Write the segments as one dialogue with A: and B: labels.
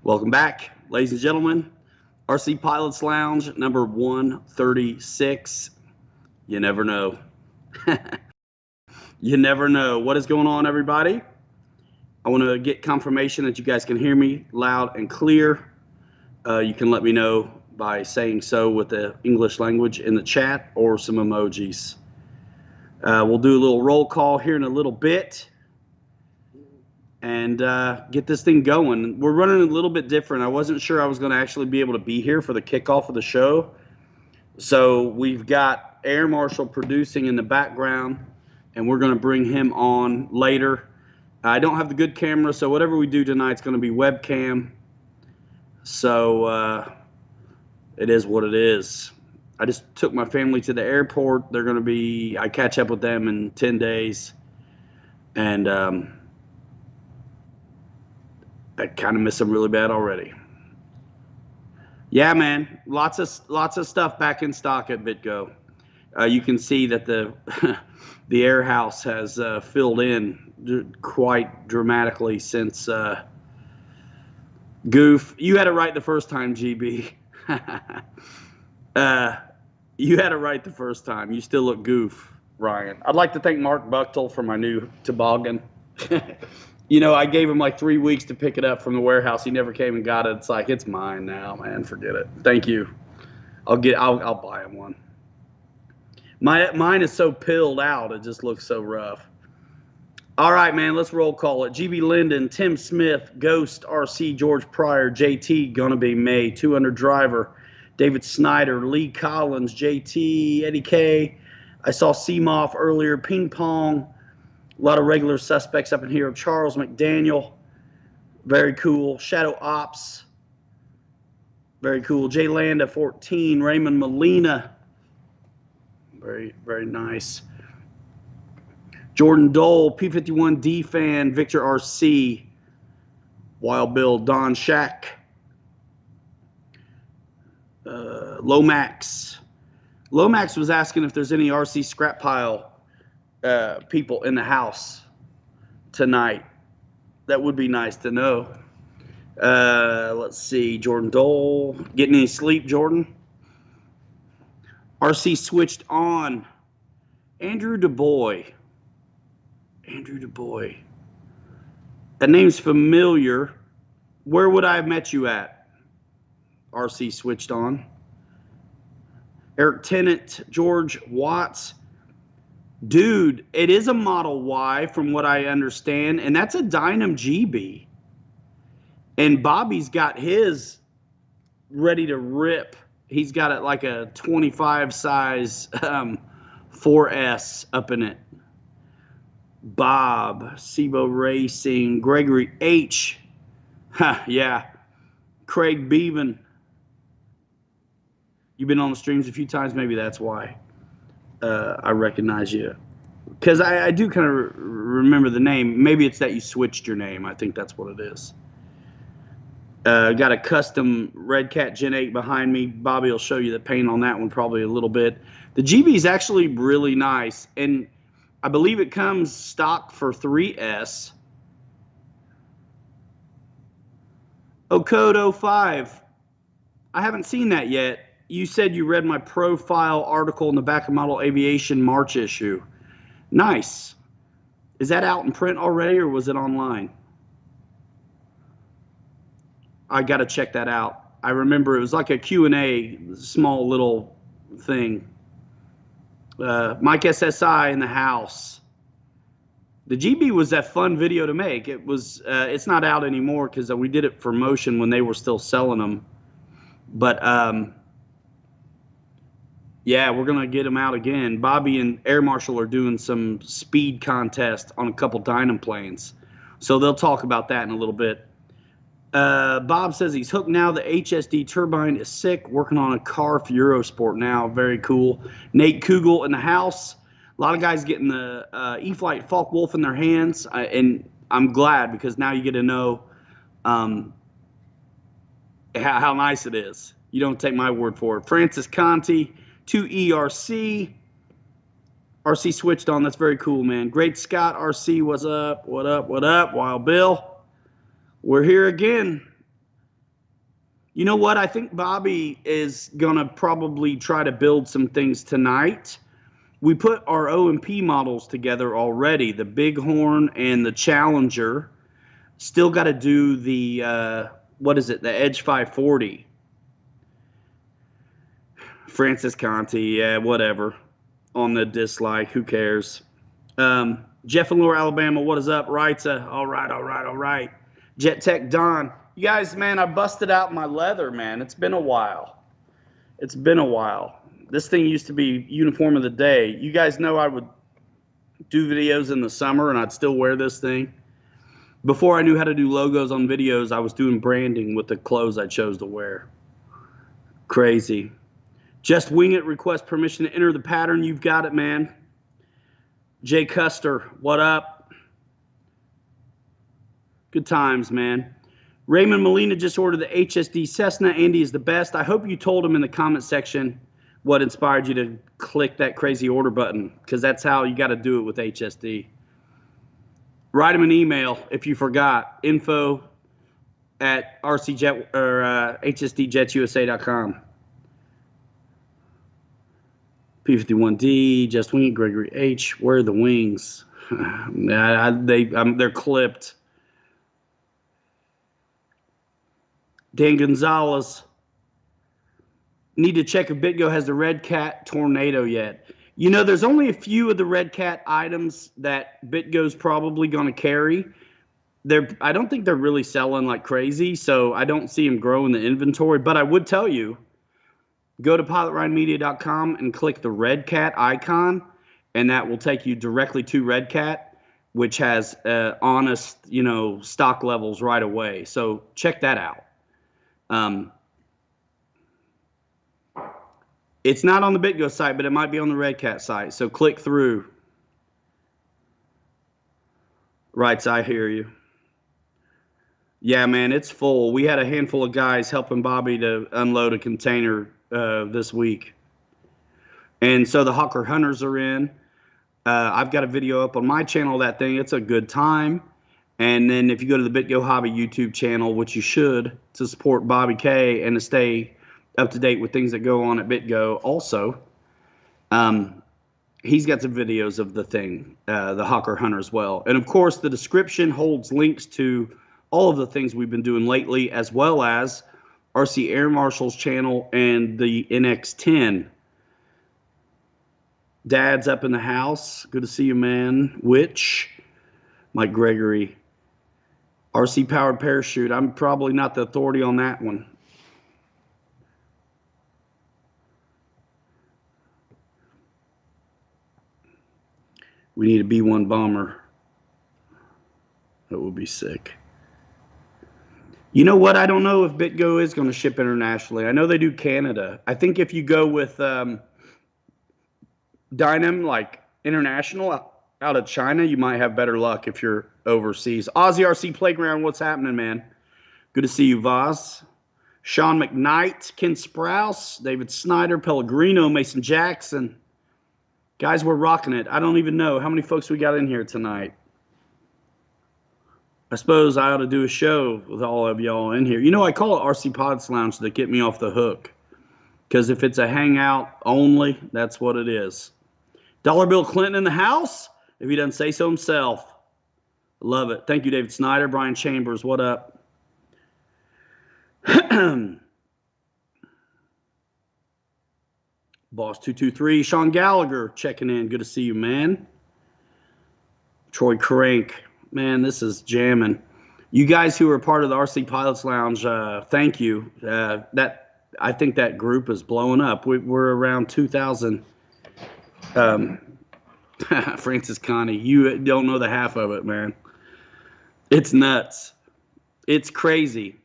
A: Welcome back, ladies and gentlemen. RC Pilots Lounge number 136. You never know. You never know. What is going on, everybody? I want to get confirmation that you guys can hear me loud and clear. You can let me know by saying so with the English language in the chat or some emojis. We'll do a little roll call here in a little bit and get this thing going. We're running a little bit different. I wasn't sure I was going to actually be able to be here for the kickoff of the show. So we've got Air Marshal producing in the background, and we're going to bring him on later. I don't have the good camera, so whatever we do tonight is going to be webcam. So it is what it is. I just took my family to the airport. They're going to be, I catch up with them in 10 days. And I kind of miss them really bad already. Yeah, man, lots of stuff back in stock at BitGo. You can see that the the air house has filled in quite dramatically since Goof. You had it right the first time, GB. You had it right the first time. You still look goof, Ryan. I'd like to thank Mark Buchtel for my new toboggan. You know, I gave him like 3 weeks to pick it up from the warehouse. He never came and got it. It's like, it's mine now, man. Forget it. Thank you. I'll buy him one. Mine is so pilled out. It just looks so rough. All right, man. Let's roll call it. GB Linden, Tim Smith, Ghost, RC, George Pryor, JT, gonna be May, 200 driver, David Snyder, Lee Collins, JT, Eddie K. I saw Seamoff earlier, Ping Pong. A lot of regular suspects up in here. Charles McDaniel, very cool. Shadow Ops, very cool. Jay Landa, 14. Raymond Molina, very, very nice. Jordan Dole, P51D fan, Victor RC, Wild Bill, Don Shack, Lomax. Lomax was asking if there's any RC scrap pile people in the house tonight. That would be nice to know. Let's see. Jordan Dole. Getting any sleep, Jordan? RC switched on. Andrew DuBois. Andrew DuBois. That name's familiar. Where would I have met you at? RC switched on. Eric Tennant. George Watts. Dude, it is a Model Y from what I understand, and that's a Dynam GB. And Bobby's got his ready to rip. He's got it like a 25 size 4S up in it. Bob, Sebo Racing, Gregory H. Yeah. Craig Beaven. You've been on the streams a few times, maybe that's why. I recognize you, because I do kind of remember the name. Maybe it's that you switched your name. I think that's what it is. Got a custom Red Cat Gen 8 behind me. Bobby will show you the paint on that one probably a little bit. The GB is actually really nice, and I believe it comes stock for 3S. Oh, code 05. I haven't seen that yet. You said you read my profile article in the Back of Model Aviation March issue. Nice. Is that out in print already, or was it online? I got to check that out. I remember it was like a Q&A, small little thing. Mike SSI in the house. The GB was that fun video to make. It was. It's not out anymore because we did it for Motion when they were still selling them. But yeah, we're going to get them out again. Bobby and Air Marshal are doing some speed contest on a couple Dynam planes. So they'll talk about that in a little bit. Bob says he's hooked now. The HSD turbine is sick. Working on a car for Eurosport now. Very cool. Nate Kugel in the house. A lot of guys getting the E-Flight Focke-Wulf in their hands. And I'm glad, because now you get to know how nice it is. You don't take my word for it. Francis Conti. 2ERC. RC switched on. That's very cool, man. Great Scott RC, what's up? What up? What up? Wild Bill. We're here again. You know what? I think Bobby is going to probably try to build some things tonight. We put our O&P models together already, the Bighorn and the Challenger. Still got to do the, what is it, the Edge 540. Francis Conti, yeah, whatever. On the dislike, who cares? Jeff and Laura, Alabama, what is up? Wrights, all right, all right, all right. Jet Tech Don. You guys, man, I busted out my leather, man. It's been a while. It's been a while. This thing used to be uniform of the day. You guys know I would do videos in the summer and I'd still wear this thing. Before I knew how to do logos on videos, I was doing branding with the clothes I chose to wear. Crazy. Just wing it, request permission to enter the pattern. You've got it, man. Jay Custer, what up? Good times, man. Raymond Molina just ordered the HSD Cessna. Andy is the best. I hope you told him in the comment section what inspired you to click that crazy order button, because that's how you got to do it with HSD. Write him an email if you forgot. info@rcjet or hsdjetsusa.com. P51D, Just Wing, Gregory H. Where are the wings? They're clipped. Dan Gonzalez. Need to check if BitGo has the Red Cat Tornado yet. You know, there's only a few of the Red Cat items that BitGo's probably going to carry. I don't think they're really selling like crazy, so I don't see them growing the inventory. But I would tell you, go to pilotryanmedia.com and click the Red Cat icon, and that will take you directly to Red Cat, which has honest, stock levels right away. So check that out. It's not on the BitGo site, but it might be on the Red Cat site. So click through. Right, I hear you. Yeah, man, it's full. We had a handful of guys helping Bobby to unload a container this week. And so the Hawker Hunters are in. I've got a video up on my channel of that thing. It's a good time. And then if you go to the BitGo Hobby YouTube channel, which you should, to support Bobby K and to stay up to date with things that go on at BitGo also, he's got some videos of the thing, the Hawker Hunter as well. And of course, the description holds links to all of the things we've been doing lately, as well as RC Air Marshal's channel and the NX10. Dad's up in the house. Good to see you, man. Which? Mike Gregory. RC powered parachute. I'm probably not the authority on that one. We need a B-1 bomber. That would be sick. You know what? I don't know if BitGo is going to ship internationally. I know they do Canada. I think if you go with Dynam, like international, out of China, you might have better luck if you're overseas. Aussie RC Playground, what's happening, man? Good to see you, Voss. Sean McKnight, Ken Sprouse, David Snyder, Pellegrino, Mason Jackson. Guys, we're rocking it. I don't even know how many folks we got in here tonight. I suppose I ought to do a show with all of y'all in here. You know, I call it RC Pods Lounge to get me off the hook. Because if it's a hangout only, that's what it is. Dollar Bill Clinton in the house, if he doesn't say so himself. Love it. Thank you, David Snyder. Brian Chambers, what up? Boss 223, Sean Gallagher checking in. Good to see you, man. Troy Crank. Man, this is jamming. You guys who are part of the RC Pilots Lounge, thank you. I think that group is blowing up. We're around 2,000. Francis Connie, you don't know the half of it, man. It's nuts. It's crazy.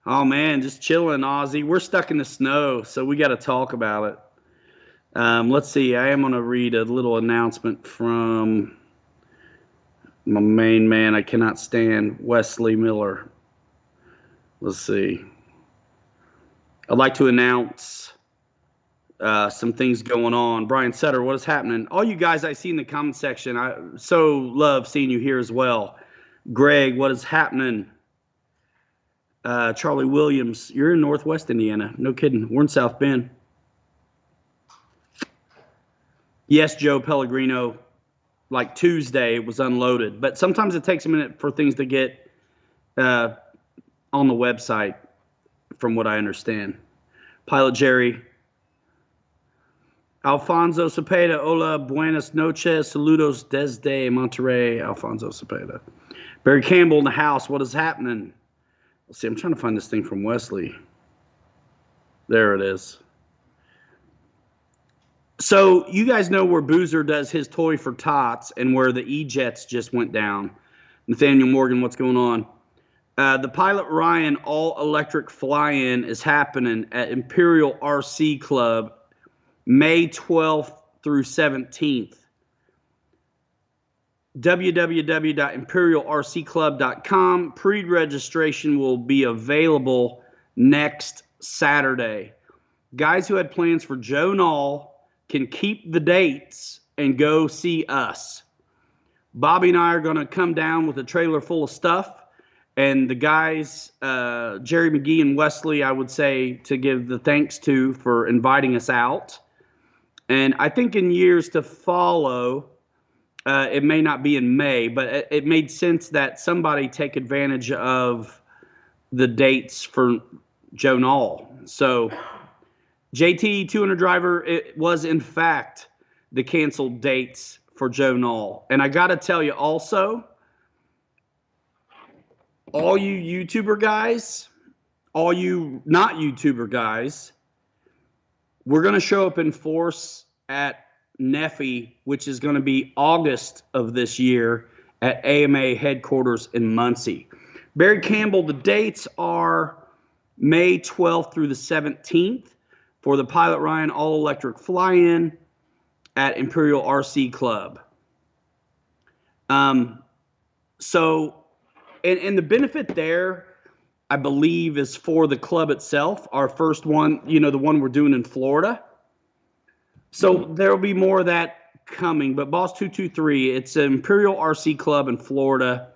A: Oh, man, just chilling, Ozzy. We're stuck in the snow, so we got to talk about it. Let's see. I am going to read a little announcement from my main man I cannot stand, Wesley Miller. Let's see. I'd like to announce some things going on. Brian Sutter, what is happening? All you guys I see in the comment section, I so love seeing you here as well. Greg, what is happening? Charlie Williams, you're in Northwest Indiana. No kidding. We're in South Bend. Yes, Joe Pellegrino, like Tuesday, it was unloaded. But sometimes it takes a minute for things to get on the website, from what I understand. Pilot Jerry. Alfonso Cepeda, hola, buenas noches, saludos desde Monterrey, Alfonso Cepeda. Barry Campbell in the house, what is happening? Let's see, I'm trying to find this thing from Wesley. There it is. So you guys know where Boozer does his toy for tots and where the E-Jets just went down. Nathaniel Morgan, what's going on? The Pilot Ryan all-electric fly-in is happening at Imperial RC Club May 12th through 17th. www.imperialrcclub.com. Pre-registration will be available next Saturday. Guys who had plans for Joe Nall can keep the dates and go see us. Bobby and I are going to come down with a trailer full of stuff. And the guys, Jerry McGee and Wesley, I would say to give the thanks to for inviting us out. And I think in years to follow, it may not be in May, but it made sense that somebody take advantage of the dates for Joe Nall. So JT 200 driver, it was in fact the canceled dates for Joe Nall. And I got to tell you also, all you YouTuber guys, all you not YouTuber guys, we're going to show up in force at Neffy, which is going to be August of this year at AMA headquarters in Muncie. Barry Campbell, the dates are May 12th through the 17th for the Pilot Ryan all-electric fly-in at Imperial RC Club. So, and the benefit there, I believe, is for the club itself. Our first one, you know, the one we're doing in Florida. So there will be more of that coming. But Boss 223, it's an Imperial RC Club in Florida.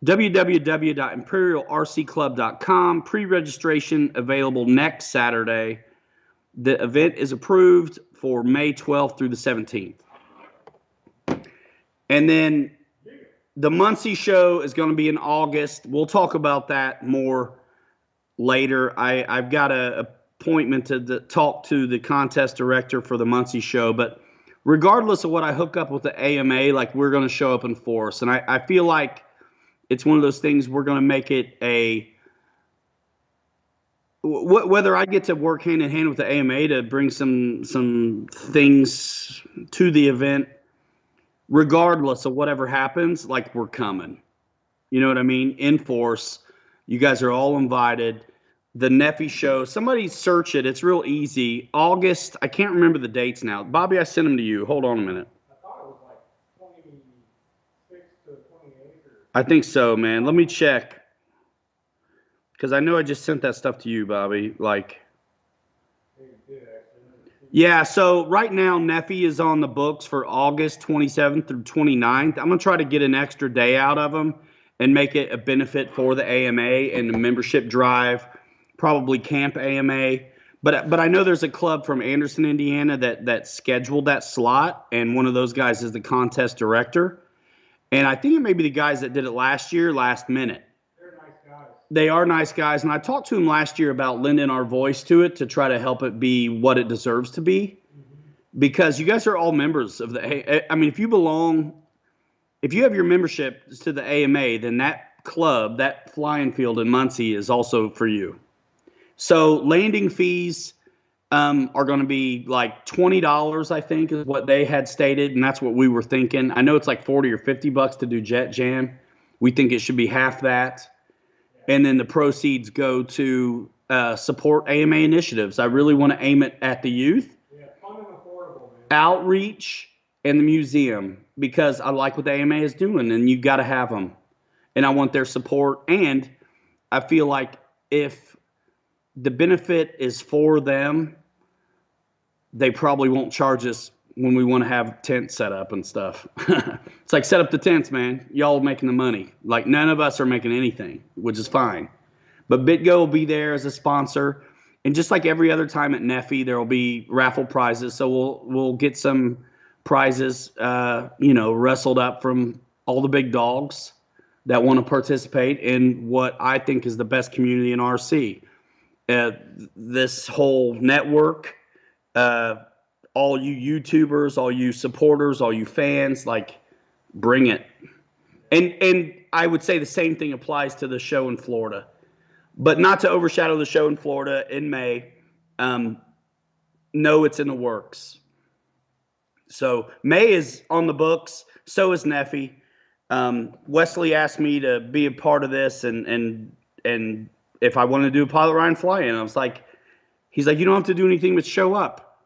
A: www.imperialrcclub.com. Pre-registration available next Saturday. The event is approved for May 12th through the 17th. And then the Muncie show is going to be in August. We'll talk about that more later. I've got an appointment to talk to the contest director for the Muncie show. But regardless of what I hook up with the AMA, like, we're going to show up in force. And I feel like it's one of those things we're going to make it a – whether I get to work hand in hand with the AMA to bring some things to the event, regardless of whatever happens, like, we're coming. You know what I mean? In force. You guys are all invited. The Neffy show. Somebody search it. It's real easy. August. I can't remember the dates now. Bobby, I sent them to you. Hold on a minute.
B: I thought it was like 26 to 28.
A: I think so, man. Let me check. Because I know I just sent that stuff to you, Bobby. Like, yeah, so right now, Neffy is on the books for August 27th through 29th. I'm going to try to get an extra day out of them and make it a benefit for the AMA and the membership drive, probably Camp AMA. But I know there's a club from Anderson, Indiana that scheduled that slot, and one of those guys is the contest director. And I think it may be the guys that did it last year, last minute.
B: They're nice guys.
A: They are nice guys, and I talked to him last year about lending our voice to it to try to help it be what it deserves to be. Because you guys are all members of the – I mean, if you belong – if you have your membership to the AMA, then that club, that flying field in Muncie is also for you. So landing fees are going to be like $20, I think, is what they had stated, and that's what we were thinking. I know it's like $40 or $50 to do Jet Jam. We think it should be half that. And then the proceeds go to support AMA initiatives. I really want to aim it at the youth,
B: Yeah, fun and affordable, man.
A: outreach, and the museum, because I like what the AMA is doing, and you got to have them. And I want their support. And I feel like if the benefit is for them, they probably won't charge us when we want to have tents set up and stuff. It's like, set up the tents, man. Y'all making the money. Like, none of us are making anything, which is fine. But BitGo will be there as a sponsor. And just like every other time at Neffy, there will be raffle prizes. So we'll get some prizes, wrestled up from all the big dogs that want to participate in what I think is the best community in RC. This whole network, all you YouTubers, all you supporters, all you fans, like, bring it. And I would say the same thing applies to the show in Florida. But not to overshadow the show in Florida in May. No, it's in the works. So May is on the books. So is Neffy. Wesley asked me to be a part of this, and if I want to do a Pilot Ryan fly-in, I was like, he's like, you don't have to do anything but show up.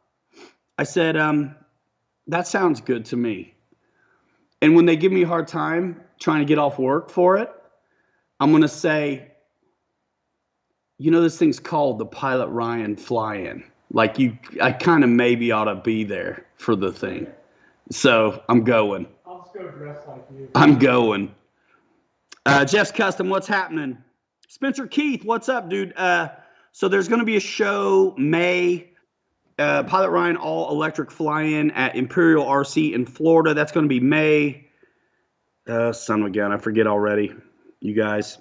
A: I said, that sounds good to me. And when they give me a hard time trying to get off work for it, I'm going to say, this thing's called the Pilot Ryan fly-in. Like, I kind of maybe ought to be there for the thing. So I'm going.
B: I'll just go dress like you.
A: I'm going. Jeff's Custom, what's happening? Spencer Keith, what's up, dude? So there's going to be a show May, Pilot Ryan all-electric fly-in at Imperial RC in Florida. That's going to be May. Son of a gun, I forget already. You guys.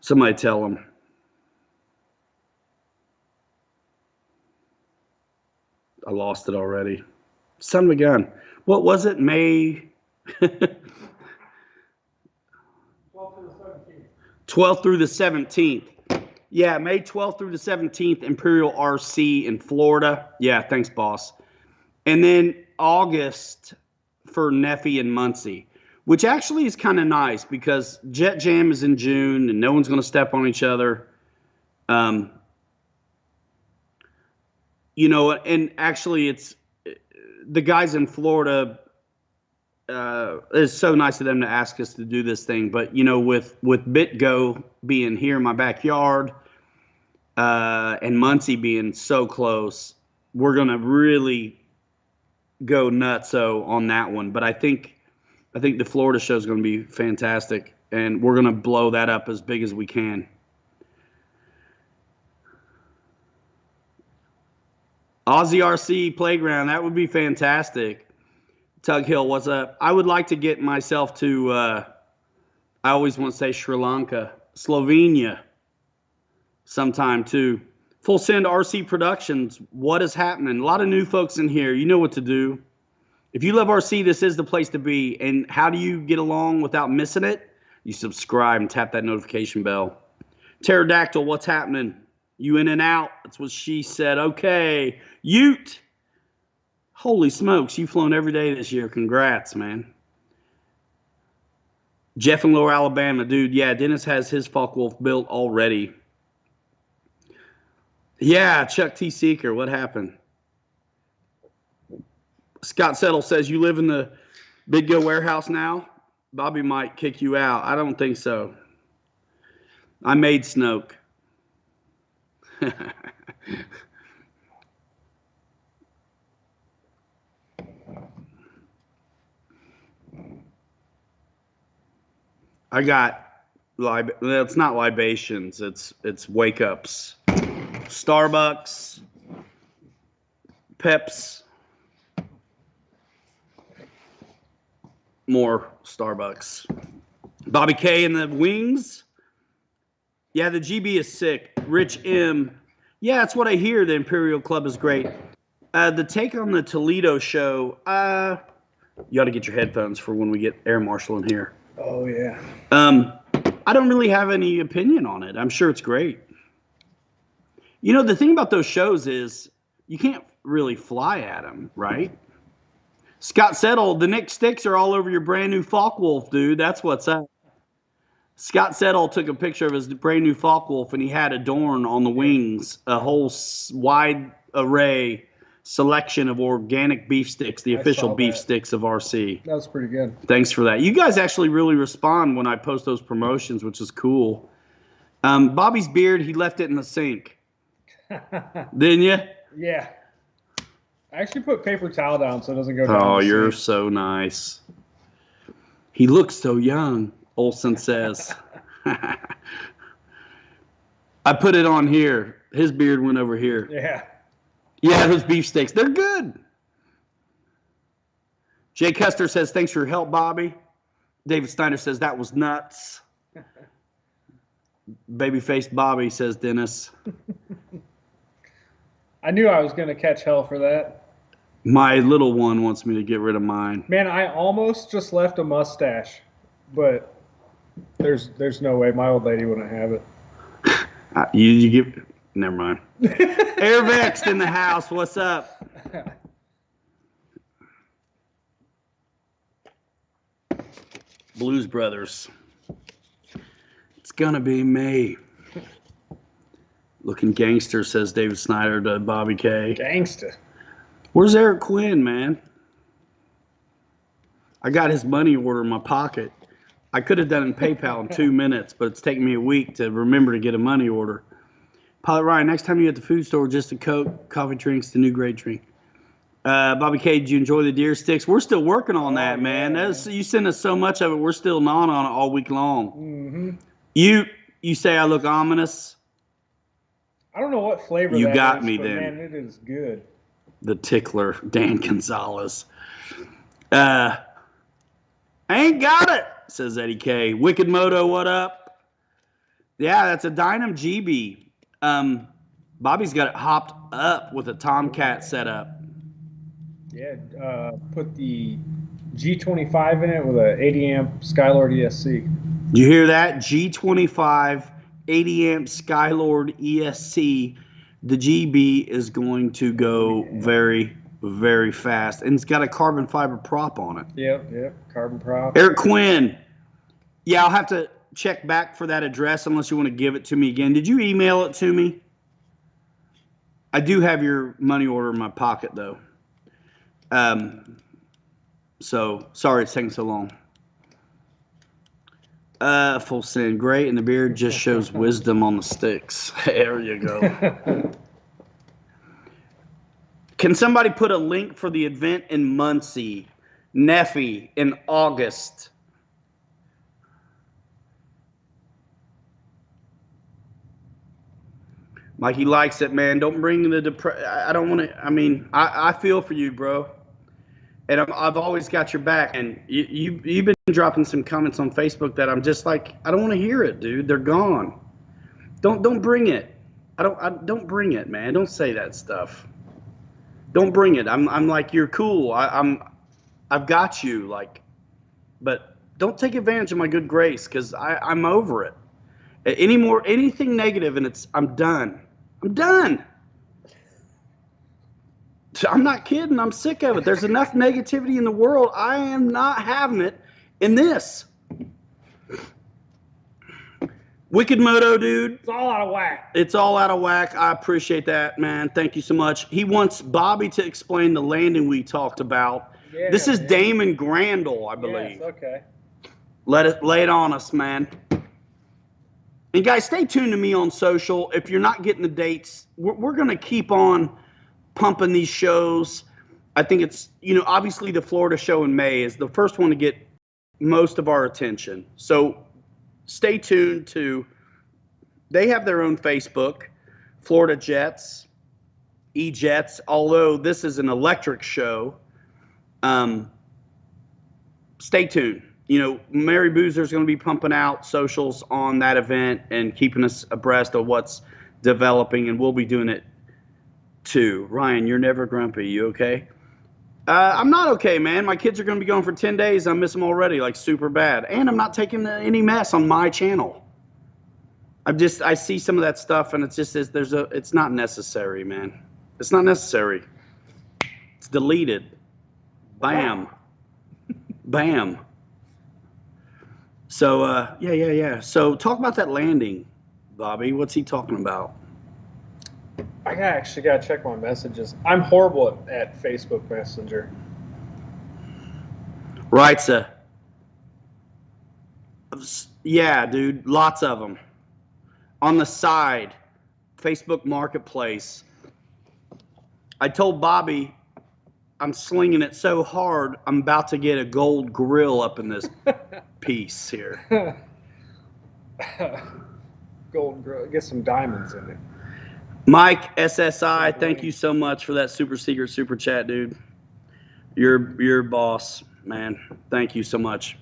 A: Somebody tell them. I lost it already. Son of a gun. What was it? May
B: 12th to the 17th.
A: 12th through the 17th. Yeah, May 12th through the 17th, Imperial RC in Florida. Yeah, thanks, boss. And then August for Neffy and Muncie, which actually is kind of nice because Jet Jam is in June and no one's going to step on each other. And actually it's the guys in Florida. It's so nice of them to ask us to do this thing. But, with BitGo being here in my backyard and Muncie being so close, we're going to really go nutso on that one. But I think the Florida show is going to be fantastic, and we're going to blow that up as big as we can. Aussie RC Playground, that would be fantastic. Tug Hill, what's up? I would like to get myself to, I always want to say Sri Lanka, Slovenia sometime too. Full Send RC Productions, what is happening? A lot of new folks in here. You know what to do. If you love RC, this is the place to be. And how do you get along without missing it? You subscribe and tap that notification bell. Pterodactyl, what's happening? You in and out. That's what she said. Okay. Ute. Holy smokes, you've flown every day this year. Congrats, man. Jeff in Lower Alabama. Dude, yeah, Dennis has his Focke-Wulf built already. Yeah, Chuck T. Seeker, what happened? Scott Settle says, you live in the BitGo warehouse now? Bobby might kick you out. I don't think so. I made Snoke. I got it's not libations, it's wake ups. Starbucks, Peps, more Starbucks. Bobby K and the wings. Yeah, the GB is sick. Rich M. Yeah, that's what I hear. The Imperial Club is great. The take on the Toledo show, you ought to get your headphones for when we get Air Marshal in here.
B: Oh, yeah.
A: I don't really have any opinion on it. I'm sure it's great. The thing about those shows is you can't really fly at them, right? Scott Settle, the Nick sticks are all over your brand new Focke-Wulf, dude. That's what's up. Scott Settle took a picture of his brand new Focke-Wulf, and he had adorned on the wings a whole wide array selection of organic beef sticks, the official beef sticks of RC.
B: That was pretty good.
A: Thanks for that. You guys actually really respond when I post those promotions, which is cool. Bobby's beard, he left it in the sink. Didn't you?
B: Yeah. I actually put paper towel down so it doesn't go down.
A: Oh, you're so nice. He looks so young, Olson says. I put it on here. His beard went over here.
B: Yeah.
A: Yeah, those beefsteaks, they're good. Jay Custer says, thanks for your help, Bobby. David Steiner says, that was nuts. Babyface Bobby, says Dennis.
B: I knew I was going to catch hell for that.
A: My little one wants me to get rid of mine.
B: Man, I almost just left a mustache, but there's no way my old lady wouldn't have it.
A: You give, never mind. Air Vexed in the house, what's up? Blues Brothers. It's gonna be me. Looking gangster, says David Snyder to Bobby K.
B: Gangsta.
A: Where's Eric Quinn, man? I got his money order in my pocket. I could have done it in PayPal in 2 minutes, but it's taken me a week to remember to get a money order. Pilot Ryan, next time you're at the food store, just a Coke, coffee drinks, the new great drink. Bobby K, did you enjoy the deer sticks? We're still working on that, man. You send us so much of it, we're still gnawing on it all week long.
B: Mm-hmm.
A: You say I look ominous?
B: I don't know what flavor
A: You
B: that
A: got
B: is,
A: me
B: but
A: then.
B: Man, it is good.
A: The tickler, Dan Gonzalez. I ain't got it, says Eddie K. Wicked Moto, what up? Yeah, that's a Dynam GB. Bobby's got it hopped up with a Tomcat setup.
B: Yeah, put the G25 in it with a 80 amp Skylord ESC.
A: You hear that? G25, 80 amp Skylord ESC. The GB is going to go very, very fast. And it's got a carbon fiber prop on it.
B: Yep, carbon prop.
A: Eric Quinn. Yeah, I'll have to check back for that address unless you want to give it to me again. Did you email it to me? I do have your money order in my pocket, though. So, sorry it's taking so long. Full send. Great, and the beard just shows wisdom on the sticks. There you go. Can somebody put a link for the event in Muncie, Neffy, in August? Mikey likes it, man. Don't bring the depression. I don't want to. I mean, I feel for you, bro. And I've always got your back. And you've been dropping some comments on Facebook that I'm just like, I don't want to hear it, dude. They're gone. Don't bring it. Don't bring it, man. Don't say that stuff. Don't bring it. I'm like, you're cool. I've got you. Like, but don't take advantage of my good grace, because I'm over it. Anything negative, and I'm done. I'm done. I'm not kidding. I'm sick of it. There's enough negativity in the world. I am not having it in this. Wicked Moto, dude.
B: It's all out of whack.
A: It's all out of whack. I appreciate that, man. Thank you so much. He wants Bobby to explain the landing we talked about.
B: Yeah,
A: this is
B: man.
A: Damon Grandel, I believe.
B: Yes, okay.
A: Lay it on us, man. And guys, stay tuned to me on social. If you're not getting the dates, we're going to keep on pumping these shows. I think it's, obviously the Florida show in May is the first one to get most of our attention. So stay tuned to, they have their own Facebook, Florida Jets, E-Jets, although this is an electric show. Stay tuned. Mary Boozer's going to be pumping out socials on that event and keeping us abreast of what's developing, and we'll be doing it too. Ryan, you're never grumpy. You okay? I'm not okay, man. My kids are going to be gone for 10 days. I miss them already, like super bad. And I'm not taking any mess on my channel. I see some of that stuff, and it's not necessary, man. It's not necessary. It's deleted. Bam. Bam. So, yeah. So talk about that landing, Bobby. What's he talking about?
B: I actually got to check my messages. I'm horrible at Facebook Messenger.
A: Right, sir. Yeah, dude. Lots of them. On the side, Facebook Marketplace. I told Bobby I'm slinging it so hard, I'm about to get a gold grill up in this piece here.
B: Golden Grill. Get some diamonds in it.
A: Mike SSI, thank you so much for that super secret super chat, dude. You're boss, man. Thank you so much.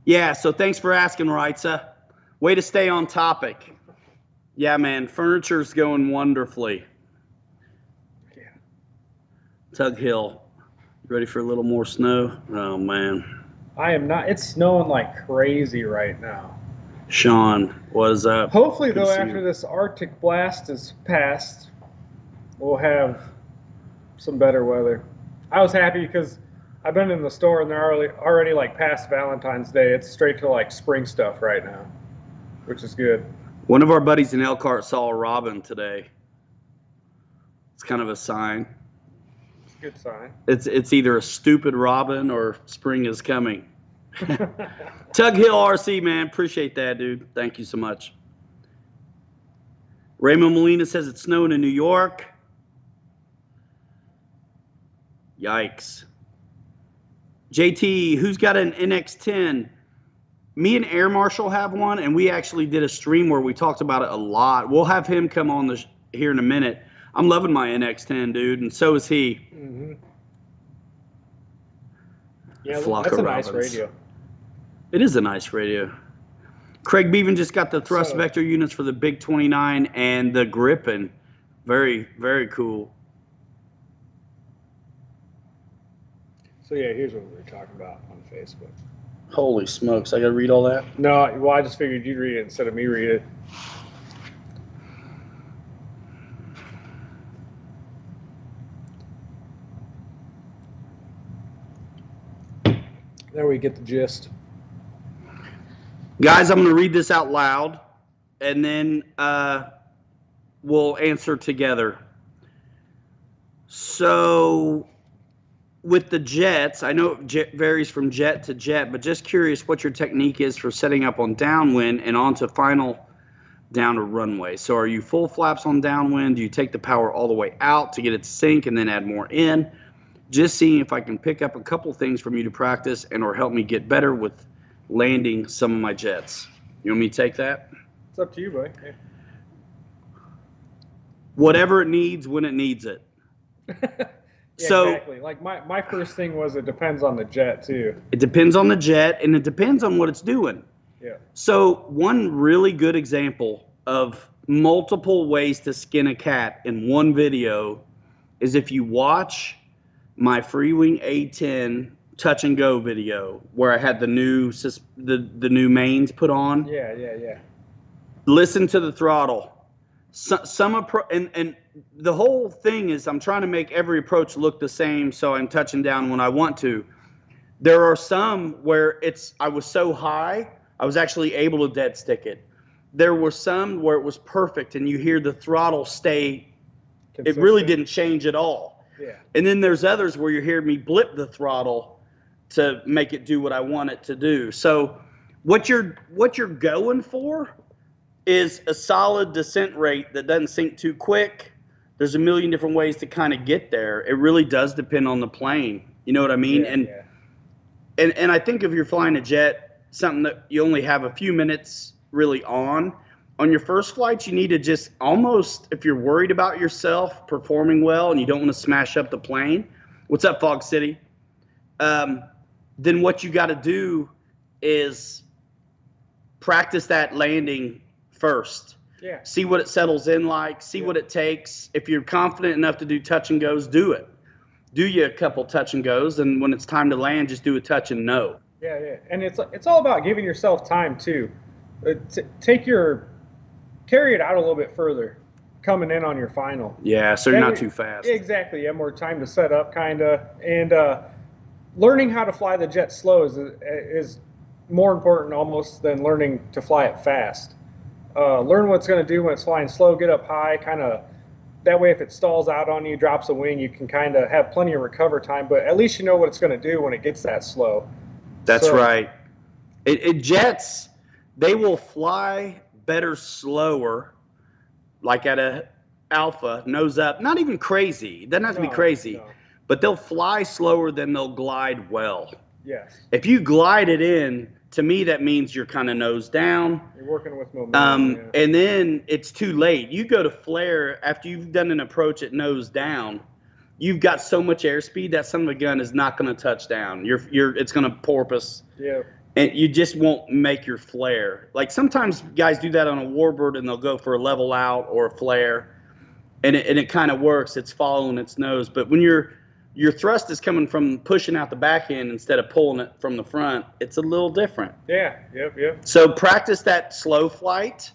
A: Yeah, so thanks for asking, Reitza. Way to stay on topic. Yeah, man, furniture's going wonderfully.
B: Yeah.
A: Tug Hill, ready for a little more snow? Oh, man.
B: I am not. It's snowing like crazy right now.
A: Sean, what is up?
B: Hopefully,
A: Good
B: though,
A: to see
B: after
A: you.
B: this Arctic blast is passed, we'll have some better weather. I was happy because I've been in the store and they're already like past Valentine's Day. It's straight to like spring stuff right now, which is good.
A: One of our buddies in Elkhart saw a robin today. It's kind of a sign.
B: It's a good sign.
A: It's either a stupid robin or spring is coming. Tug Hill RC, man. Appreciate that, dude. Thank you so much. Raymond Molina says it's snowing in New York. Yikes. JT, who's got an NX10? Me and Air Marshal have one, and we actually did a stream where we talked about it a lot. We'll have him come on here in a minute. I'm loving my NX10, dude, and so is he.
B: Mm-hmm. Yeah,
A: Flock
B: that's
A: of
B: a nice
A: robins.
B: radio.
A: It is a nice radio. Craig Beaven just got the thrust vector units for the Big 29 and the Griffin. Very, very cool.
B: So yeah, here's what we were talking about on Facebook.
A: Holy smokes, I gotta read all that?
B: No, well, I just figured you'd read it instead of me read it. There we get the gist.
A: Guys, I'm going to read this out loud, and then we'll answer together. So, with the jets, I know it varies from jet to jet, but just curious what your technique is for setting up on downwind and onto final down or runway. So, are you full flaps on downwind? Do you take the power all the way out to get it to sink and then add more in? Just seeing if I can pick up a couple things from you to practice and or help me get better with landing some of my jets. You want me to take that?
B: It's up to you, buddy. Yeah.
A: Whatever it needs when it needs it.
B: Yeah,
A: So
B: exactly. Like my first thing was it depends on the jet too.
A: it depends on the jet and it depends on what it's doing.
B: Yeah.
A: So one really good example of multiple ways to skin a cat in one video is if you watch my Freewing A10 touch and go video where I had the new mains put on.
B: Yeah.
A: Listen to the throttle. And the whole thing is I'm trying to make every approach look the same so I'm touching down when I want to. There are some where I was so high, I was actually able to dead stick it. There were some where it was perfect and you hear the throttle stay.
B: Consistent.
A: It really didn't change at all.
B: Yeah.
A: And then there's others where you hear me blip the throttle to make it do what I want it to do. So what you're going for is a solid descent rate that doesn't sink too quick. There's a million different ways to kind of get there. It really does depend on the plane. You know what I mean? And I think if you're flying a jet, something that you only have a few minutes really on your first flights, you need to just almost, if you're worried about yourself performing well and you don't want to smash up the plane, what's up, Fog City? Then what you got to do is practice that landing first.
B: Yeah.
A: See what it settles in like. See what it takes. If you're confident enough to do touch and goes, do it. Do you a couple touch and goes, and when it's time to land, just do a touch and no.
B: Yeah. And it's all about giving yourself time too. Carry it out a little bit further, coming in on your final.
A: Yeah, so you're not too fast.
B: Exactly. You have more time to set up, kind of, and learning how to fly the jet slow is more important almost than learning to fly it fast. Learn what it's going to do when it's flying slow. Get up high, kind of. That way, if it stalls out on you, drops a wing, you can kind of have plenty of recover time. But at least you know what it's going to do when it gets that slow.
A: That's right. Jets, they will fly better slower, like at a alpha, nose up. Not even crazy. It doesn't have to be crazy.
B: No.
A: But they'll fly slower than they'll glide well.
B: Yes.
A: If you glide it in, to me that means you're kind of nose down.
B: You're working with momentum. Yeah.
A: And then it's too late. You go to flare after you've done an approach at nose down. You've got so much airspeed that son of a gun is not going to touch down. It's going to porpoise.
B: Yeah.
A: And you just won't make your flare. Like sometimes guys do that on a warbird and they'll go for a level out or a flare, and it kind of works. It's following its nose. But when your thrust is coming from pushing out the back end instead of pulling it from the front, it's a little different.
B: Yeah. Yep.
A: So practice that slow flight.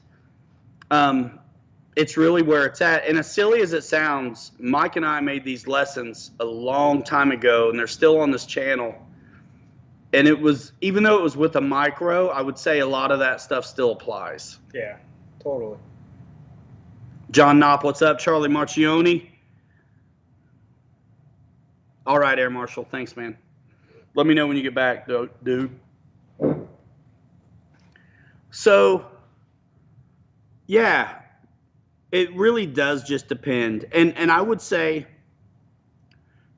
A: It's really where it's at. And as silly as it sounds, Mike and I made these lessons a long time ago, and they're still on this channel. And it was, even though it was with a micro, I would say a lot of that stuff still applies.
B: Yeah, totally.
A: John Knopp, what's up? Charlie Marchioni. All right, Air Marshal. Thanks, man. Let me know when you get back, dude. So, yeah, it really does just depend. And I would say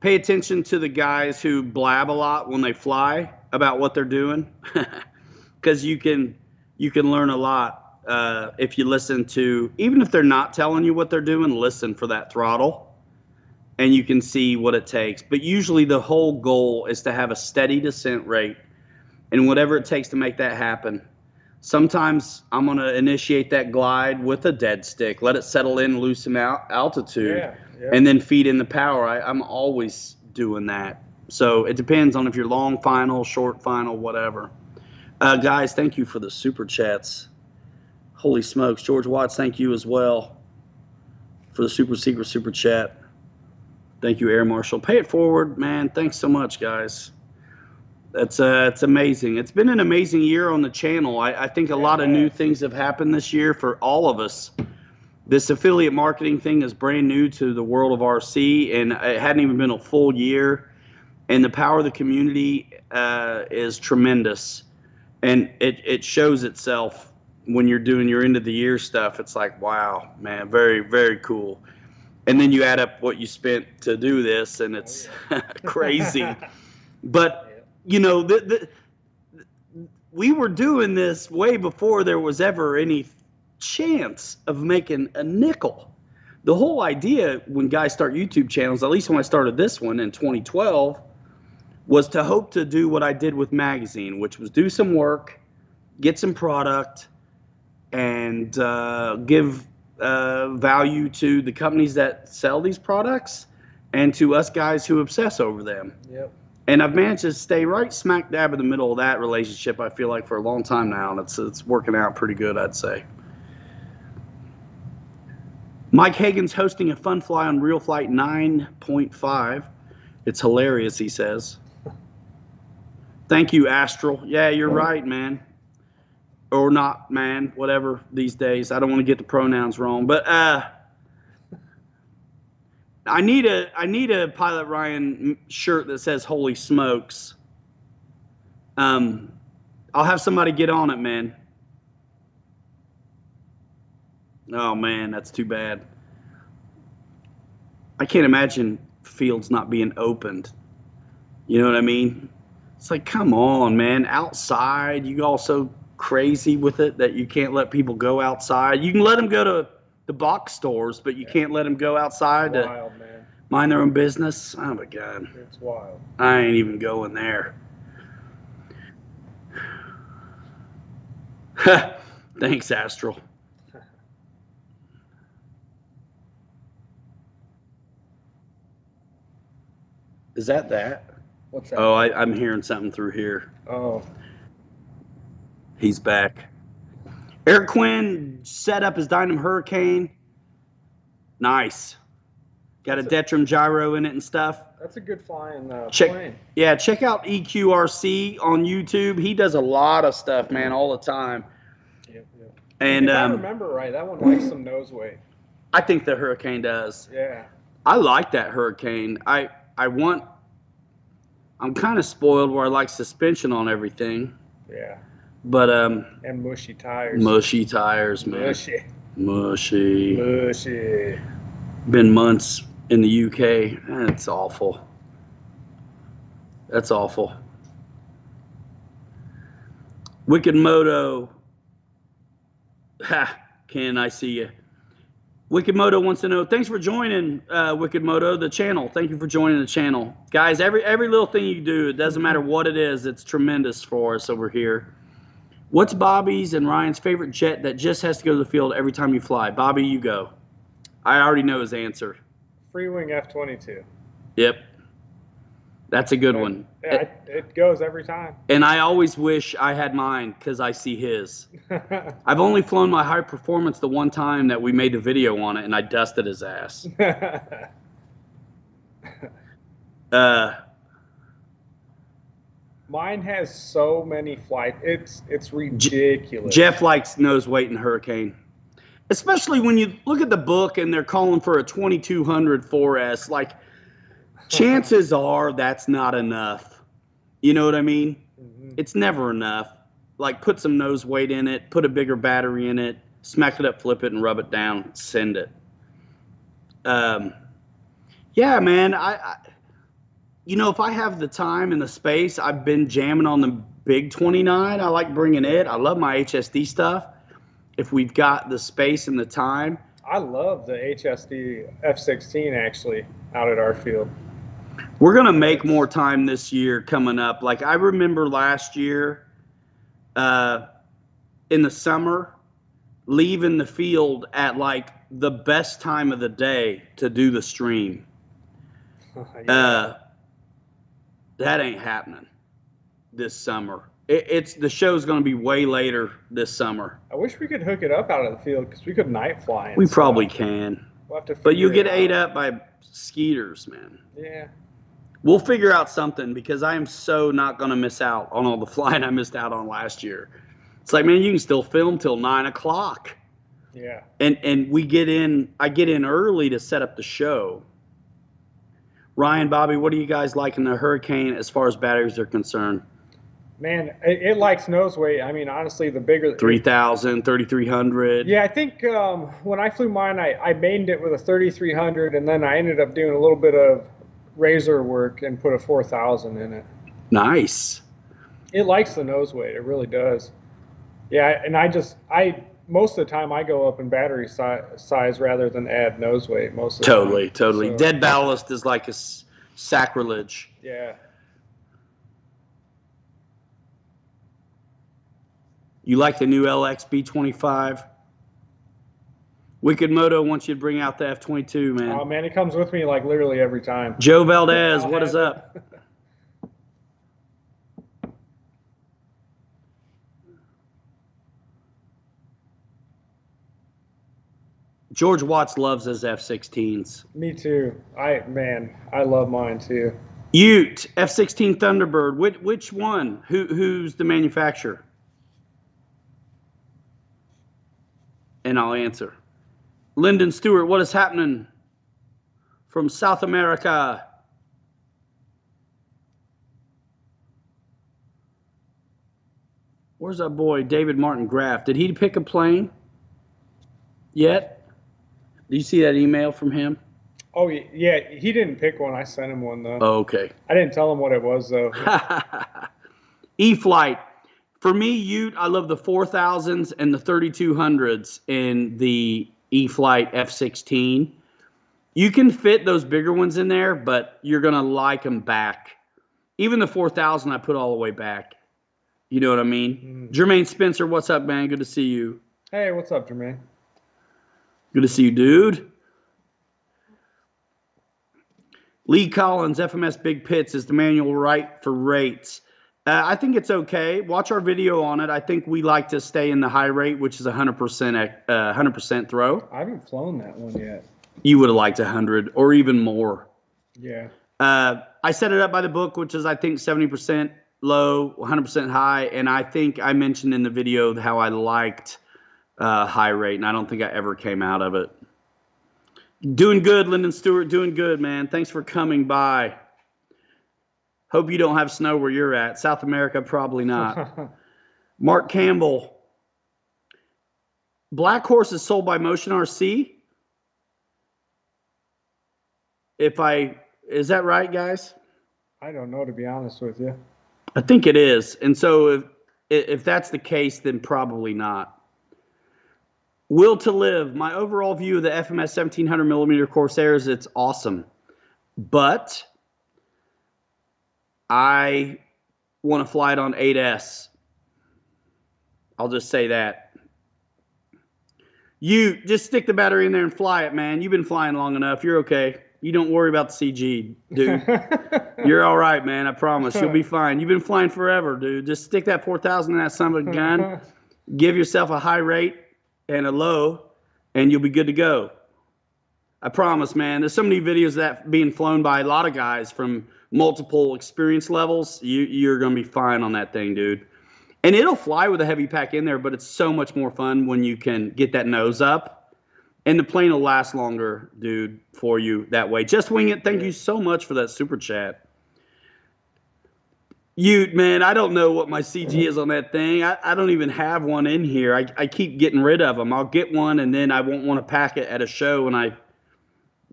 A: pay attention to the guys who blab a lot when they fly about what they're doing, because you can learn a lot if you listen to, even if they're not telling you what they're doing, listen for that throttle, and you can see what it takes. But usually the whole goal is to have a steady descent rate, and whatever it takes to make that happen. Sometimes I'm going to initiate that glide with a dead stick, let it settle in, loosen out altitude, and then feed in the power. I'm always doing that. So it depends on if you're long final, short final, whatever. Guys, thank you for the super chats. Holy smokes. George Watts, thank you as well for the super secret super chat. Thank you, Air Marshal. Pay it forward, man. Thanks so much, guys. It's amazing. It's been an amazing year on the channel. I think a lot of new things have happened this year for all of us. This affiliate marketing thing is brand new to the world of RC, and it hadn't even been a full year. And the power of the community is tremendous. And it shows itself when you're doing your end of the year stuff. It's like, wow, man, very, very cool. And then you add up what you spent to do this, and it's crazy. But, you know, we were doing this way before there was ever any chance of making a nickel. The whole idea when guys start YouTube channels, at least when I started this one in 2012, was to hope to do what I did with Magazine, which was do some work, get some product, and give value to the companies that sell these products and to us guys who obsess over them.
B: Yep.
A: And I've managed to stay right smack dab in the middle of that relationship, I feel like, for a long time now, and it's working out pretty good, I'd say. Mike Hagan's hosting a fun fly on Real Flight 9.5. It's hilarious, he says. Thank you, Astral. Yeah, you're right, man. Or not, man. Whatever these days. I don't want to get the pronouns wrong. But I need a Pilot Ryan shirt that says "Holy smokes." I'll have somebody get on it, man. Oh man, that's too bad. I can't imagine fields not being opened. You know what I mean? It's like, come on, man. Outside, you all so crazy with it that you can't let people go outside. You can let them go to the box stores, but you can't let them go outside
B: wild,
A: to
B: man.
A: Mind their own business. Oh my God.
B: It's wild.
A: I ain't even going there. Thanks, Astral. Is that?
B: What's that?
A: Oh, I'm hearing something through here.
B: Oh.
A: He's back. Eric Quinn set up his Dynam Hurricane. Nice. Got a Detrim gyro in it and stuff.
B: That's a good flying
A: plane. Yeah, check out EQRC on YouTube. He does a lot of stuff, man, all the time.
B: Yep.
A: And
B: if I remember right, that one likes some nose weight.
A: I think the Hurricane does.
B: Yeah.
A: I like that Hurricane. I'm kind of spoiled where I like suspension on everything.
B: Yeah.
A: But
B: and mushy tires.
A: Mushy tires, man. Mushy. Been months in the UK. That's awful. Wicked Moto. Ha, Ken, I see you. Wicked Moto wants to know, thanks for joining, Wicked Moto, the channel. Thank you for joining the channel. Guys, every little thing you do, it doesn't matter what it is, it's tremendous for us over here. What's Bobby's and Ryan's favorite jet that just has to go to the field every time you fly? Bobby, you go. I already know his answer.
B: Freewing F-22.
A: Yep. That's a good one.
B: Yeah, it goes every time.
A: And I always wish I had mine because I see his. I've only flown my high performance the one time that we made the video on it, and I dusted his ass.
B: Mine has so many flights. It's ridiculous.
A: Jeff likes nose weight and Hurricane. Especially when you look at the book and they're calling for a 2200 4S. Like, chances are that's not enough. You know what I mean? Mm-hmm. It's never enough. Like, put some nose weight in it, put a bigger battery in it, smack it up, flip it, and rub it down, send it. Yeah, man. You know, if I have the time and the space, I've been jamming on the big 29. I like bringing it. I love my HSD stuff. If we've got the space and the time.
B: I love the HSD F-16 actually out at our field.
A: We're going to make more time this year coming up. Like, I remember last year in the summer, leaving the field at like the best time of the day to do the stream. Yeah. That ain't happening this summer. The show's going to be way later this summer.
B: I wish we could hook it up out of the field because we could night fly.
A: We probably can.
B: We'll have to
A: but you get ate up by skeeters, man.
B: Yeah.
A: We'll figure out something because I am so not going to miss out on all the flying I missed out on last year. It's like, man, you can still film till 9 o'clock.
B: Yeah.
A: And I get in early to set up the show. Ryan, Bobby, what do you guys like in the Hurricane as far as batteries are concerned?
B: Man, it likes nose weight. I mean, honestly, the bigger
A: 3,000, 3,300.
B: Yeah, I think when I flew mine, I mained it with a 3,300, and then I ended up doing a little bit of razor work and put a 4,000 in it.
A: Nice.
B: It likes the nose weight. It really does. Yeah, and I most of the time I go up in battery size rather than add nose weight most of the time.
A: Totally. So, dead ballast is like a sacrilege.
B: Yeah.
A: You like the new LX B25? Wicked Moto wants you to bring out the F-22, man.
B: Oh, man, it comes with me like literally every time.
A: Joe Valdez, what is up? George Watts loves his F-16s.
B: Me too. I love mine too.
A: Ute, F-16 Thunderbird. Which one? Who's the manufacturer? And I'll answer. Lyndon Stewart, what is happening from South America? Where's our boy, David Martin Graff? Did he pick a plane yet? Did you see that email from him?
B: Oh, yeah. He didn't pick one. I sent him one, though.
A: Oh, okay.
B: I didn't tell him what it was, though.
A: E-Flight. For me, Ute, I love the 4000s and the 3200s in the E-Flight F-16. You can fit those bigger ones in there, but you're going to like them back. Even the 4000 I put all the way back. You know what I mean? Jermaine Spencer, what's up, man? Good to see you.
B: Hey, what's up, Jermaine?
A: Good to see you, dude. Lee Collins, FMS Big Pits, is the manual right for rates? I think it's okay. Watch our video on it. I think we like to stay in the high rate, which is 100% throw.
B: I haven't flown that one yet.
A: You would have liked 100 or even more.
B: Yeah.
A: I set it up by the book, which is, I think, 70% low, 100% high. And I think I mentioned in the video how I liked high rate, and I don't think I ever came out of it. Doing good, Lyndon Stewart. Doing good, man. Thanks for coming by. Hope you don't have snow where you're at. South America, probably not. Mark Campbell. Black Horse is sold by Motion RC. Is that right, guys?
B: I don't know, to be honest with you.
A: I think it is. And so If that's the case, then probably not. Will to live. My overall view of the FMS 1700 millimeter Corsair is it's awesome, but I want to fly it on 8S. I'll just say that. You just stick the battery in there and fly it, man. You've been flying long enough. You're okay. You don't worry about the CG, dude. You're all right, man. I promise. You'll be fine. You've been flying forever, dude. Just stick that 4,000 in that son of a gun. Give yourself a high rate and a low, and you'll be good to go. I promise, man. There's so many videos of that being flown by a lot of guys from multiple experience levels. You're going to be fine on that thing, dude. And it'll fly with a heavy pack in there, but it's so much more fun when you can get that nose up. And the plane will last longer, dude, for you that way. Just Wing It, thank you so much for that super chat. Man, I don't know what my CG is on that thing. I don't even have one in here. I keep getting rid of them. I'll get one, and then I won't want to pack it at a show when I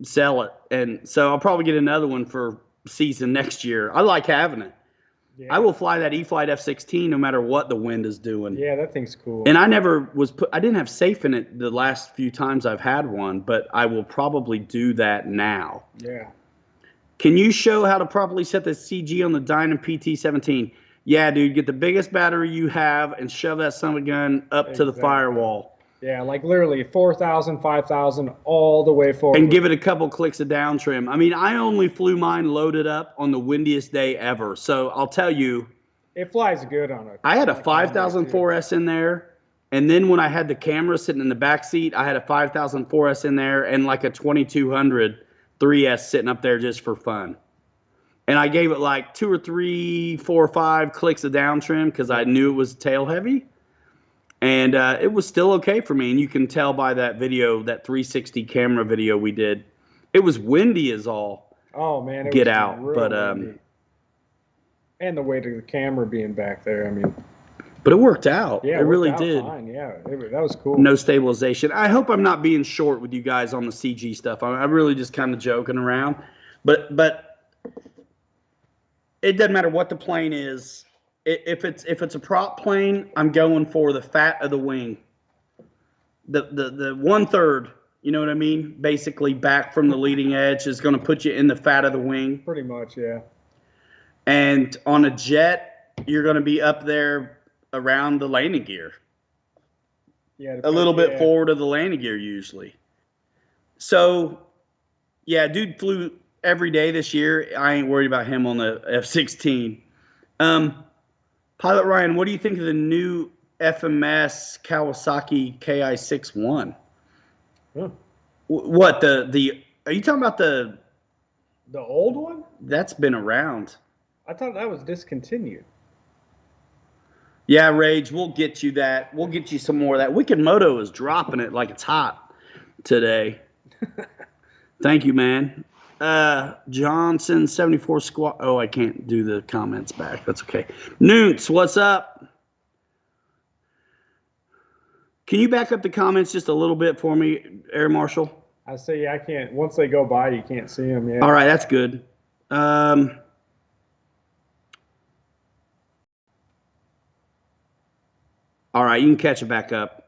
A: sell it. And so I'll probably get another one for season next year. I like having it. Yeah. I will fly that E-flite F-16 no matter what the wind is doing.
B: Yeah, that thing's cool.
A: And I didn't have safe in it the last few times I've had one, but I will probably do that now.
B: Yeah.
A: Can you show how to properly set the CG on the Dyna PT-17? Yeah, dude, get the biggest battery you have and shove that son of a gun up to the firewall.
B: Yeah, like literally 4,000, 5,000, all the way forward.
A: And give it a couple clicks of down trim. I mean, I only flew mine loaded up on the windiest day ever. So I'll tell you.
B: It flies good on it.
A: I had a 5004S in there. And then when I had the camera sitting in the back seat, I had a 5004S in there and like a 2200 3S sitting up there just for fun. And I gave it like 2 or 3, 4 or 5 clicks of down trim because I knew it was tail heavy. And it was still okay for me. And you can tell by that video, that 360 camera video we did. It was windy as all.
B: Oh, man.
A: Get out. But
B: and the weight of the camera being back there, I mean.
A: But it worked out.
B: Yeah,
A: it really did.
B: Fine. Yeah, that was cool.
A: No stabilization. I hope I'm not being short with you guys on the CG stuff. I'm really just kind of joking around. But it doesn't matter what the plane is. If it's a prop plane, I'm going for the fat of the wing. The 1/3, you know what I mean? Basically back from the leading edge is going to put you in the fat of the wing.
B: Pretty much, yeah.
A: And on a jet, you're going to be up there around the landing gear.
B: Yeah.
A: A little bit forward of the landing gear usually. So, yeah, dude flew every day this year. I ain't worried about him on the F-16. Pilot Ryan, what do you think of the new FMS Kawasaki Ki-61?
B: Huh.
A: What are you talking about the
B: old one?
A: That's been around.
B: I thought that was discontinued.
A: Yeah, Rage, we'll get you that. We'll get you some more of that. Wicked Moto is dropping it like it's hot today. Thank you, man. Johnson 74 squad. Oh, I can't do the comments back. That's okay. Noots, what's up? Can you back up the comments just a little bit for me, Air Marshal?
B: I say I can't. Once they go by, you can't see them. Yeah.
A: All right, that's good. All right, you can catch it back up.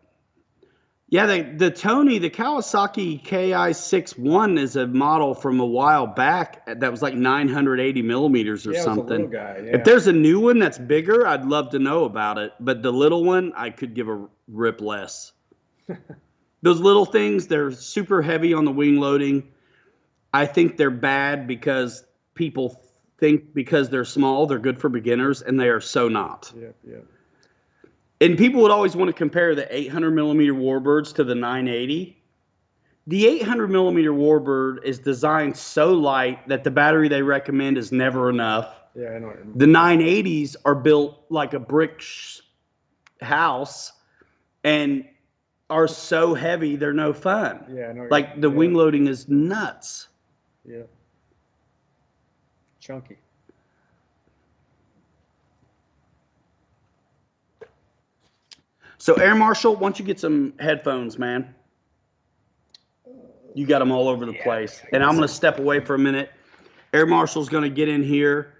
A: Yeah, the Kawasaki Ki-61 is a model from a while back that was like 980 millimeters or something.
B: It was a little guy, yeah.
A: If there's a new one that's bigger, I'd love to know about it. But the little one, I could give a rip less. Those little things, they're super heavy on the wing loading. I think they're bad because people think because they're small, they're good for beginners, and they are so not.
B: Yeah.
A: And people would always want to compare the 800 millimeter Warbirds to the 980. The 800 millimeter Warbird is designed so light that the battery they recommend is never enough.
B: Yeah, I know.
A: The 980s are built like a brick house and are so heavy they're no fun.
B: Yeah, I know.
A: Like the wing loading is nuts.
B: Yeah. Chunky.
A: So Air Marshal, once you get some headphones, man, you got them all over the place. And I'm going to step away for a minute. Air Marshal's going to get in here.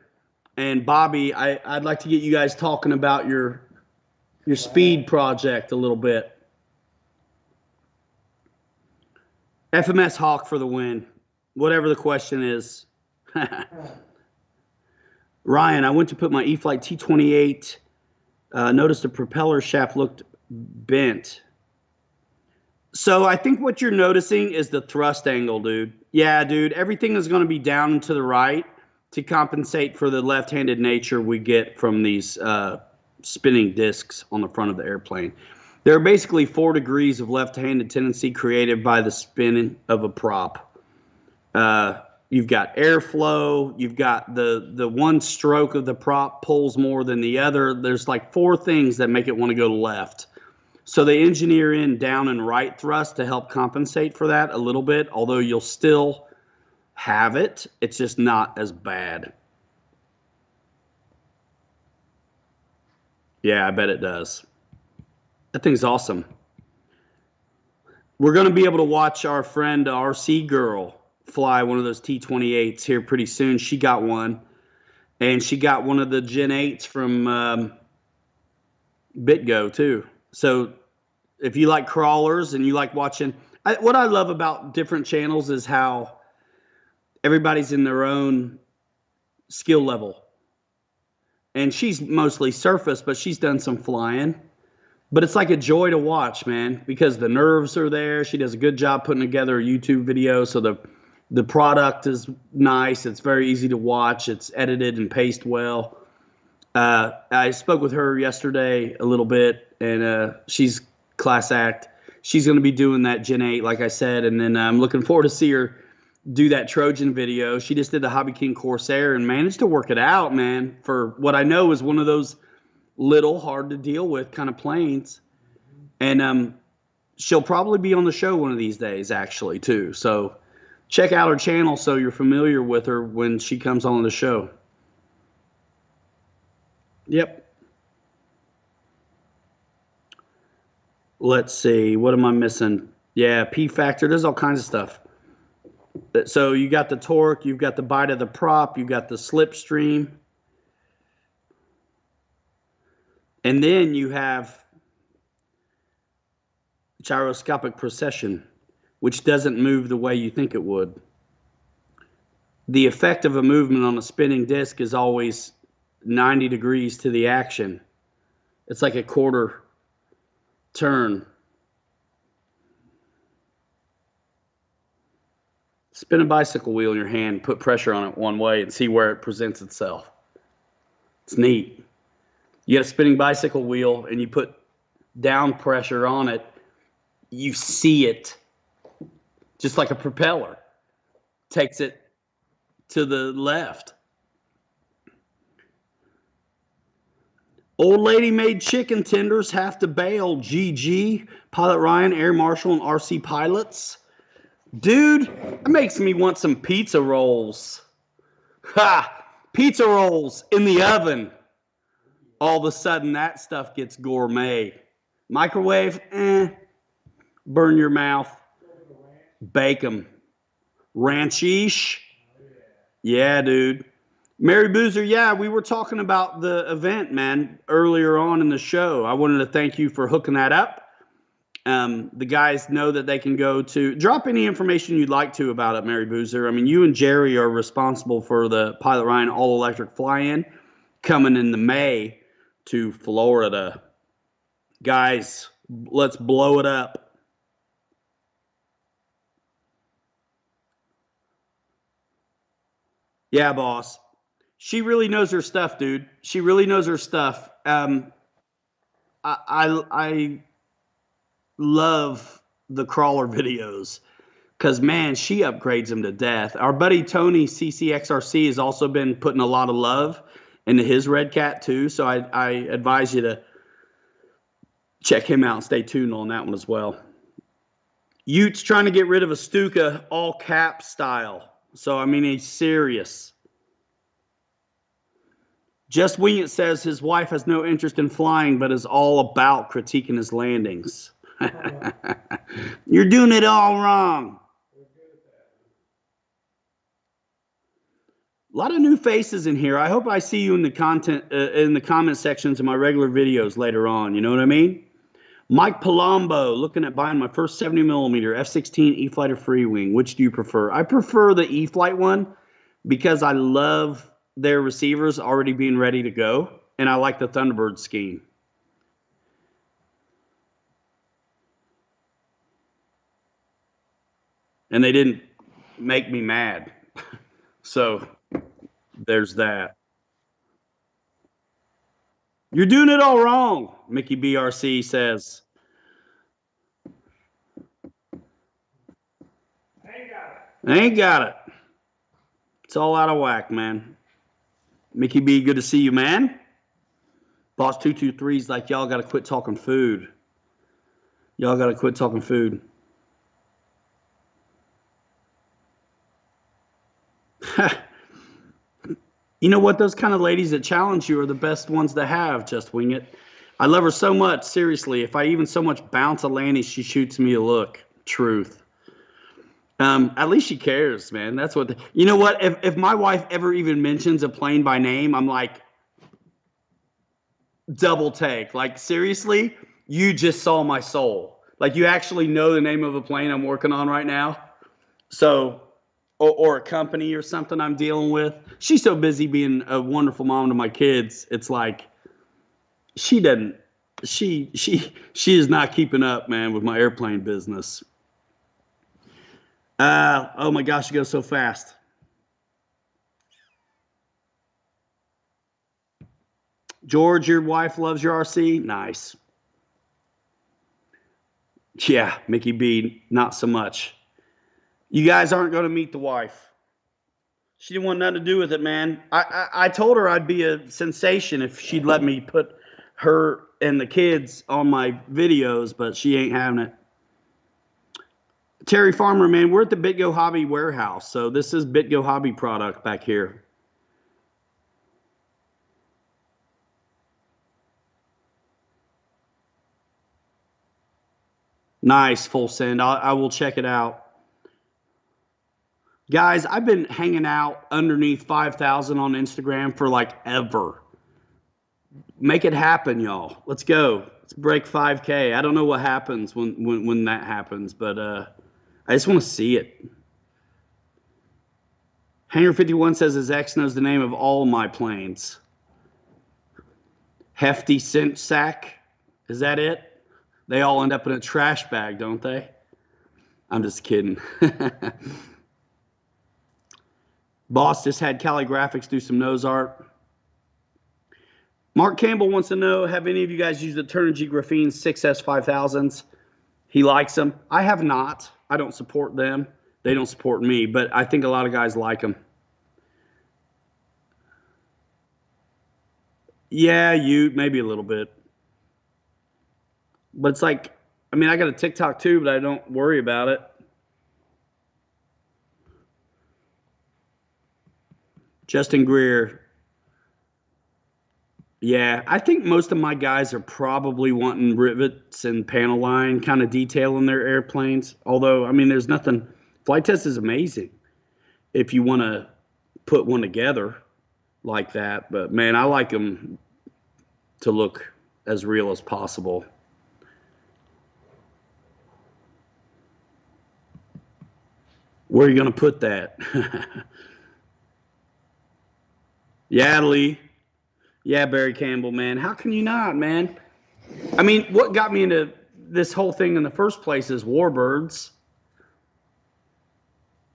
A: And Bobby, I'd like to get you guys talking about your your speed project a little bit. FMS Hawk for the win. Whatever the question is. Ryan, I went to put my E-flite T28. Noticed the propeller shaft looked bent. So I think what you're noticing is the thrust angle, dude. Yeah, dude, everything is going to be down and to the right to compensate for the left-handed nature we get from these spinning discs on the front of the airplane. There are basically 4 degrees of left-handed tendency created by the spinning of a prop. You've got airflow. You've got the one stroke of the prop pulls more than the other. There's like 4 things that make it want to go left. So they engineer in down and right thrust to help compensate for that a little bit, although you'll still have it. It's just not as bad. Yeah, I bet it does. That thing's awesome. We're going to be able to watch our friend RC Girl fly one of those T28s here pretty soon. She got one, and she got one of the Gen 8s from BitGo too. So if you like crawlers and you like watching, what I love about different channels is how everybody's in their own skill level. And she's mostly surface, but she's done some flying. But it's like a joy to watch, man, because the nerves are there. She does a good job putting together a YouTube video, so the product is nice. It's very easy to watch. It's edited and paced well. I spoke with her yesterday a little bit, and she's class act. She's going to be doing that Gen 8, like I said, and then I'm looking forward to see her do that Trojan video. She just did the Hobby King Corsair and managed to work it out, man, for what I know is one of those little, hard to deal with kind of planes. And she'll probably be on the show one of these days, actually, too. So check out her channel so you're familiar with her when she comes on the show. Yep. Let's see. What am I missing? Yeah, P factor. There's all kinds of stuff. So you got the torque. You've got the bite of the prop. You've got the slipstream. And then you have gyroscopic precession, which doesn't move the way you think it would. The effect of a movement on a spinning disc is always 90 degrees to the action. It's like a quarter turn. Spin a bicycle wheel in your hand, put pressure on it one way, and see where it presents itself. It's neat. You get a spinning bicycle wheel and you put down pressure on it, you see it just like a propeller. Takes it to the left. Old lady made chicken tenders have to bail. GG. Pilot Ryan, Air Marshal, and RC pilots. Dude, that makes me want some pizza rolls. Ha! Pizza rolls in the oven. All of a sudden, that stuff gets gourmet. Microwave, burn your mouth. Bake them. Ranchish. Yeah, dude. Mary Boozer, yeah, we were talking about the event, man, earlier on in the show. I wanted to thank you for hooking that up. The guys know that they can go to, drop any information you'd like to about it, Mary Boozer. I mean, you and Jerry are responsible for the Pilot Ryan all-electric fly-in coming in the May to Florida. Guys, let's blow it up. Yeah, boss. She really knows her stuff, dude. She really knows her stuff. I love the crawler videos because, man, she upgrades them to death. Our buddy Tony CCXRC has also been putting a lot of love into his Red Cat too, so I advise you to check him out and stay tuned on that one as well. Utes trying to get rid of a Stuka all cap style. So, I mean, he's serious. Just Wing It says his wife has no interest in flying, but is all about critiquing his landings. You're doing it all wrong. A lot of new faces in here. I hope I see you in the comment sections of my regular videos later on. You know what I mean? Mike Palombo, looking at buying my first 70 millimeter F-16 E-Fighter Free Wing. Which do you prefer? I prefer the E-Flight one because I love their receivers already being ready to go, and I like the Thunderbird scheme. And they didn't make me mad. So there's that. You're doing it all wrong, Mickey BRC says. I ain't got it. It's all out of whack, man. Mickey B, good to see you, man. Boss 223's like, y'all got to quit talking food. Y'all got to quit talking food. You know what? Those kind of ladies that challenge you are the best ones to have, Just Wing It. I love her so much, seriously. If I even so much bounce a Lanny, she shoots me a look. Truth. At least she cares, man. That's what. You know what? If my wife ever even mentions a plane by name, I'm like, double take. Like, seriously? You just saw my soul. Like, you actually know the name of a plane I'm working on right now? So, or a company or something I'm dealing with. She's so busy being a wonderful mom to my kids. It's like, she is not keeping up, man, with my airplane business. Oh my gosh, it goes so fast. George, your wife loves your RC? Nice. Yeah, Mickey B, not so much. You guys aren't going to meet the wife. She didn't want nothing to do with it, man. I told her I'd be a sensation if she'd let me put her and the kids on my videos, but she ain't having it. Terry Farmer, man, we're at the BitGo Hobby warehouse. So this is BitGo Hobby product back here. Nice, full send. I will check it out. Guys, I've been hanging out underneath 5,000 on Instagram for like ever. Make it happen, y'all. Let's go. Let's break 5K. I don't know what happens when that happens, but I just want to see it. Hanger 51 says his ex knows the name of all my planes. Hefty Cinch Sack. Is that it? They all end up in a trash bag, don't they? I'm just kidding. Boss just had Cali Graphics do some nose art. Mark Campbell wants to know, have any of you guys used the Turnigy Graphene 6S5000s? He likes them. I have not. I don't support them. They don't support me, but I think a lot of guys like them. Yeah, maybe a little bit. But it's like, I mean, I got a TikTok too, but I don't worry about it. Justin Greer. Yeah, I think most of my guys are probably wanting rivets and panel line kind of detail in their airplanes. Although, I mean, there's nothing. Flight Test is amazing if you want to put one together like that. But, man, I like them to look as real as possible. Where are you going to put that? Yeah, Lee. Yeah, Barry Campbell, man. How can you not, man? I mean, what got me into this whole thing in the first place is Warbirds.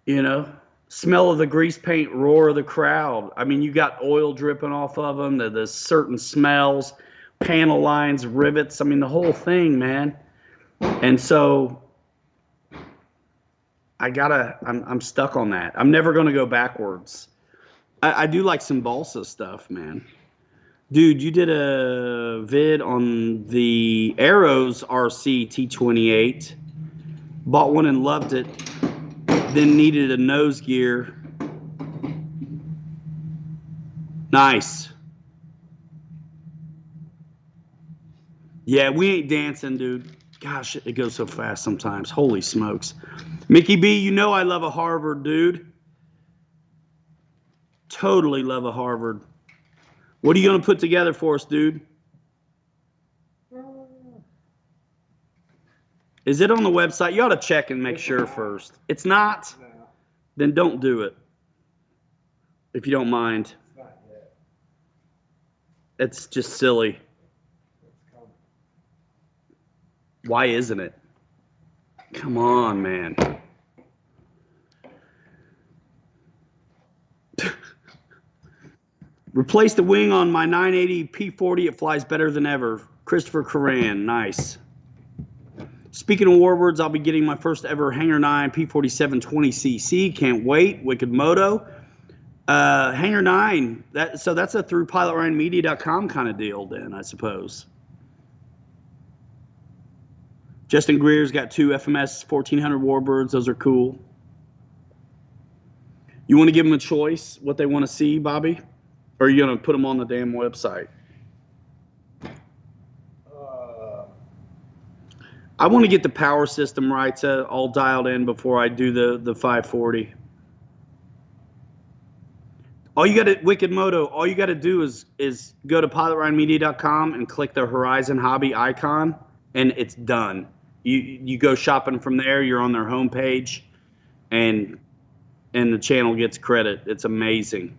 A: You know, smell of the grease paint, roar of the crowd. I mean, you got oil dripping off of them, the certain smells, panel lines, rivets. I mean, the whole thing, man. And so I'm stuck on that. I'm never going to go backwards. I do like some balsa stuff, man. Dude, you did a vid on the Arrows RC T28. Bought one and loved it. Then needed a nose gear. Nice. Yeah, we ain't dancing, dude. Gosh, it goes so fast sometimes. Holy smokes. Mickey B, you know I love a Harvard, dude. totally love a Harvard. What are you going to put together for us, dude? Is it on the website? You ought to check and make sure first. It's not?
B: No,
A: Then don't do it. If you don't mind.
B: it's not yet.
A: It's just silly.
B: It's coming.
A: Why isn't it? Come on, man. Replace the wing on my 980 P40. It flies better than ever. Christopher Coran. Nice. Speaking of Warbirds, I'll be getting my first ever Hangar 9 P47 20cc. Can't wait. Wicked Moto. Hangar 9. So that's a through PilotRyanMedia.com kind of deal then, I suppose. Justin Greer's got 2 FMS 1400 Warbirds. Those are cool. You want to give them a choice, what they want to see, Bobby? Or are you going to put them on the damn website? I want to get the power system right, all dialed in before I do the 540. All you got to, Wicked Moto, all you got to do is go to PilotRyanMedia.com and click the Horizon Hobby icon, and it's done. You go shopping from there. You're on their homepage, and the channel gets credit. It's amazing.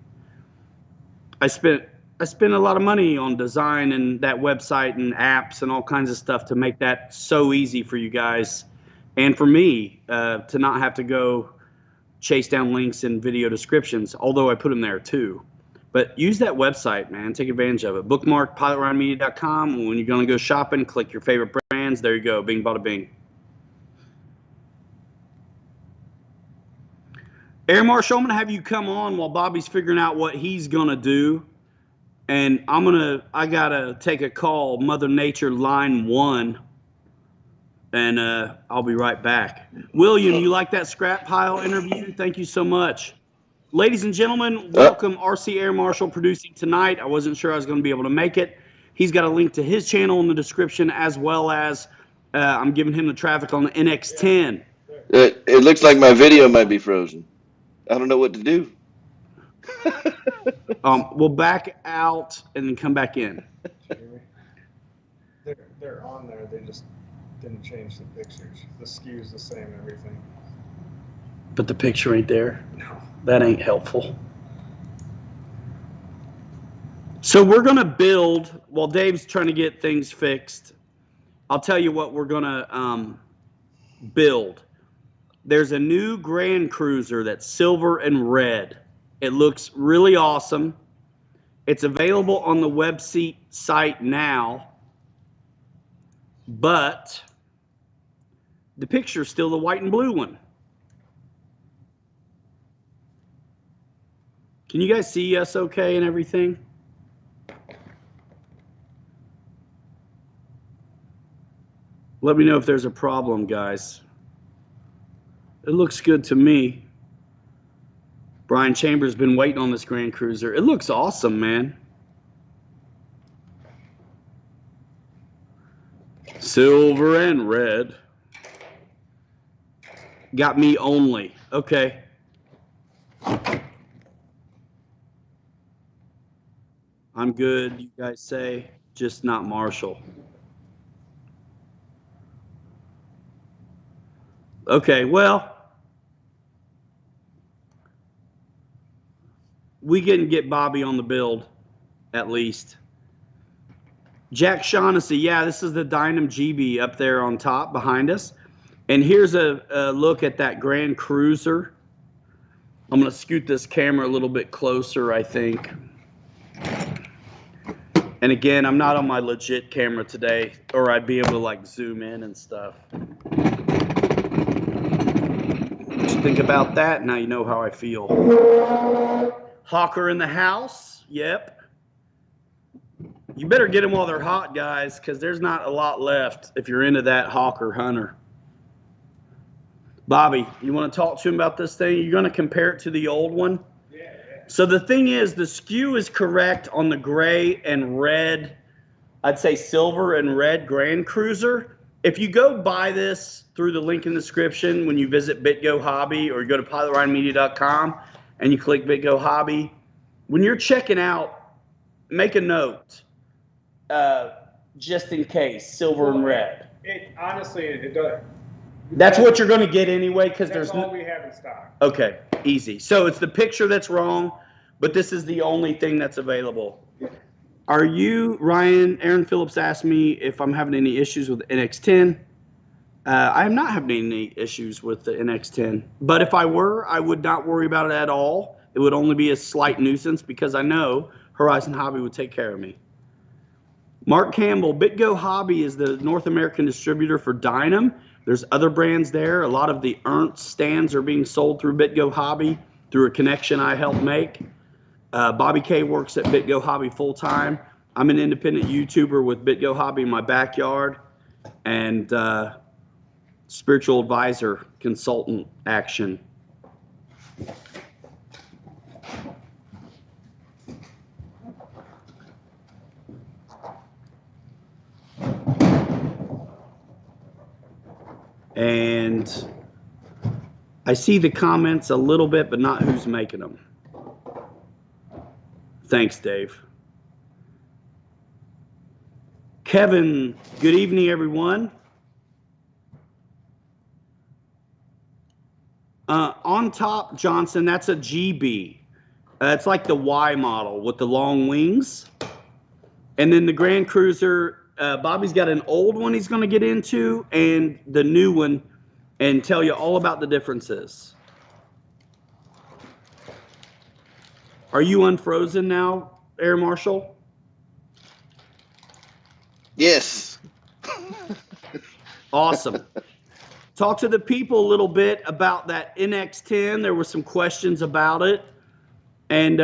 A: I spent a lot of money on design and that website and apps and all kinds of stuff to make that so easy for you guys and for me to not have to go chase down links in video descriptions, although I put them there too. But use that website, man. Take advantage of it. Bookmark PilotRyanMedia.com. When you're going to go shopping, click your favorite brands. There you go. Bing, bada, bing. Air Marshal, I'm going to have you come on while Bobby's figuring out what he's going to do. And I got to take a call, Mother Nature line 1. And I'll be right back. William, you like that scrap pile interview? Thank you so much. Ladies and gentlemen, welcome RC Air Marshal producing tonight. I wasn't sure I was going to be able to make it. He's got a link to his channel in the description, as well as I'm giving him the traffic on the NX10.
C: It looks like my video might be frozen. I don't know what to do.
A: We'll back out and then come back in.
B: They're on there. They just didn't change the pictures. The SKU's the same, everything.
A: But the picture ain't there.
B: No.
A: That ain't helpful. So we're going to build, while Dave's trying to get things fixed, I'll tell you what we're going to build. There's a new Grand Cruiser that's silver and red. It looks really awesome. It's available on the website now, but the picture's still the white and blue one. Can you guys see us okay and everything? Let me know if there's a problem, guys. It looks good to me. Brian Chambers been waiting on this Grand Cruiser. It looks awesome, man. Silver and red. Got me only. Okay. I'm good, you guys say, just not Marshall. Okay, well, we can get Bobby on the build, at least. Jack Shaughnessy, yeah, this is the Dynam GB up there on top behind us. And here's a look at that Grand Cruiser. I'm going to scoot this camera a little bit closer, I think. And again, I'm not on my legit camera today, or I'd be able to like zoom in and stuff. Just think about that, now you know how I feel. Hawker in the house, yep. You better get them while they're hot, guys, because there's not a lot left if you're into that Hawker Hunter. Bobby, you want to talk to him about this thing? You're going to compare it to the old one?
B: Yeah.
A: So the thing is, the SKU is correct on the gray and red, I'd say silver and red Grand Cruiser. If you go buy this through the link in the description when you visit BitGo Hobby, or you go to PilotRyanMedia.com and you click BitGo Hobby, when you're checking out, make a note, just in case, silver and red.
B: It honestly, it does.
A: That's what you're going to get anyway, because
B: That's
A: there's
B: all we have in stock.
A: Okay, easy. So it's the picture that's wrong, but this is the only thing that's available. Are you, Ryan? Aaron Phillips asked me if I'm having any issues with NX10. I am not having any issues with the NX10, but if I were, I would not worry about it at all. It would only be a slight nuisance because I know Horizon Hobby would take care of me. Mark Campbell, BitGo Hobby is the North American distributor for Dynam. There's other brands there. A lot of the Ernst stands are being sold through BitGo Hobby through a connection I helped make. Bobby K works at BitGo Hobby full time. I'm an independent YouTuber with BitGo Hobby in my backyard and spiritual advisor consultant action. And I see the comments a little bit, but not who's making them. Thanks, Dave. Kevin, good evening, everyone. On top, Johnson, that's a GB. It's like the Y model with the long wings. And then the Grand Cruiser, Bobby's got an old one he's going to get into and the new one and tell you all about the differences. Are you unfrozen now, Air Marshal?
C: Yes.
A: Awesome. Talk to the people a little bit about that NX10. There were some questions about it. And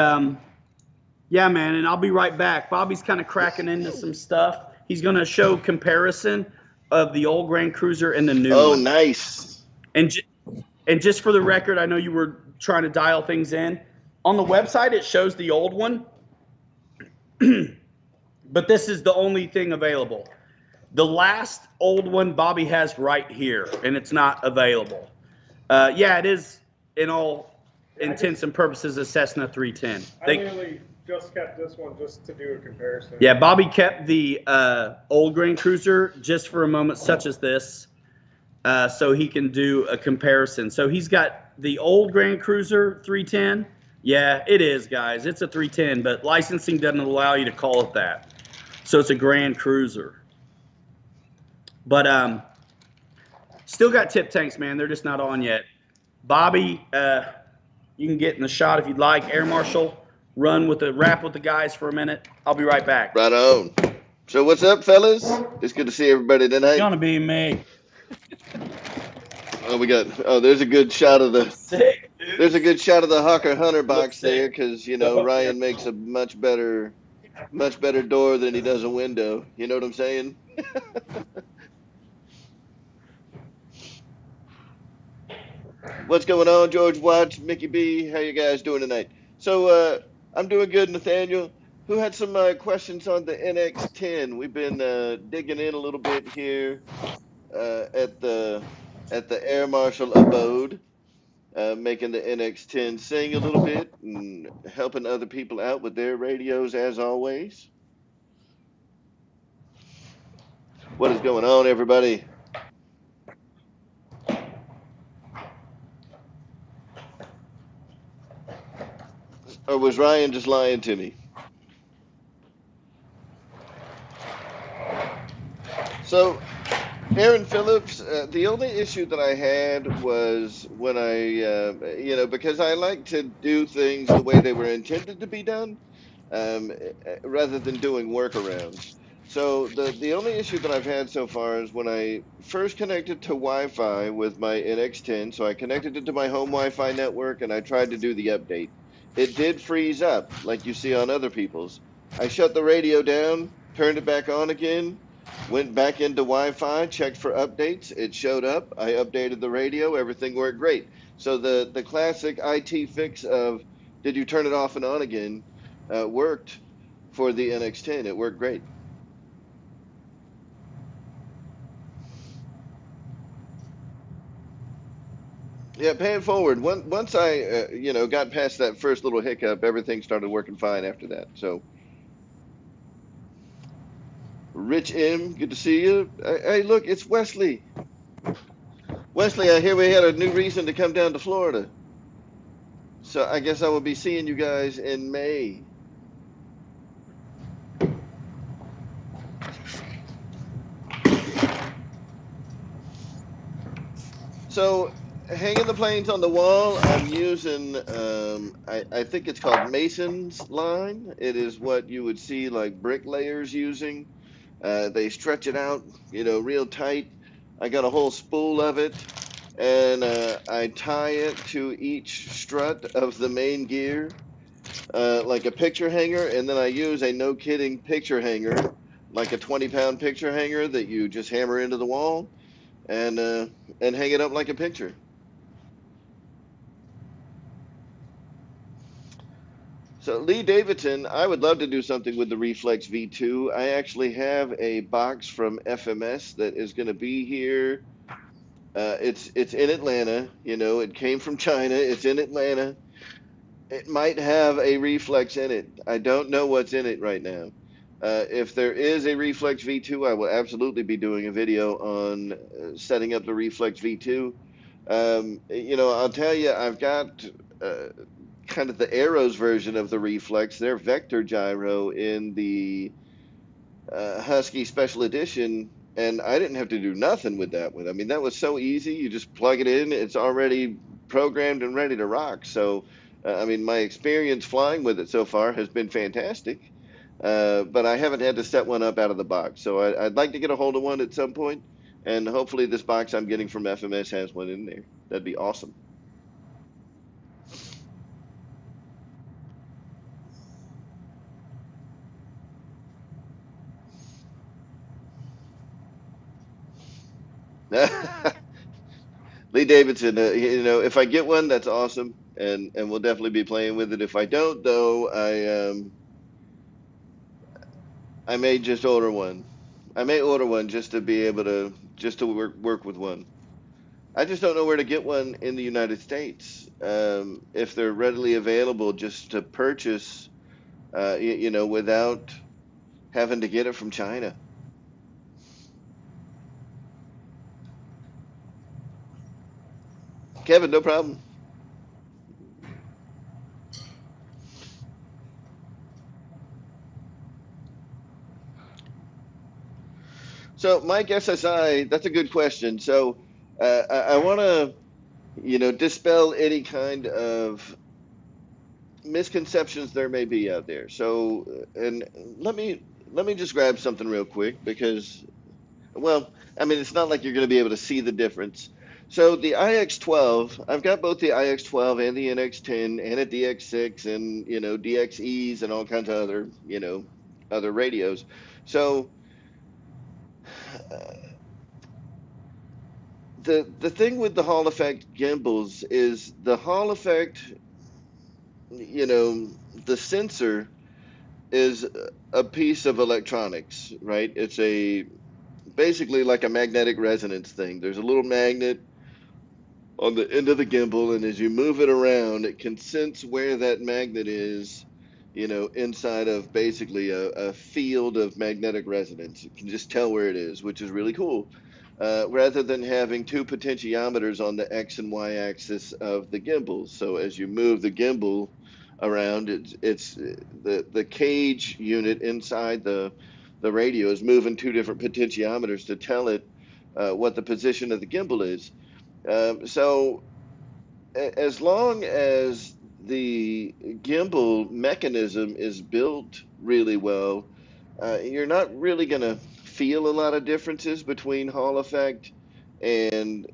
A: yeah, man, and I'll be right back. Bobby's kind of cracking into some stuff. He's going to show comparison of the old Grand Cruiser and the new one.
C: Oh, nice.
A: And just for the record, I know you were trying to dial things in. On the website, it shows the old one. But this is the only thing available. The last old one Bobby has right here, and it's not available. Yeah, it is, in all intents and purposes, a Cessna 310.
B: I literally just kept this one just to do a comparison.
A: Yeah, Bobby kept the old Grand Cruiser just for a moment such as this, so he can do a comparison. So he's got the old Grand Cruiser 310. Yeah, it is, guys. It's a 310, but licensing doesn't allow you to call it that. So it's a Grand Cruiser. But still got tip tanks, man. They're just not on yet. Bobby, you can get in the shot if you'd like. Air Marshal, rap with the guys for a minute. I'll be right back.
C: Right on. So what's up, fellas? It's good to see everybody tonight.
A: It's gonna be me.
C: Oh, there's a good shot of the
A: Sick, dude.
C: there's a good shot of the Hawker Hunter box
A: sick.
C: there, because Ryan makes a much better door than he does a window. You know what I'm saying? What's going on, George Watts, Mickey B? How you guys doing tonight? So I'm doing good, Nathaniel. Who had some questions on the NX10? We've been digging in a little bit here at the Air Marshal abode, making the NX10 sing a little bit and helping other people out with their radios as always. What is going on, everybody? Or was Ryan just lying to me? So, Aaron Phillips, the only issue that I had was when I, because I like to do things the way they were intended to be done, rather than doing workarounds. So the only issue that I've had so far is when I first connected to Wi-Fi with my NX10, so I connected it to my home Wi-Fi network and I tried to do the update. It did freeze up, like you see on other people's. I shut the radio down, turned it back on again, went back into Wi-Fi, checked for updates. It showed up. I updated the radio. Everything worked great. So the classic IT fix of did you turn it off and on again worked for the NX10. It worked great. Yeah, paying forward. Once I, got past that first little hiccup, everything started working fine after that. So, Rich M, good to see you. Hey, look, it's Wesley. Wesley, I hear we had a new reason to come down to Florida. So I guess I will be seeing you guys in May. So hanging the planes on the wall, I'm using, I think it's called Mason's line. It is what you would see like bricklayers using. They stretch it out, real tight. I got a whole spool of it, and I tie it to each strut of the main gear, like a picture hanger, and then I use a no kidding picture hanger, like a 20-pound picture hanger that you just hammer into the wall and hang it up like a picture. So Lee Davidson, I would love to do something with the Reflex V2. I actually have a box from FMS that is going to be here. It's in Atlanta. It came from China. It's in Atlanta. It might have a Reflex in it. I don't know what's in it right now. If there is a Reflex V2, I will absolutely be doing a video on setting up the Reflex V2. I'll tell you, I've got uh, kind of the Arrows version of the Reflex, their vector gyro in the Husky Special Edition, and I didn't have to do nothing with that one. I mean, that was so easy. You just plug it in, it's already programmed and ready to rock. So, I mean, my experience flying with it so far has been fantastic, but I haven't had to set one up out of the box. So, I'd like to get a hold of one at some point, and hopefully, this box I'm getting from FMS has one in there. That'd be awesome. Lee Davidson, if I get one, that's awesome, and we'll definitely be playing with it. If I don't, though, I may just order one. I may order one just to be able to work with one. I just don't know where to get one in the United States. If they're readily available, just to purchase, without having to get it from China. Kevin, no problem. So, Mike SSI, that's a good question. So, I want to, dispel any kind of misconceptions there may be out there. So, and let me just grab something real quick because, well, I mean, it's not like you're going to be able to see the difference. So the IX12, I've got both the IX12 and the NX10 and a DX6 and DXEs and all kinds of other other radios. So the thing with the Hall effect gimbals is the Hall effect, you know, the sensor is a piece of electronics, right? It's a basically like a magnetic resonance thing. There's a little magnet on the end of the gimbal, and as you move it around, it can sense where that magnet is, inside of basically a field of magnetic resonance. It can just tell where it is, which is really cool. Rather than having two potentiometers on the X and Y axis of the gimbal. So as you move the gimbal around, it's the cage unit inside the radio is moving two different potentiometers to tell it what the position of the gimbal is. So as long as the gimbal mechanism is built really well, you're not really going to feel a lot of differences between Hall effect and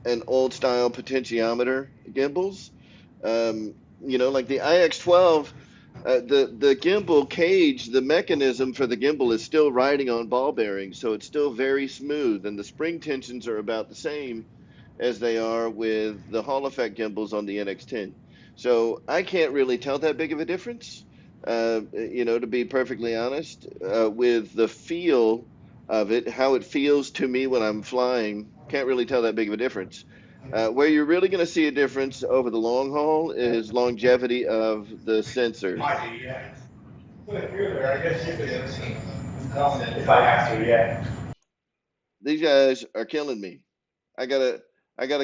C: an old style potentiometer gimbals. Like the IX12, the gimbal cage, the mechanism for the gimbal is still riding on ball bearings, so it's still very smooth, and the spring tensions are about the same as they are with the Hall effect gimbals on the NX10. So I can't really tell that big of a difference, to be perfectly honest, with the feel of it, how it feels to me when I'm flying. Can't really tell that big of a difference. Where you're really going to see a difference over the long haul is longevity of the sensor.
B: Might be, yeah. Well, if you're there, I guess you could if I have to, yeah.
C: These guys are killing me. I gotta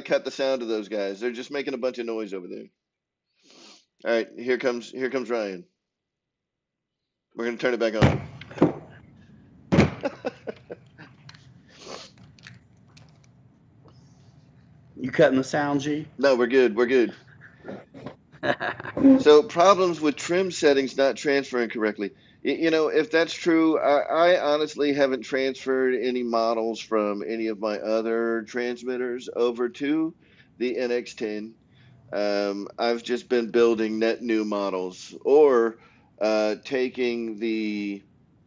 C: cut the sound of those guys. They're just making a bunch of noise over there. All right, here comes Ryan. We're gonna turn it back on.
A: You cutting the sound, G?
C: No, we're good. We're good. So problems with trim settings not transferring correctly. You know, if that's true, I honestly haven't transferred any models from any of my other transmitters over to the NX10. I've just been building net new models or taking the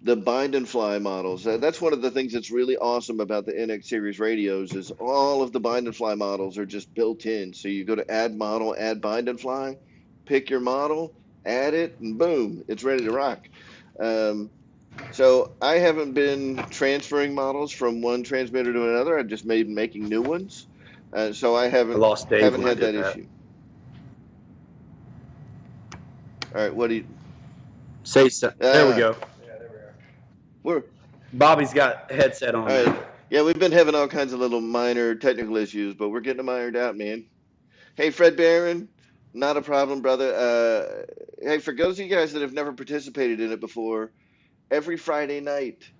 C: bind and fly models. That's one of the things that's really awesome about the NX series radios is all of the bind and fly models are just built in. So you go to add model, add bind and fly, pick your model, add it, and boom, it's ready to rock. So I haven't been transferring models from one transmitter to another. I've just made making new ones. So I
A: I
C: haven't
A: lost Dave
C: haven't
A: when I
C: had that
A: did that.
C: issue. All right, what do you?
A: Say so. There we go.
B: Yeah, there we are.
C: We're
A: Bobby's got headset on.
C: all right. Yeah, we've been having all kinds of little minor technical issues, but we're getting them ironed out, man. Hey, Fred Barron, not a problem, brother. Hey, for those of you guys that have never participated in it before, every Friday night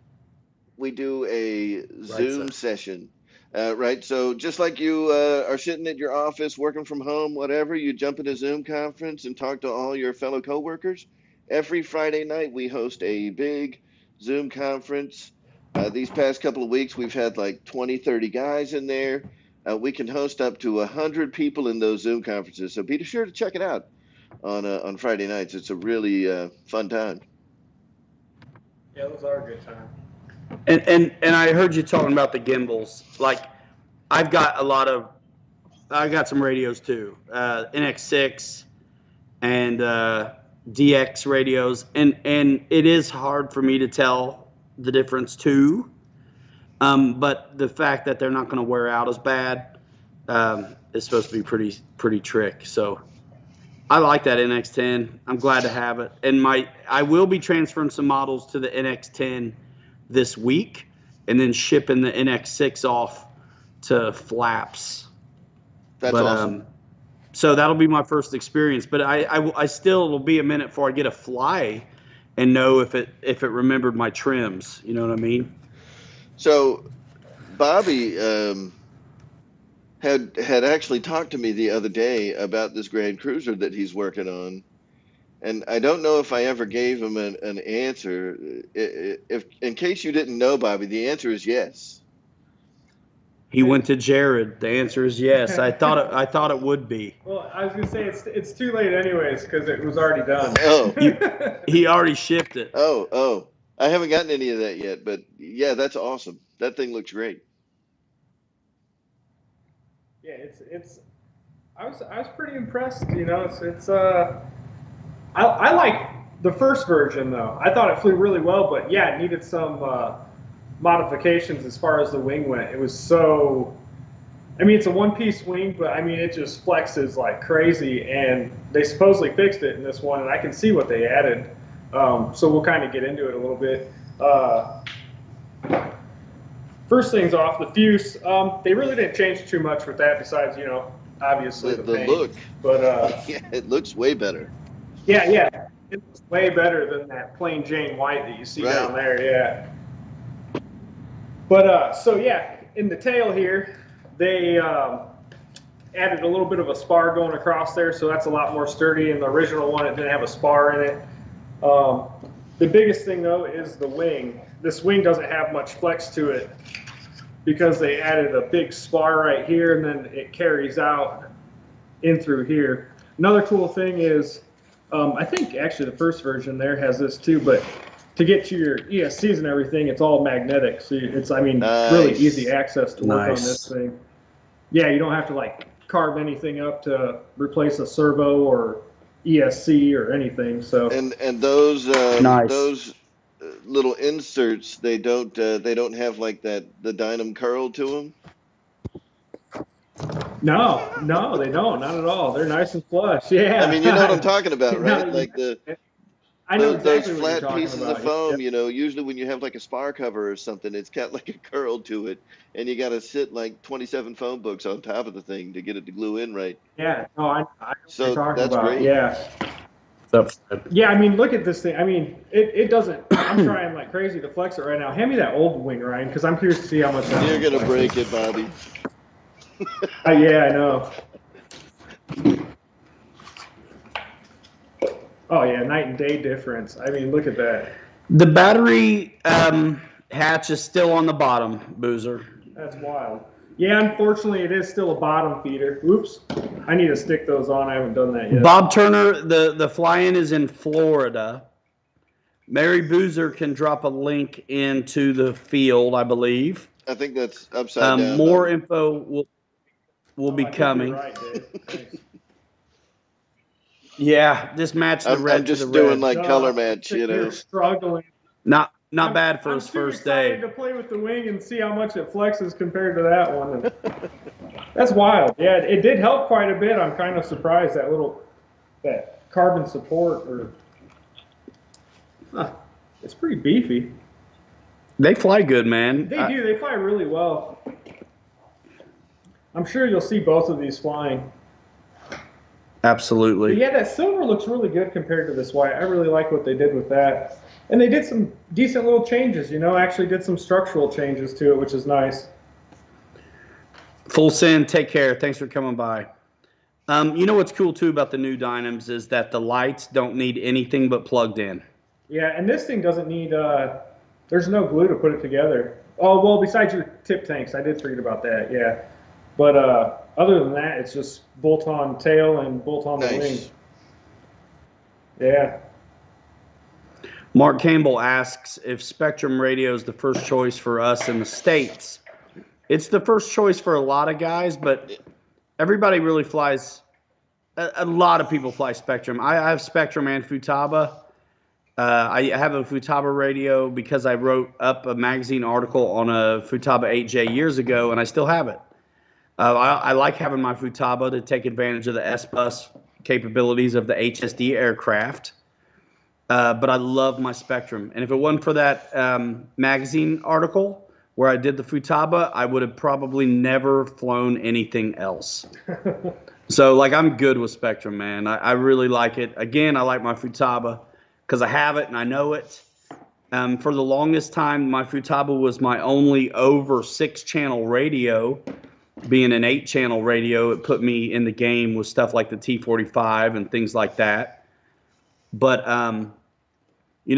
C: we do a Zoom session. Right, so just like you are sitting at your office working from home, whatever, you jump in a Zoom conference and talk to all your fellow coworkers. Every Friday night we host a big Zoom conference. These past couple of weeks we've had like 20, 30 guys in there. We can host up to 100 people in those Zoom conferences, so be sure to check it out on Friday nights. It's a really fun time.
B: Yeah, those are a good time.
A: And I heard you talking about the gimbals. Like, I've got some radios too, NX6 and DX radios, and it is hard for me to tell the difference too. But the fact that they're not going to wear out as bad is supposed to be pretty trick. So I like that NX10. I'm glad to have it, and I will be transferring some models to the NX10 this week, and then shipping the NX6 off to Flaps.
C: That's awesome.
A: So that'll be my first experience, but I still, it'll be a minute before I get a fly and know if it remembered my trims. You know what I mean?
C: So Bobby had actually talked to me the other day about this Grand Cruiser that he's working on, and I don't know if I ever gave him an answer. If in case you didn't know, Bobby, the answer is yes.
A: He went to Jared. The answer is yes. I thought it would be.
B: Well, I was gonna say it's too late anyways because it was already done.
C: Oh,
A: He already shipped it.
C: oh, I haven't gotten any of that yet, but yeah, that's awesome. That thing looks great.
B: Yeah, it's. I was pretty impressed. You know, I like the first version though. I thought it flew really well, but yeah, it needed some modifications as far as the wing went. It was so. I mean, it's a one-piece wing, but I mean, it just flexes like crazy, and they supposedly fixed it in this one, and I can see what they added. So we'll kind of get into it a little bit. First things off, the fuse. They really didn't change too much with that, besides, you know, obviously the paint.
C: Look.
B: But
C: yeah, it looks way better.
B: Yeah, it looks way better than that plain Jane white that you see down there. Yeah. But so yeah, in the tail here, they added a little bit of a spar going across there, so that's a lot more sturdy. In the original one, it didn't have a spar in it. The biggest thing though is the wing. This wing doesn't have much flex to it because they added a big spar right here, and then it carries out in through here. Another cool thing is, I think actually the first version there has this too, but to get to your ESCs and everything, it's all magnetic. So it's, I mean, really easy access to work on this thing. Yeah, you don't have to like carve anything up to replace a servo or ESC or anything. So
C: and those little inserts, they don't have like the Dynam curl to them.
B: No, they don't. Not at all. They're nice and flush. Yeah.
C: I mean, you know what I'm talking about,
B: Now
C: right?
B: that you
C: Like
B: mention it, I know
C: those
B: exactly what you're
C: flat
B: talking
C: pieces of
B: about. Yeah.
C: foam, usually when you have like a spar cover or something, it's got like a curl to it, and you got to sit like 27 phone books on top of the thing to get it to glue in right.
B: Yeah. No, I know what you're
C: So
B: talking
C: that's
B: about.
C: great.
B: Yeah.
A: What's up, Fred?
B: Yeah, I mean, look at this thing. I mean, it doesn't. I'm trying like crazy to flex it right now. Hand me that old wing, Ryan, because I'm curious to see how much that
C: You're
B: one
C: gonna
B: flexes.
C: break it, Bobby.
B: Yeah, I know. Oh yeah, night and day difference. I mean, look at that.
A: The battery hatch is still on the bottom, Boozer.
B: That's wild. Yeah, unfortunately, it is still a bottom feeder. Oops. I need to stick those on. I haven't done that yet.
A: Bob Turner, the fly-in is in Florida. Mary Boozer can drop a link into the field, I believe.
C: I think that's upside down.
A: More
C: Bobby.
A: info will be
B: I think
A: coming.
B: You're right, Dave. Thanks.
A: Yeah, just match the red
C: I'm
A: to
C: just
A: the
C: doing
A: red.
C: like color
B: I'm
C: match,
B: sitting here struggling.
A: Not
B: I'm-
A: bad for
B: I'm
A: his
B: too
A: first
B: excited
A: day.
B: to play with the wing and see how much it flexes compared to that one. And that's wild. Yeah, it did help quite a bit. I'm kind of surprised that carbon support it's pretty beefy.
A: They fly good, man.
B: They do. They fly really well. I'm sure you'll see both of these flying.
A: Absolutely.
B: But yeah, that silver looks really good compared to this white. I really like what they did with that. And they did some decent little changes, actually did some structural changes to it, which is nice.
A: Full send. Take care. Thanks for coming by. You know what's cool too about the new Dynamis is that the lights don't need anything but plugged in.
B: Yeah, and this thing doesn't need, there's no glue to put it together. Oh, well, besides your tip tanks, I did forget about that, yeah. But other than that, it's just bolt-on tail and bolt-on the wing.
C: Nice.
B: Yeah.
A: Mark Campbell asks if Spectrum Radio is the first choice for us in the States. It's the first choice for a lot of guys, but everybody really flies. A lot of people fly Spectrum. I have Spectrum and Futaba. I have a Futaba radio because I wrote up a magazine article on a Futaba 8J years ago, and I still have it. I like having my Futaba to take advantage of the S-Bus capabilities of the HSD aircraft. But I love my Spectrum. And if it wasn't for that magazine article where I did the Futaba, I would have probably never flown anything else. So, like, I'm good with Spectrum, man. I really like it. Again, I like my Futaba because I have it and I know it. For the longest time, my Futaba was my only over 6-channel radio. Being an 8-channel radio, it put me in the game with stuff like the T45 and things like that. But,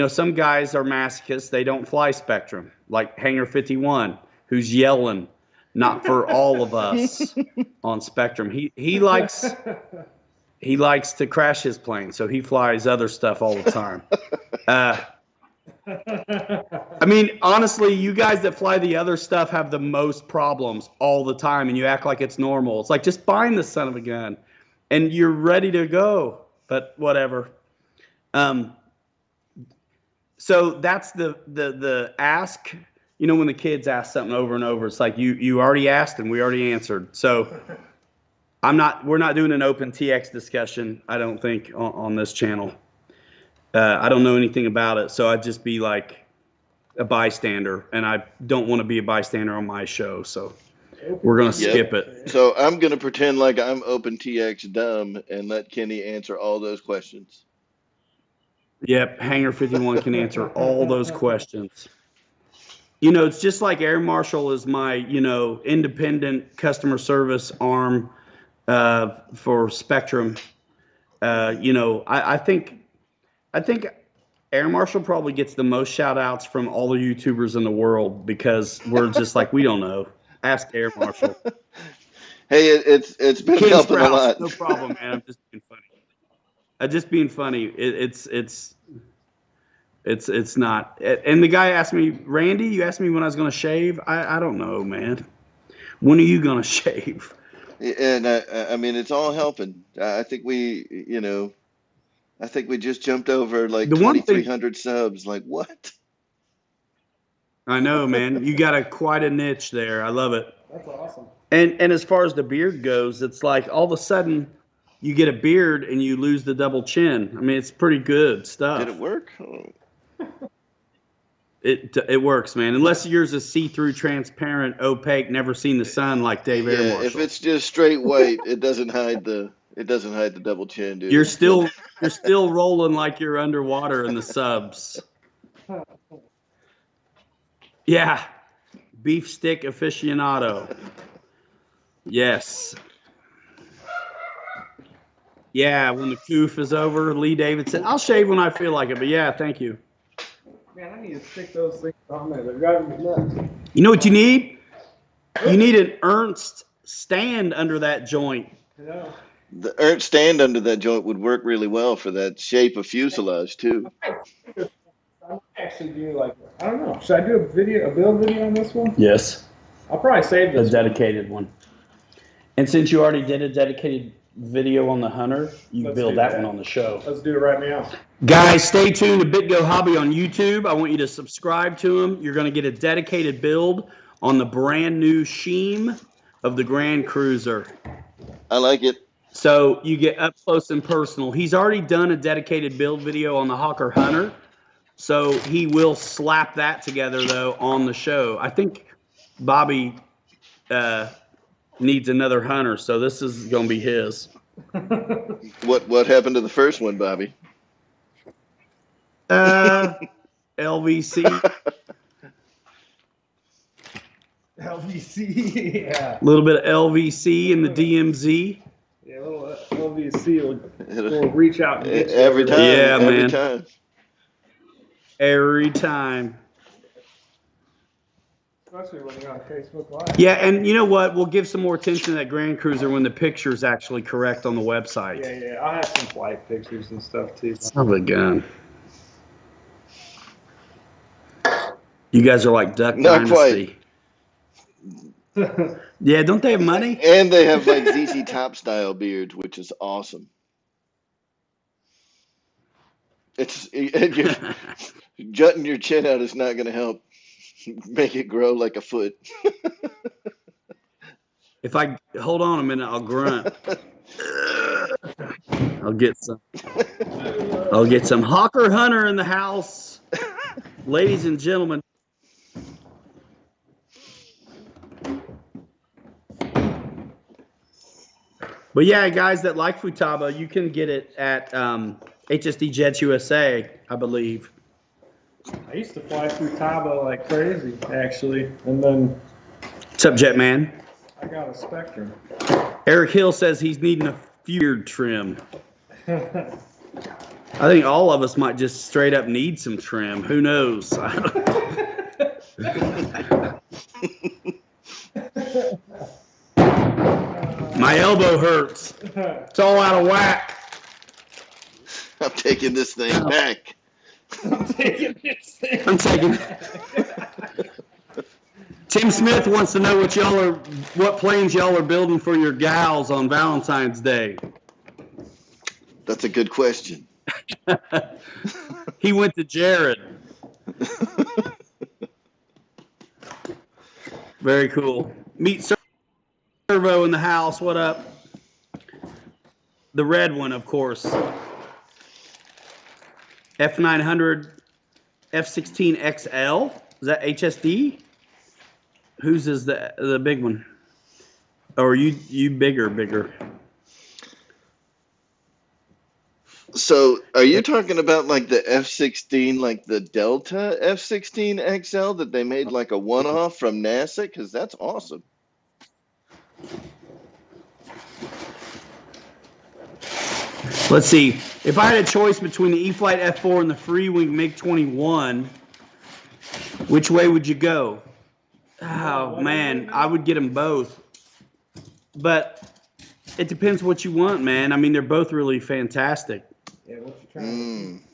A: some guys are masochists. They don't fly Spectrum, like Hangar 51, who's yelling, not for all of us on Spectrum. He likes to crash his plane, so he flies other stuff all the time. I mean, honestly, you guys that fly the other stuff have the most problems all the time, and you act like it's normal. It's like, just bind the son of a gun, and you're ready to go. But whatever. So that's the ask. When the kids ask something over and over, it's like you already asked and we already answered. So we're not doing an open TX discussion, I don't think, on this channel. I don't know anything about it, so I'd just be like a bystander, and I don't want to be a bystander on my show, so we're going to skip it.
C: So I'm going to pretend like I'm OpenTX dumb and let Kenny answer all those questions.
A: Yep, Hangar 51 can answer all those questions. It's just like Air Marshal is my, independent customer service arm for Spectrum. I think Air Marshal probably gets the most shout outs from all the YouTubers in the world because we're just like, we don't know. Ask Air Marshal.
C: Hey, it's been
A: King
C: helping a
A: Sprouse,
C: lot.
A: no problem, man. I'm just being funny. It's not. And the guy asked me, Randy, you asked me when I was going to shave. I don't know, man. When are you going to shave?
C: And I mean, it's all helping. I think we just jumped over like
A: The one thing-
C: 2,300 subs. Like, what?
A: I know, man. You got quite a niche there. I love it.
B: That's awesome.
A: And as far as the beard goes, it's like all of a sudden you get a beard and you lose the double chin. I mean, it's pretty good stuff.
C: Did it work? Oh.
A: It works, man. Unless yours is see-through, transparent, opaque, never seen the sun like Dave Air
C: Yeah,
A: Marshall.
C: if it's just straight white, it doesn't hide the double chin, dude.
A: You're still rolling like you're underwater in the subs. Yeah, beef stick aficionado. Yes. Yeah, when the coof is over, Lee Davidson. I'll shave when I feel like it, but yeah, thank you.
B: Man, I need to stick those things on there. They're driving me nuts.
A: You know what you need? You need an Ernst stand under that joint.
B: Yeah.
C: The Ernst stand under that joint would work really well for that shape of fuselage too.
B: I might actually do like, I don't know. Should I do a build video on this one?
A: Yes.
B: I'll probably save
A: A
B: this.
A: dedicated one. And since you already did a dedicated video on the Hunter, you
B: Let's
A: build
B: do
A: that
B: that.
A: one on the show.
B: Let's do it right now.
A: Guys, stay tuned to BitGo Hobby on YouTube. I want you to subscribe to him. You're going to get a dedicated build on the brand new Sheem of the Grand Cruiser.
C: I like it.
A: So you get up close and personal. He's already done a dedicated build video on the Hawker Hunter. So he will slap that together, though, on the show. I think Bobby needs another Hunter, so this is going to be his.
C: What happened to the first one, Bobby?
A: LVC.
B: LVC, yeah.
A: A little bit of LVC in the DMZ.
B: Yeah, a little LVC will reach out and get you
C: Every time.
A: Yeah,
C: every
A: man.
C: time.
A: Every time.
B: Especially when you're on Facebook Live.
A: Yeah, and you know what? We'll give some more attention to that Grand Cruiser when the picture's actually correct on the website.
B: Yeah. I'll have some flight pictures and stuff too.
A: Son of a gun. You guys are like Duck
C: Not
A: Dynasty. Yeah, don't they have money?
C: And they have like ZZ Top style beards, which is awesome. You're jutting your chin out is not going to help make it grow like a foot.
A: If I hold on a minute, I'll grunt. I'll get some. I'll get some Hawker Hunter in the house, ladies and gentlemen. But yeah, guys that like Futaba, you can get it at HSD Jets USA, I believe.
B: I used to fly through Tabo like crazy, actually, and then
A: What's up, Jetman?
B: I got a Spectrum.
A: Eric Hill says he's needing a beard trim. I think all of us might just straight up need some trim. Who knows? My elbow hurts. It's all out of whack.
C: I'm taking this thing back.
B: I'm taking this thing.
A: I'm taking. Tim Smith wants to know what planes y'all are building for your gals on Valentine's Day.
C: That's a good question.
A: He went to Jared. Very cool. Meet Servo in the house. What up? The red one, of course. F900 F16XL. Is that HSD? Whose is the big one? Or are you bigger?
C: So, are you talking about like the F-16, like the Delta F-16 XL that they made like a one-off from NASA? Because that's awesome.
A: Let's see. If I had a choice between the E-flite F4 and the Freewing MiG-21, which way would you go? Oh, man, I would get them both. But it depends what you want, man. I mean, they're both really fantastic.
B: Yeah, what you trying to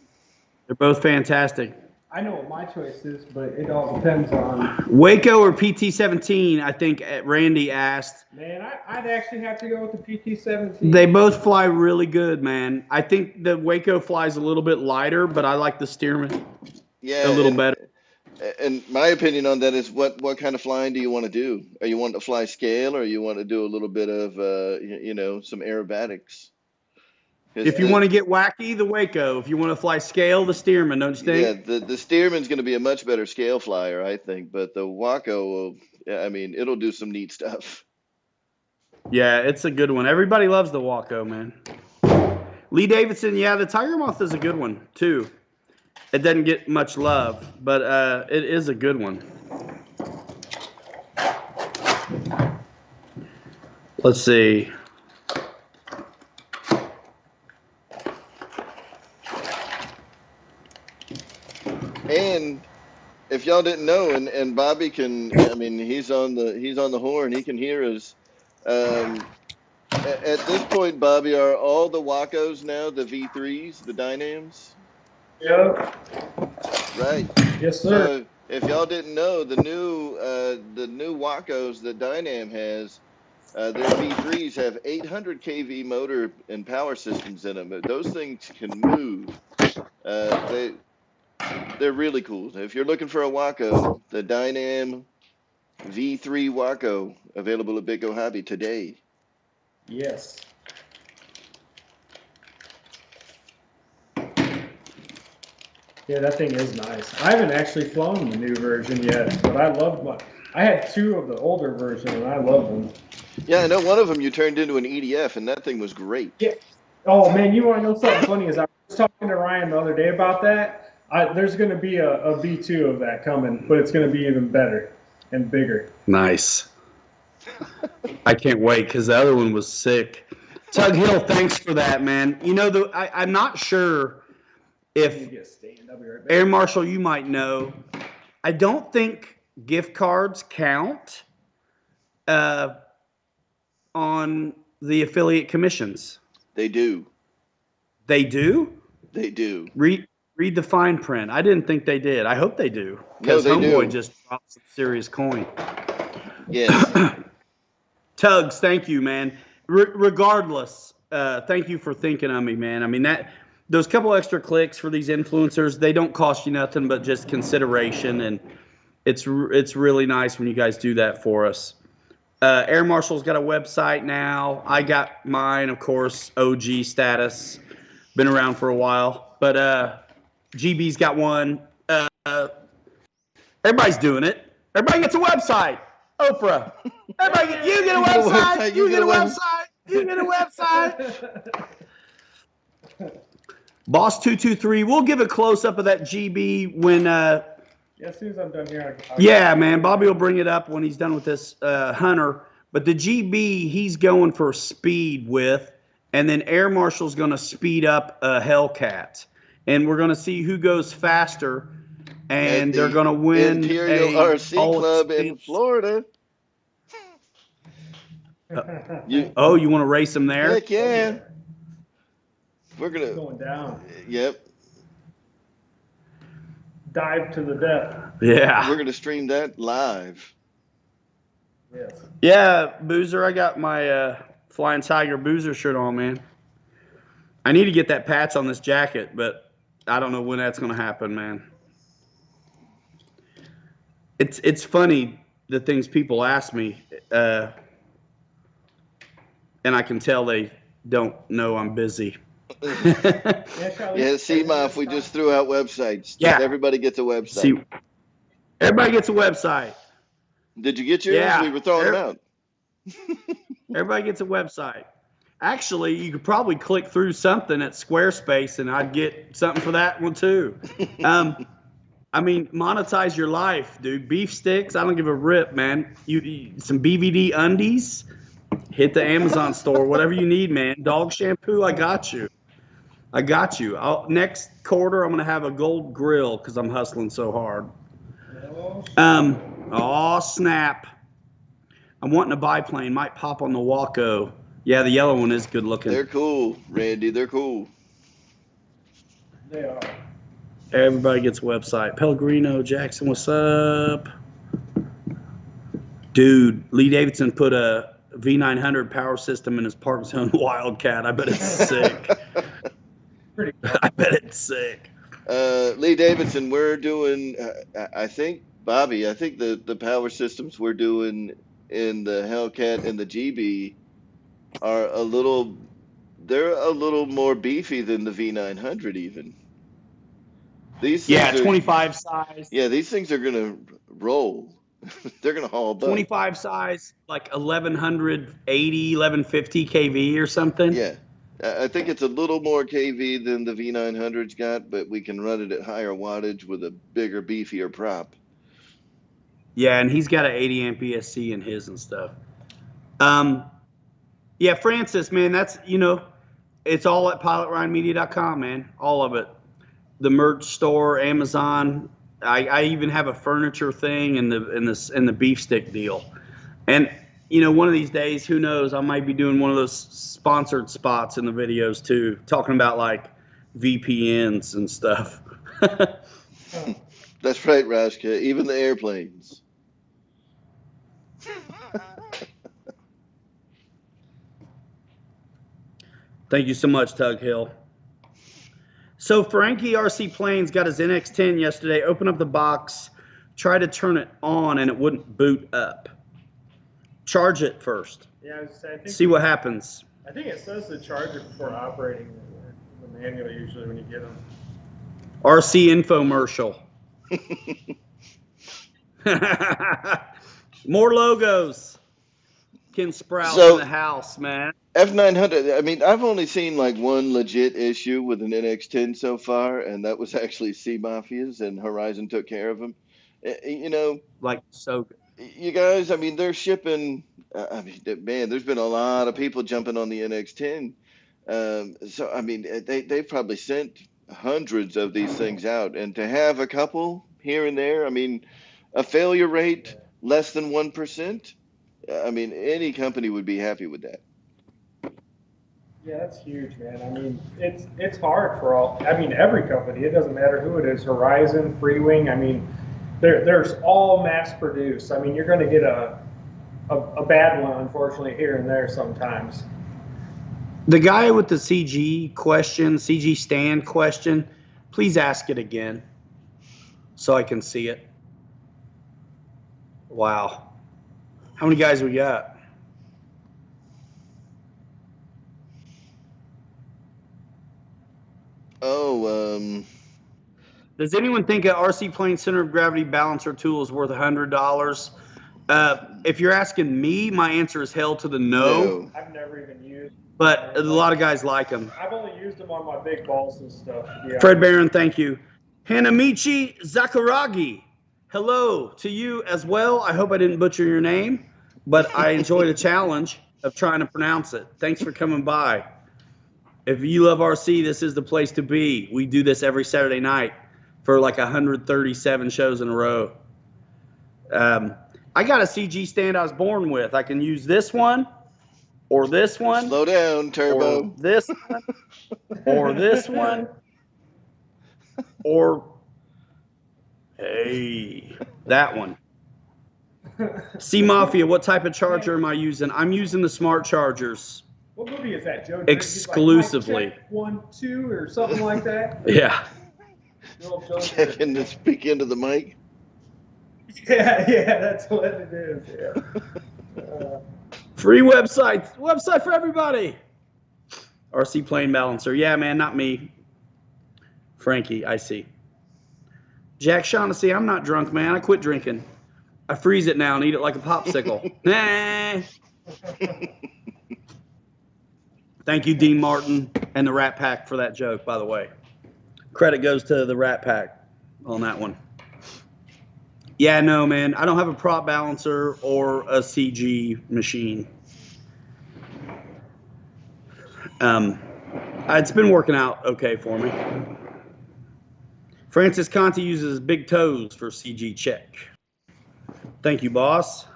A: They're both fantastic.
B: I know what my choice is, but it all depends on.
A: Waco or PT-17, I think Randy asked.
B: Man, I'd actually have to go with the PT-17.
A: They both fly really good, man. I think the Waco flies a little bit lighter, but I like the Stearman
C: Yeah,
A: a little
C: and
A: better.
C: And my opinion on that is what kind of flying do you want to do? Are you want to fly scale, or you want to do a little bit of some aerobatics? 'Cause
A: If you want to get wacky, the Waco. If you want to fly scale, the Stearman, don't you
C: yeah,
A: think?
C: the Stearman's going to be a much better scale flyer, I think, but the Waco will, yeah, I mean, it'll do some neat stuff.
A: Yeah, it's a good one. Everybody loves the Waco, man. Lee Davidson, yeah, the Tiger Moth is a good one too. It doesn't get much love, but it is a good one. Let's see.
C: And if y'all didn't know, and Bobby can, I mean, he's on the horn, he can hear us. At this point, Bobby, are all the Wacos now the V3s, the Dynams?
B: Yep.
C: Right.
B: Yes, sir.
C: So if y'all didn't know, the new Wacos that Dynam has, their V3s have 800 kV motor and power systems in them. Those things can move. They're really cool. If you're looking for a Waco, the Dynam V3 Waco available at BitGo Hobby today.
B: Yes. Yeah, that thing is nice. I haven't actually flown the new version yet, but I had two of the older version and I love them.
C: Yeah, I know one of them you turned into an EDF, and that thing was great.
B: Yeah. Oh man, you want to know something funny? Is I was talking to Ryan the other day about that. There's going to be a V2 of that coming, but it's going to be even better and bigger.
A: Nice. I can't wait because the other one was sick. Tug Hill, thanks for that, man. You know, I'm not sure if Air Marshal, you might know. I don't think gift cards count on the affiliate commissions.
C: They do.
A: They do?
C: They do.
A: Read the fine print. I didn't think they did. I hope they do.
C: No,
A: Because
C: they
A: Homeboy
C: do.
A: just dropped some serious coin.
C: Yes.
A: Tugs, thank you, man. Regardless, thank you for thinking of me, man. I mean, those couple extra clicks for these influencers, they don't cost you nothing but just consideration, and it's really nice when you guys do that for us. Air Marshal's got a website now. I got mine, of course, OG status. Been around for a while, but GB's got one. Everybody's doing it. Everybody gets a website. Oprah. Everybody, you get a website. You get a website. You get a website. Boss 223. We'll give a close up of that GB when.
B: Yeah, as soon as I'm done here.
A: Yeah, man. Bobby will bring it up when he's done with this Hunter. But the GB, he's going for speed with, and then Air Marshal's going to speed up a Hellcat, and we're going to see who goes faster, and they're going to win
C: Imperial RC Club in Florida.
A: You want to race them there?
C: Heck yeah. We're
B: going down.
C: Yep.
B: Dive to the death.
A: Yeah.
C: We're gonna stream that live.
B: Yes.
A: Yeah, Boozer, I got my Flying Tiger Boozer shirt on, man. I need to get that patch on this jacket, but I don't know when that's gonna happen, man. It's funny the things people ask me, and I can tell they don't know I'm busy.
C: Yeah, CMOF, we just threw out websites.
A: Yeah.
C: Everybody gets a website.
A: See, everybody gets a website.
C: Did you get yours?
A: Yeah.
C: We were throwing them out.
A: Everybody gets a website. Actually, you could probably click through something at Squarespace, and I'd get something for that one too. I mean, monetize your life, dude. Beef sticks, I don't give a rip, man. You some BVD undies, hit the Amazon store, whatever you need, man. Dog shampoo, I got you. I got you. Next quarter, I'm gonna have a gold grill because I'm hustling so hard. Oh snap! I'm wanting a biplane. Might pop on the Waco. Yeah, the yellow one is good looking.
C: They're cool, Randy. They're cool.
B: They are.
A: Everybody gets a website. Pellegrino Jackson, what's up? Dude, Lee Davidson put a V900 power system in his Park Zone Wildcat. I bet it's sick.
B: Pretty cool.
A: I bet it's sick.
C: Lee Davidson, we're doing. I think Bobby. I think the power systems we're doing in the Hellcat and the GB are a little. They're a little more beefy than the V900 even. These
A: Yeah,
C: things are.
A: 25 size.
C: Yeah, these things are gonna roll. They're gonna haul butt.
A: 25 size, like 1180, 1150 kV or something.
C: Yeah. I think it's a little more kV than the V900's got, but we can run it at higher wattage with a bigger, beefier prop.
A: Yeah, and he's got an 80 amp ESC in his and stuff. Yeah, Francis, man, that's, it's all at pilotryanmedia.com, man. All of it. The merch store, Amazon. I even have a furniture thing and the beef stick deal. And one of these days, who knows, I might be doing one of those sponsored spots in the videos too, talking about like VPNs and stuff.
C: That's right, Rashka. Even the airplanes.
A: Thank you so much, Tug Hill. So Frankie RC Planes got his NX10 yesterday. Open up the box, try to turn it on, and it wouldn't boot up. Charge it first.
B: Yeah, I think
A: See what happens.
B: I think it says to charge it before operating the manual usually when you get them.
A: RC infomercial. More logos. Ken Sprout in the house, man.
C: F900, I mean, I've only seen like one legit issue with an NX10 so far, and that was actually Sea Mafia's, and Horizon took care of them.
A: Like so.
C: You guys, I mean, they're shipping. I mean, man, there's been a lot of people jumping on the NX10. So, I mean, they've probably sent hundreds of these things out, and to have a couple here and there, I mean, a failure rate less than 1%. I mean, any company would be happy with that.
B: Yeah, that's huge, man. I mean, it's hard for every company. It doesn't matter who it is, Horizon, Freewing. I mean, there's all mass produced. I mean, you're going to get a bad one, unfortunately, here and there sometimes.
A: The guy with the CG stand question, please ask it again so I can see it. Wow. How many guys we got? Does anyone think an RC plane center of gravity balancer tool is worth $100? If you're asking me, my answer is hell to the no.
B: I've never even used.
A: But a lot of guys like them.
B: I've only used them on my big balls and stuff. Yeah.
A: Fred Barron, thank you. Hanamichi Zakaragi, hello to you as well. I hope I didn't butcher your name, but I enjoyed the challenge of trying to pronounce it. Thanks for coming by. If you love RC, this is the place to be. We do this every Saturday night for like 137 shows in a row. I got a CG stand I was born with. I can use this one, or this one.
C: Slow down, Turbo.
A: Or this one, or this one, or hey, that one. Sea Mafia, what type of charger am I using? I'm using the smart chargers.
B: What movie is that, Joe?
A: Exclusively.
B: Like 1, 2, or something like that?
A: Yeah.
C: Checking to speak into the mic.
B: Yeah, that's what it is. Yeah.
A: Free website for everybody. RC plane balancer. Yeah, man, not me. Frankie, I see. Jack Shaughnessy, I'm not drunk, man. I quit drinking. I freeze it now and eat it like a popsicle. Nah. Thank you, Dean Martin and the Rat Pack for that joke, by the way. Credit goes to the Rat Pack on that one. Yeah, no, man. I don't have a prop balancer or a CG machine. It's been working out okay for me. Francis Conti uses big toes for CG check. Thank you, boss.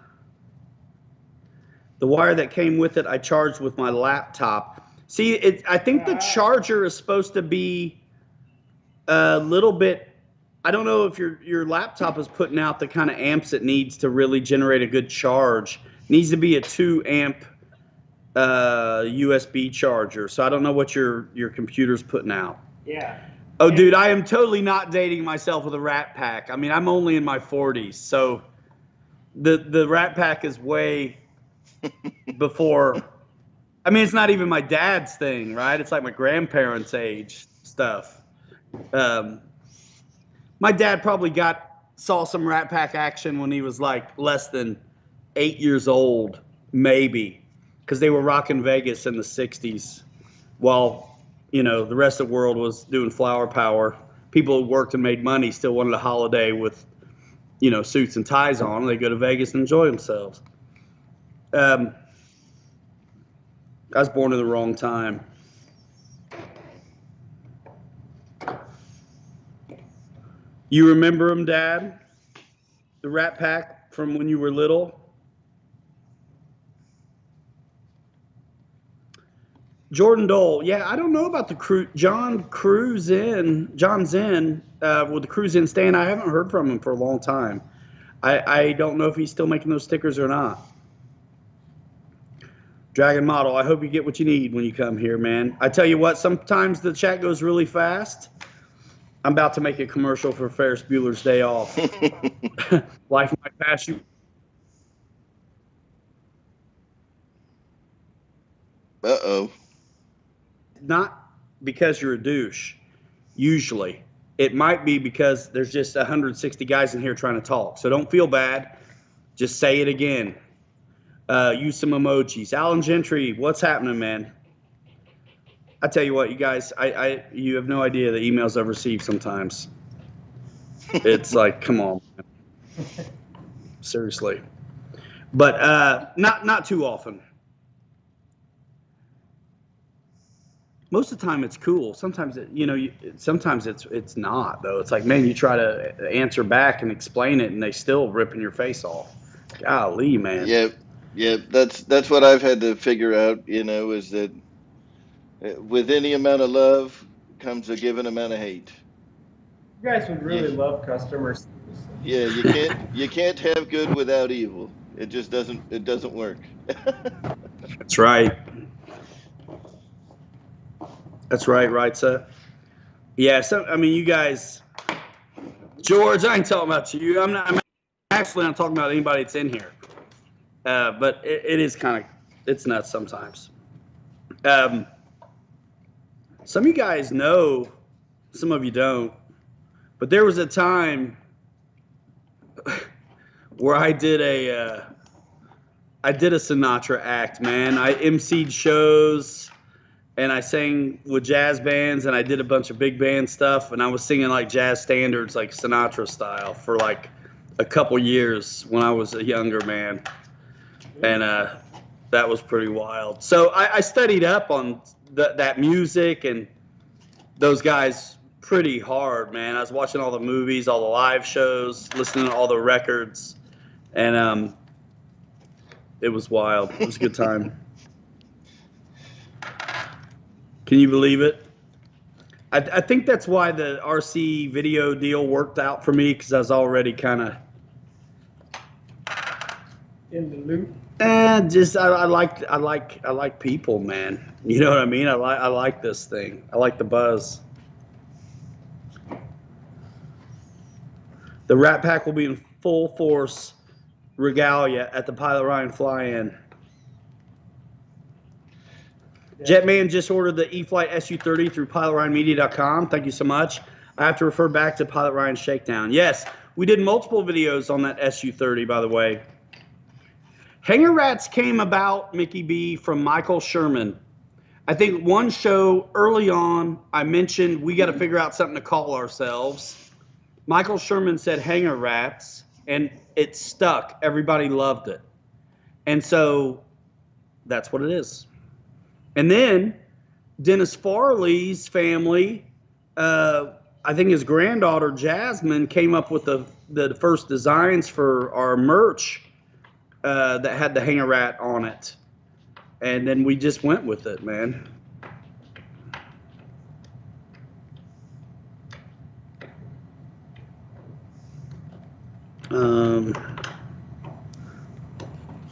A: The wire that came with it, I charged with my laptop. See, I think the charger is supposed to be a little bit. I don't know if your laptop is putting out the kind of amps it needs to really generate a good charge. It needs to be a 2 amp USB charger. So I don't know what your computer's putting out.
B: Yeah.
A: Oh, dude, I am totally not dating myself with a Rat Pack. I mean, I'm only in my 40s, so the Rat Pack is way before. I mean, it's not even my dad's thing, right? It's like my grandparents' age stuff. Um, my dad probably saw some Rat Pack action when he was like less than 8 years old, maybe, because they were rocking Vegas in the '60s, while the rest of the world was doing flower power. People who worked and made money still wanted a holiday with suits and ties on. They go to Vegas and enjoy themselves. I was born in the wrong time. You remember him, Dad? The Rat Pack from when you were little? Jordan Dole. Yeah, I don't know about the John Zen with the Cruise In stand. I haven't heard from him for a long time. I don't know if he's still making those stickers or not. Dragon Model, I hope you get what you need when you come here, man. I tell you what, sometimes the chat goes really fast. I'm about to make a commercial for Ferris Bueller's Day Off. Life might pass you.
C: Uh-oh.
A: Not because you're a douche, usually. It might be because there's just 160 guys in here trying to talk. So don't feel bad. Just say it again. Use some emojis. Alan Gentry, what's happening, man? I tell you what, you guys, you have no idea the emails I've received sometimes. It's like, come on, man. Seriously. But not too often. Most of the time it's cool. Sometimes sometimes it's not though. It's like, man, you try to answer back and explain it, and they still ripping your face off. Golly, man.
C: Yeah. That's what I've had to figure out. Is that with any amount of love comes a given amount of hate.
B: You guys would really love customers.
C: Yeah, you can't have good without evil. It just doesn't work.
A: That's right. That's right, sir. Yeah, so I mean, you guys, George, I ain't talking about you. I'm actually not talking about anybody that's in here. But it is it's nuts sometimes. Some of you guys know, some of you don't. But there was a time where I did a Sinatra act, man. I emceed shows. And I sang with jazz bands, and I did a bunch of big band stuff, and I was singing like jazz standards, like Sinatra style, for like a couple years when I was a younger man, and that was pretty wild. So I studied up on that music and those guys pretty hard, man. I was watching all the movies, all the live shows, listening to all the records, and it was wild. It was a good time. Can you believe it? I think that's why the RC video deal worked out for me, because I was already kind of
B: In the loop.
A: just I like people, man. You know what I mean? I like this thing. I like the buzz. The Rat Pack will be in full force regalia at the Pilot Ryan fly-in. Jetman just ordered the E-Flight SU-30 through PilotRyanMedia.com. Thank you so much. I have to refer back to Pilot Ryan Shakedown. Yes, we did multiple videos on that SU-30, by the way. Hanger Rats came about, Mickey B, from Michael Sherman. I think one show early on, I mentioned we got to figure out something to call ourselves. Michael Sherman said Hanger Rats, and it stuck. Everybody loved it. And so that's what it is. And then Dennis Farley's family, I think his granddaughter Jasmine came up with the first designs for our merch that had the Hanger Rat on it. And then we just went with it, man.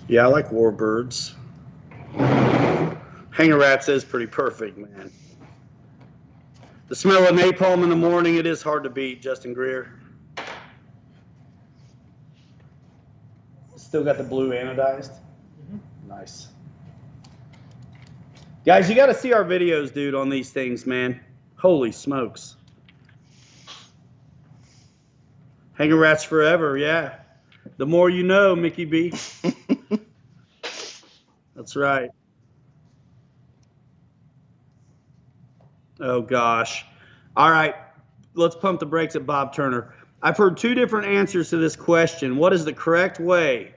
A: Yeah, I like Warbirds. Hanger Rats is pretty perfect, man. The smell of napalm in the morning, it is hard to beat, Justin Greer. Still got the blue anodized? Nice. Guys, you got to see our videos, dude, on these things, man. Holy smokes. Hanging rats forever, yeah. The more you know, Mickey B. That's right. Oh, gosh. All right. Let's pump the brakes at Bob Turner. I've heard two different answers to this question. What is the correct way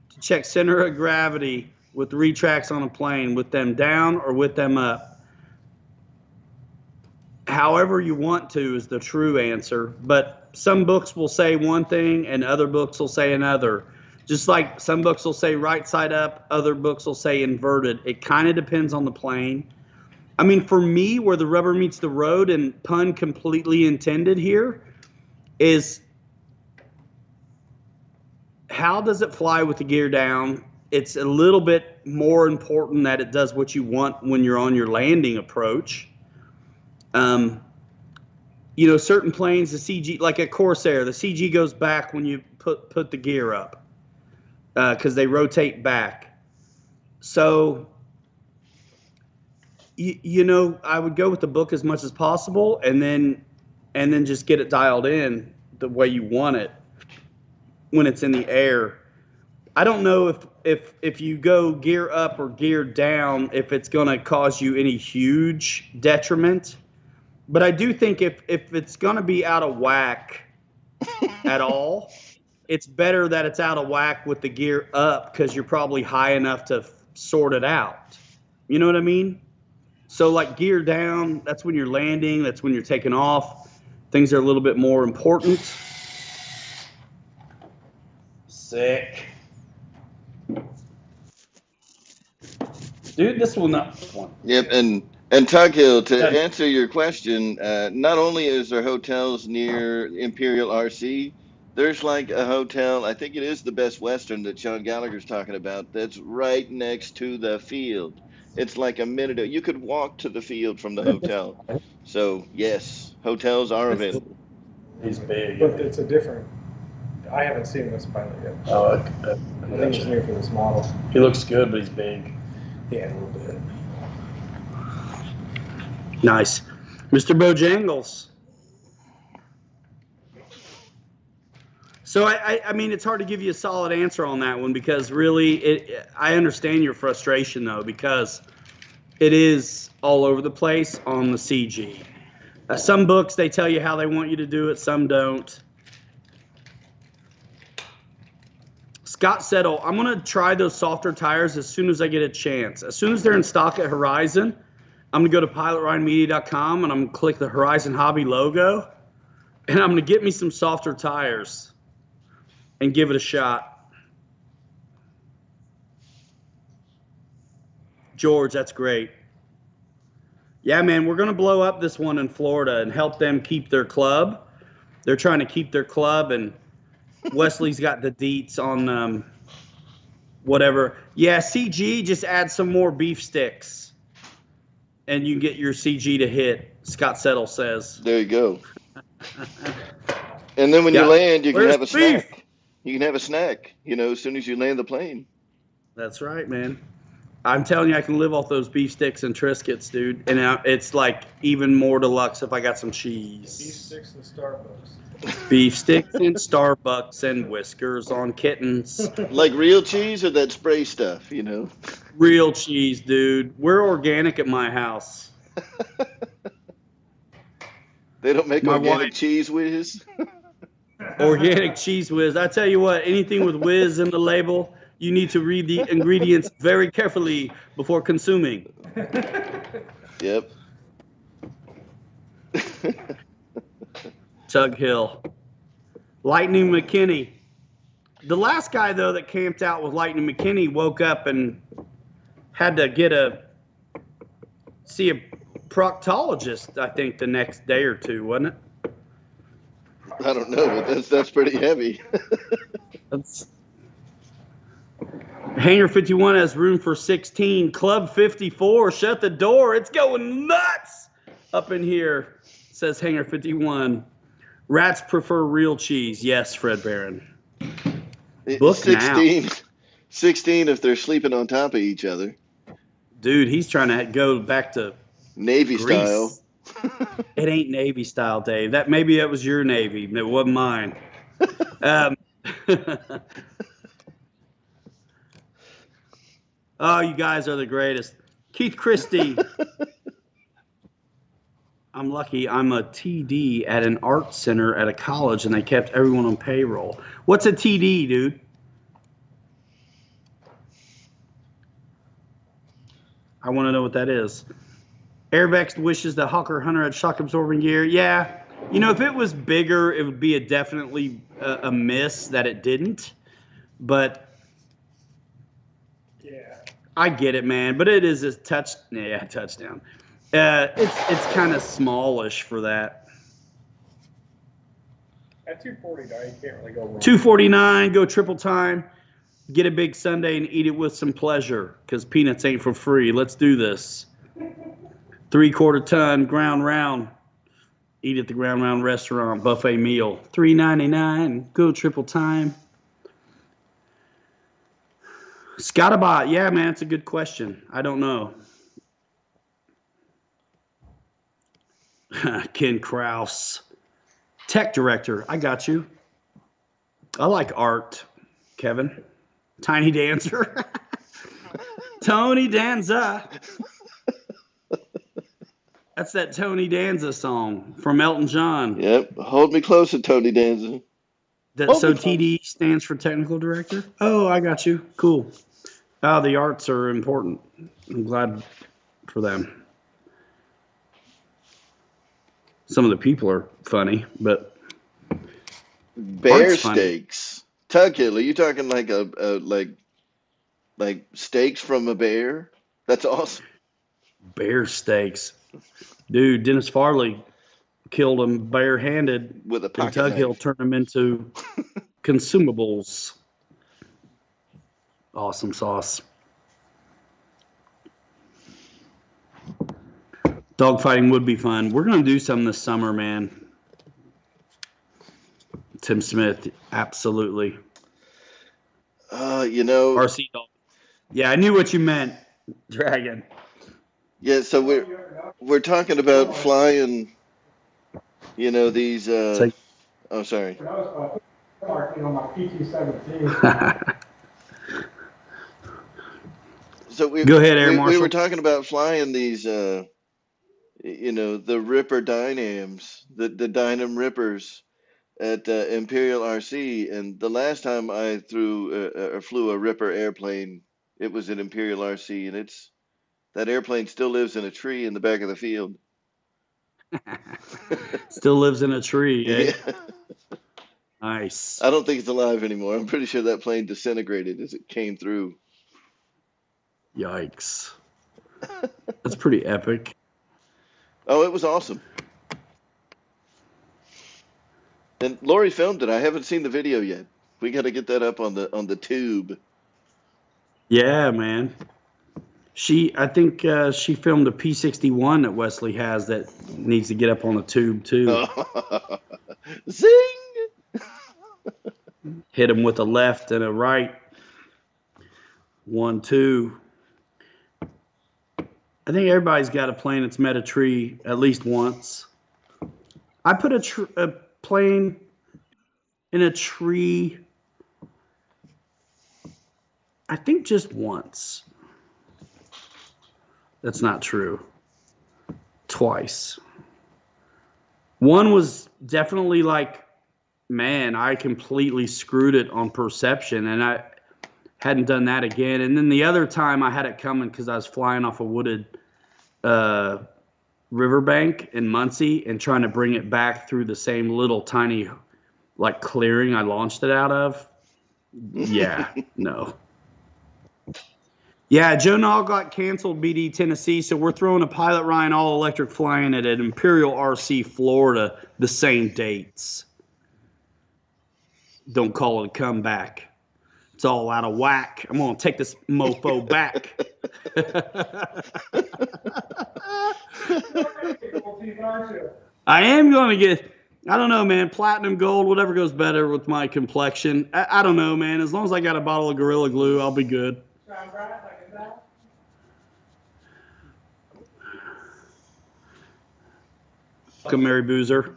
A: to check center of gravity with retracts on a plane? With them down or with them up? However you want to is the true answer. But some books will say one thing and other books will say another. Just like some books will say right side up, other books will say inverted. It kind of depends on the plane. I mean, for me, where the rubber meets the road, and pun completely intended here, is how does it fly with the gear down? It's a little bit more important that it does what you want when you're on your landing approach. You know, certain planes, the CG, like a Corsair, the CG goes back when you put the gear up because they rotate back. So, you know, I would go with the book as much as possible, and then just get it dialed in the way you want it when it's in the air. I don't know if you go gear up or gear down, if it's going to cause you any huge detriment. But I do think if it's going to be out of whack at all, it's better that it's out of whack with the gear up because you're probably high enough to sort it out. You know what I mean? So like gear down, that's when you're landing, that's when you're taking off. Things are a little bit more important. Sick. Dude, this one, not this one.
C: Yep, and Tug Hill, to answer your question, not only is there hotels near Imperial RC, there's like a hotel, I think it is the Best Western that Sean Gallagher's talking about, that's right next to the field. It's like a minute. You could walk to the field from the hotel. So yes, hotels are available.
A: He's big.
B: But it's a different. I haven't seen this pilot yet.
A: Oh,
B: I think he's new for this model.
A: He looks good, but he's big.
B: Yeah, a little bit.
A: Nice. Mr. Bojangles. So I mean, it's hard to give you a solid answer on that one because really, I understand your frustration though, because it is all over the place on the CG. Some books, they tell you how they want you to do it, some don't. Scott Settle, I'm going to try those softer tires as soon as I get a chance. As soon as they're in stock at Horizon, I'm going to go to pilotryanmedia.com and I'm going to click the Horizon Hobby logo, and I'm going to get me some softer tires and give it a shot. George, that's great. Yeah, man, we're going to blow up this one in Florida and help them keep their club. They're trying to keep their club, and Wesley's got the deets on whatever. Yeah, CG, just add some more beef sticks, and you get your CG to hit, Scott Settle says.
C: There you go. And then when you land, you can have a snack. You can have a snack, you know, as soon as you land the plane.
A: That's right, man. I'm telling you, I can live off those beef sticks and Triscuits, dude. And it's like even more deluxe if I got some cheese.
B: Beef sticks and Starbucks.
A: Beef sticks and Starbucks and whiskers on kittens.
C: Like real cheese or that spray stuff, you know?
A: Real cheese, dude. We're organic at my house.
C: They don't make
A: My
C: organic
A: wife.
C: cheese whiz?
A: Organic cheese whiz. I tell you what, anything with whiz in the label, you need to read the ingredients very carefully before consuming.
C: Yep.
A: Tug Hill. Lightning McKinney. The last guy, though, that camped out with Lightning McKinney woke up and had to see a proctologist, I think, the next day or two, wasn't it?
C: I don't know, but that's pretty heavy.
A: Hangar 51 has room for 16. Club 54, shut the door. It's going nuts up in here. Says Hanger 51. Rats prefer real cheese. Yes, Fred Barron. Book
C: 16,
A: now.
C: 16 if they're sleeping on top of each other.
A: Dude, he's trying to go back to
C: Navy style.
A: Greece. It ain't Navy style, Dave. Maybe that was your Navy. It wasn't mine. Oh, you guys are the greatest. Keith Christie. I'm lucky. I'm a TD at an art center at a college, and they kept everyone on payroll. What's a TD, dude? I want to know what that is. Airvex wishes the Hawker Hunter had shock absorbing gear. Yeah. You know, if it was bigger, it would be definitely a miss that it didn't. But
B: Yeah.
A: I get it, man. But it is a touchdown. It's kind of smallish for that.
B: At 240, you can't really go wrong.
A: 249, go triple time. Get a big sundae and eat it with some pleasure, because peanuts ain't for free. Let's do this. 3/4 ton ground round. Eat at the Ground Round restaurant buffet meal. $3.99. Go triple time. Scottabot, yeah, man, it's a good question. I don't know. Ken Kraus, tech director. I got you. I like art, Kevin. Tiny Dancer. Tony Danza. That's that Tony Danza song from Elton John.
C: Yep. Hold me closer, Tony Danza.
A: So TD stands for technical director? Oh, I got you. Cool. Oh, the arts are important. I'm glad for them. Some of the people are funny, but
C: Bear
A: art's funny.
C: steaks. Tug Hill, are you talking like like steaks from a bear? That's awesome.
A: Bear steaks. Dude, Dennis Farley killed them barehanded,
C: With a
A: and
C: pocket
A: Tug Hill
C: knife.
A: turned them into consumables. Awesome sauce. Dogfighting would be fun. We're going to do some this summer, man. Tim Smith, absolutely.
C: You know,
A: RC dog. Yeah, I knew what you meant, Dragon.
C: yeah, so we're talking about flying, you know, these
A: Say-
C: oh sorry.
B: When I was marking on my PT-17.
C: So we
A: Go ahead, Air
C: we
A: Marshal.
C: were talking about flying these you know, the Ripper Dynams, the Dynam Rippers at Imperial RC, and the last time I flew a Ripper airplane, it was at Imperial RC, and that airplane still lives in a tree in the back of the field.
A: Still lives in a tree, eh?
C: Yeah.
A: Nice.
C: I don't think it's alive anymore. I'm pretty sure that plane disintegrated as it came through.
A: Yikes. That's pretty epic.
C: Oh, it was awesome. And Lori filmed it. I haven't seen the video yet. We got to get that up on the tube.
A: Yeah, man. I think she filmed a P61 that Wesley has that needs to get up on the tube too.
C: Zing!
A: Hit him with a left and a right. 1, 2. I think everybody's got a plane that's met a tree at least once. I put a plane in a tree, I think just once. That's not true. Twice. One was definitely like, man, I completely screwed it on perception, and I hadn't done that again. And then the other time I had it coming because I was flying off a wooded riverbank in Muncie and trying to bring it back through the same little tiny like clearing I launched it out of. Yeah, no. Yeah, Joe Nall got canceled, BD Tennessee, so we're throwing a Pilot Ryan all-electric flying it at Imperial RC, Florida, the same dates. Don't call it a comeback. It's all out of whack. I'm going to take this mofo back. I am going to get, I don't know, man, platinum, gold, whatever goes better with my complexion. I don't know, man. As long as I got a bottle of Gorilla Glue, I'll be good. Welcome, Mary Boozer.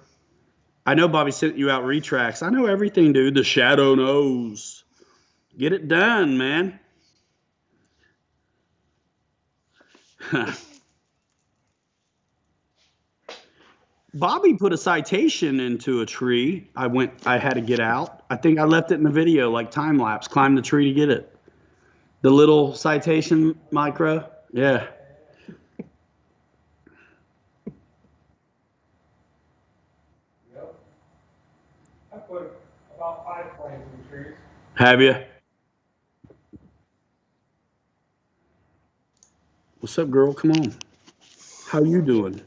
A: I know Bobby sent you out retracts. I know everything, dude. The shadow knows. Get it done, man. Bobby put a citation into a tree. I had to get out. I think I left it in the video, like time lapse. Climb the tree to get it. The little citation micro. Yeah.
B: Yep. I put about 5 plants in trees.
A: Have you? What's up, girl? Come on. How you doing?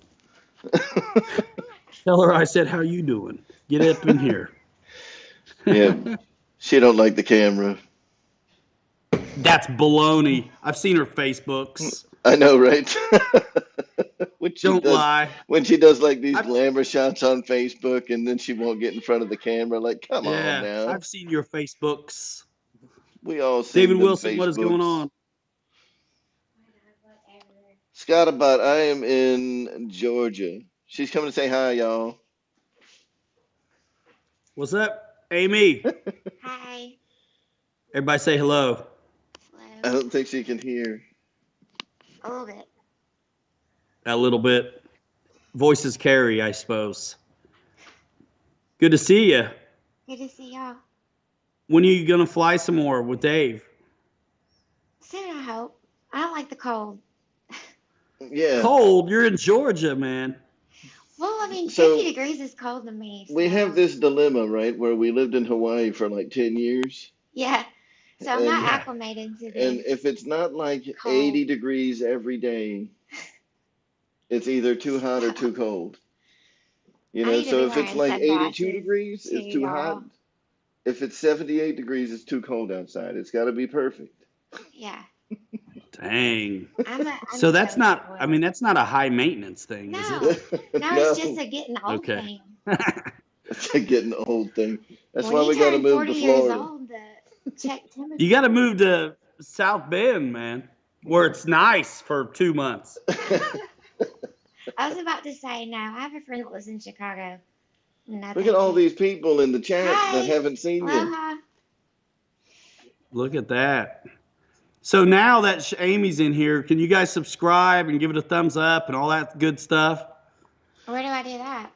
A: Tell her I said, how you doing? Get up in here.
C: Yeah, she don't like the camera.
A: That's baloney. I've seen her Facebooks.
C: I know, right? When she
A: Don't
C: does,
A: lie.
C: when she does like these
A: I've,
C: glamour shots on Facebook, and then she won't get in front of the camera. Like, come on
A: yeah,
C: now.
A: I've seen your Facebooks.
C: We all seen
A: David
C: them
A: Wilson, what is going
C: Facebooks.
A: on?
C: Scott about I am in Georgia. She's coming to say hi, y'all.
A: What's up, Amy?
D: Hi.
A: Everybody say hello.
C: I
D: Hello.
C: don't think she can hear.
D: A little bit.
A: A little bit. Voices carry, I suppose. Good to see you.
D: Good to see y'all.
A: When are you gonna fly some more with Dave?
D: Soon, I hope. I don't like the cold.
C: Yeah.
A: Cold? You're in Georgia, man.
D: Well, I mean,
C: So
D: 50 degrees is cold to me,
C: we have
D: so.
C: this dilemma, right, where we lived in Hawaii for like 10 years.
D: Yeah. So I'm not
C: And
A: Yeah.
D: acclimated to
C: and
D: this
C: if it's not like
D: cold.
C: 80 degrees every day, it's either too hot or too cold. You
D: I
C: know,
D: need to
C: so
D: be
C: if it's
D: wearing
C: like 82
D: sunglasses
C: degrees,
D: too,
C: it's too hot.
D: y'all.
C: If it's 78 degrees, it's too cold outside. It's got to be perfect.
D: Yeah.
A: Dang.
D: I'm
A: So
D: so
A: that's not, I
D: spoiled.
A: mean, that's not a high maintenance thing, is
D: No.
A: it?
D: No, it's just
C: No,
D: a getting old
A: Okay.
D: thing.
C: it's a getting old thing. That's
D: When
C: why
D: you
C: we got to
D: turn
C: move
D: 40
C: to
D: years
C: Florida.
D: old, check
A: You got to
D: temperature.
A: move to South Bend, man, where it's nice for 2 months.
D: I was about to say, no, I have a friend that lives in Chicago. No,
C: Look at
D: thank
C: all
D: you.
C: these people in the chat that
D: Hi.
C: haven't seen you.
D: Aloha.
A: Look at that. So now that Amy's in here, can you guys subscribe and give it a thumbs up and all that good stuff?
D: Where do I do that?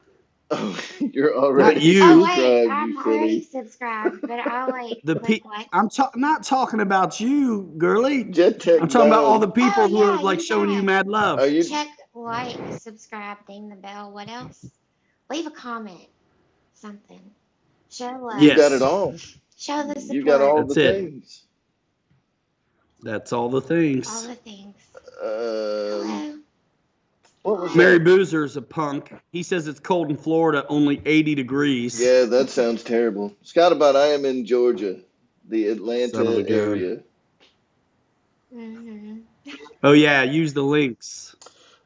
C: Oh, you're
A: Not
C: already
D: Oh,
A: you.
D: wait,
C: subscribed, you
D: I'm already
C: silly.
D: subscribed, but I'll like
A: The
D: click
A: pe-
D: what?
A: not talking about you, girly.
C: Jet Tech
A: I'm talking about all
C: Dog.
A: the
D: Oh,
A: people who are
D: yeah,
A: like
D: you
A: showing you
D: guys.
A: mad
C: Are
A: love.
C: you?
D: Check, like, subscribe, ding the bell. What else? Leave a comment. Something. Show love.
C: You got it
A: Yes,
C: all.
D: Show the
C: You got
D: support.
C: all the
A: that's it.
C: things.
A: That's all the
D: All
A: things.
D: the things.
C: Um,
D: Hello.
C: what was
A: Mary
C: that?
A: Boozer's a punk. He says it's cold in Florida, only 80 degrees.
C: Yeah, that sounds terrible. Scott about I am in Georgia, the
A: Son of a
C: Atlanta
A: gun.
C: area.
D: Mm-hmm.
A: Oh yeah, use the links.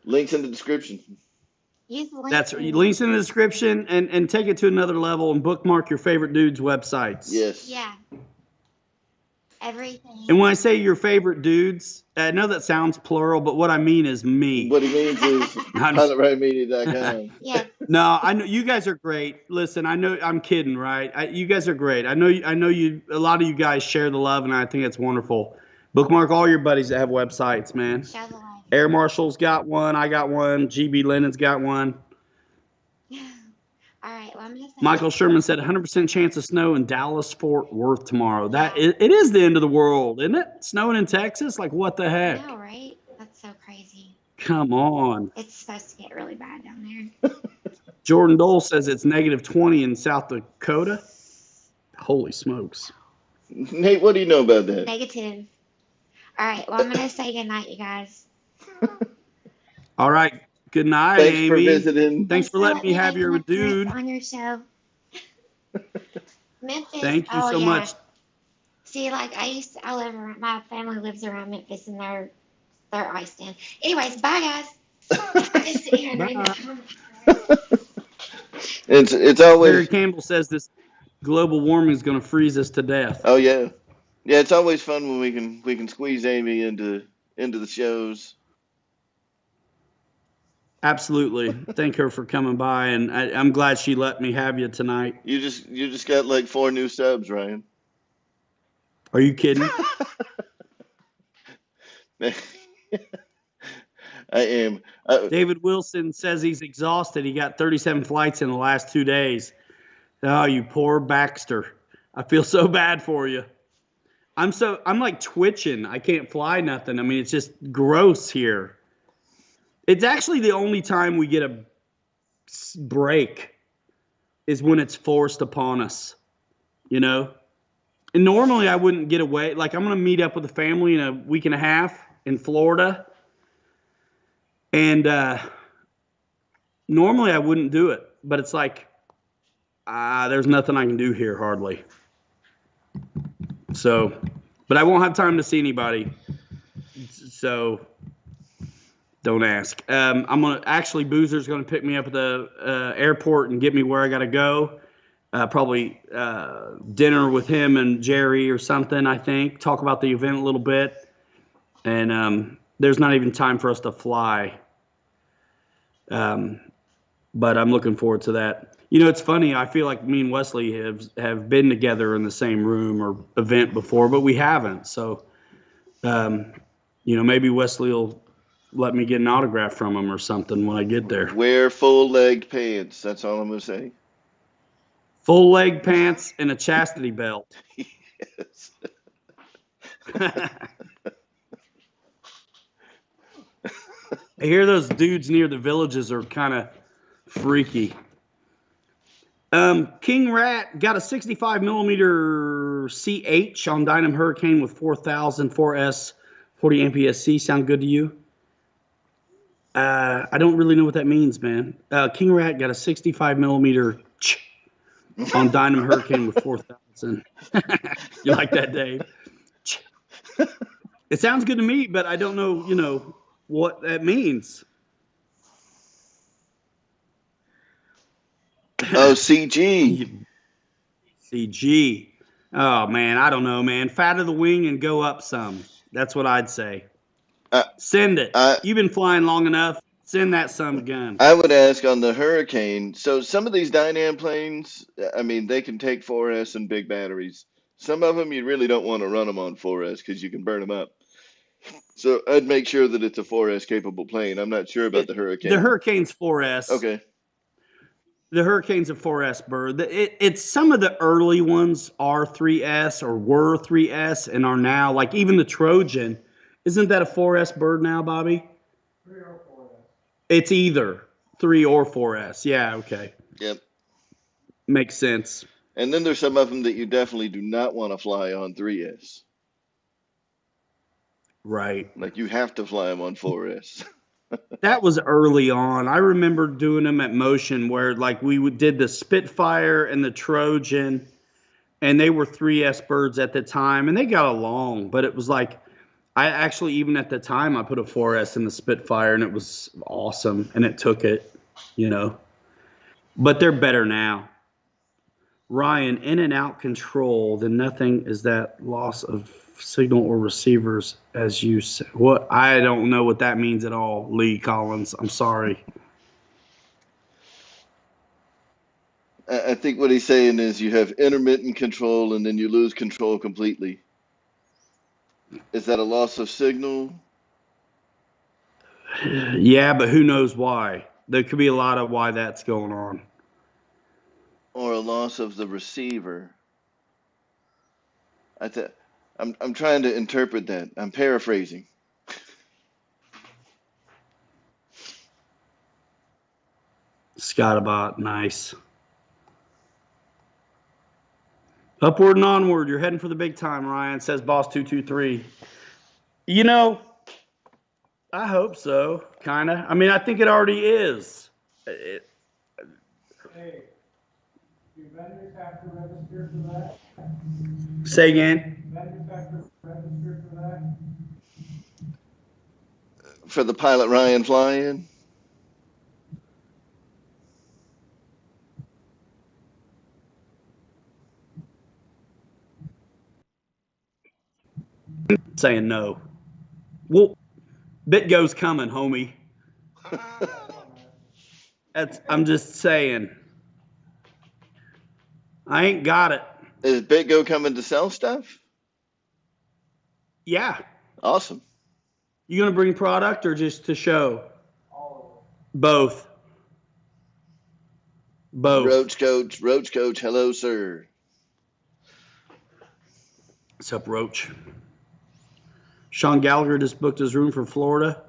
C: Links in the description.
D: Use the links
A: That's
D: in the
A: links in the
D: description.
A: description and take it to another level and bookmark your favorite dudes' websites.
C: Yes.
D: Yeah.
A: And
D: Everything.
A: when I say your favorite dudes, I know that sounds plural, but what I mean is me.
C: What he means is
A: I'm-
C: pilotridemania.com.
D: Yes.
A: No, I know you guys are great. Listen, I know I'm kidding, right? You guys are great. I know you. A lot of you guys share the love, and I think it's wonderful. Bookmark all your buddies that have websites, man.
D: Show the love.
A: Air Marshall's got one. I got one. GB Lennon's got one.
D: All right. Well, I'm gonna say
A: Michael
D: this.
A: Sherman said 100% chance of snow in Dallas, Fort Worth tomorrow. That
D: Yeah.
A: it is the end of the world, isn't it? Snowing in Texas, like what the
D: I
A: heck?
D: know, right? That's so crazy.
A: Come on.
D: It's supposed to get really bad down there.
A: Jordan Dole says it's negative 20 in South Dakota. Holy smokes.
C: Nate, what do you know about that?
D: Negative. All right. Well, I'm gonna say goodnight, you guys.
A: All right. Good night,
C: Thanks for
A: Amy.
C: visiting.
A: Thanks for letting me have
D: make
A: your
D: an appearance
A: dude.
D: on your show. Memphis.
A: Thank you
D: Oh
A: so
D: yeah.
A: much.
D: See, like I live around. My family lives around Memphis, and they're iced in. Anyways, bye guys. I just sit here and read
A: Bye.
D: the comments.
C: It's
A: Larry
C: always
A: Campbell says this global warming is going to freeze us to death.
C: oh yeah, yeah. It's always fun when we can squeeze Amy into the shows.
A: Absolutely. Thank her for coming by, and I'm glad she let me have you tonight.
C: You just got like 4 new subs, Ryan.
A: Are you kidding?
C: I am.
A: David Wilson says he's exhausted. He got 37 flights in the last 2 days. Oh, you poor Baxter. I feel so bad for you. I'm like twitching. I can't fly nothing. I mean, it's just gross here. It's actually the only time we get a break is when it's forced upon us, you know? And normally I wouldn't get away. Like, I'm going to meet up with a family in a week and a half in Florida. And normally I wouldn't do it. But it's like, there's nothing I can do here hardly. So, but I won't have time to see anybody. So don't ask. I'm gonna actually Boozer's gonna pick me up at the airport and get me where I gotta go. Probably dinner with him and Jerry or something. I think talk about the event a little bit. And there's not even time for us to fly. But I'm looking forward to that. You know, it's funny. I feel like me and Wesley have been together in the same room or event before, but we haven't. So, you know, maybe Wesley will let me get an autograph from him or something when I get there.
C: Wear full-legged pants. That's all I'm gonna say.
A: Full leg pants and a chastity belt.
C: Yes.
A: I hear those dudes near the villages are kind of freaky. King Rat got a 65 millimeter CH on Dynam Hurricane with 4,000 4S 40 MPSC. Sound good to you? I don't really know what that means, man. King Rat got a 65 millimeter on Dynam Hurricane with 4,000. You like that, Dave? It sounds good to me, but I don't know, you know, what that means.
C: Oh, CG.
A: CG. Oh man, I don't know, man. Fat of the wing and go up some. That's what I'd say.
C: I,
A: Send it.
C: I
A: You've been flying long enough. Send that some gun.
C: I would ask on the Hurricane. So some of these Dynam planes, I mean, they can take 4S and big batteries. Some of them you really don't want to run them on 4S because you can burn them up. So I'd make sure that it's a 4S capable plane. I'm not sure about the
A: The
C: Hurricane.
A: Hurricane's 4S.
C: Okay.
A: The Hurricane's a 4S bird. It's some of the early ones are 3S or were 3S and are now like even the Trojan. Isn't that a 4S bird now, Bobby?
B: 3 or 4S.
A: It's either 3 or 4S. Yeah, okay.
C: Yep.
A: Makes sense.
C: And then there's some of them that you definitely do not want to fly on 3S.
A: Right.
C: Like you have to fly them on 4S.
A: That was early on. I remember doing them at Motion where like did the Spitfire and the Trojan and they were 3S birds at the time and they got along, but it was like I actually even at the time I put a 4S in the Spitfire and it was awesome and it took it, you know. But they're better now. Ryan, in and out control, then nothing is that loss of signal or receivers as you said. What? I don't know what that means at all, Lee Collins. I'm sorry.
C: I think what he's saying is you have intermittent control and then you lose control completely. Is that a loss of signal?
A: Yeah, but who knows why? There could be a lot of why that's going on.
C: Or a loss of the receiver? I'm trying to interpret that. I'm paraphrasing.
A: Scottabot, nice. Upward and onward. You're heading for the big time, Ryan, says Boss 223. You know, I hope so, kind of. I mean, I think it already is.
B: Hey, do vendors have to register for that?
A: Say again.
B: Vendors have to register for that?
C: For the pilot Ryan flying?
A: saying no. Well, BitGo's coming, homie. I'm just saying. I ain't got it.
C: Is BitGo coming to sell stuff?
A: Yeah.
C: Awesome.
A: You gonna bring product or just to show? Both.
C: Roach Coach, hello, sir.
A: What's up, Roach? Sean Gallagher just booked his room for Florida.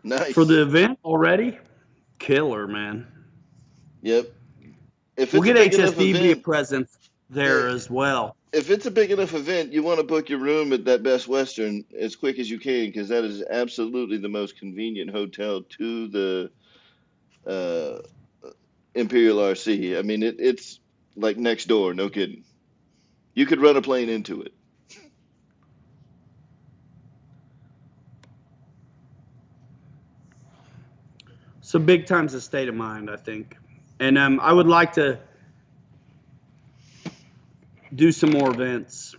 C: Nice.
A: For the event already? Killer, man.
C: Yep. If
A: We'll
C: it's
A: get
C: a big enough
A: HSD be a
C: event,
A: presence there as well.
C: if it's a big enough event, you want to book your room at that Best Western as quick as you can, because that is absolutely the most convenient hotel to the Imperial RC. I mean, it's like next door, no kidding. You could run a plane into it.
A: So big time's a state of mind, I think. And I would like to do some more events.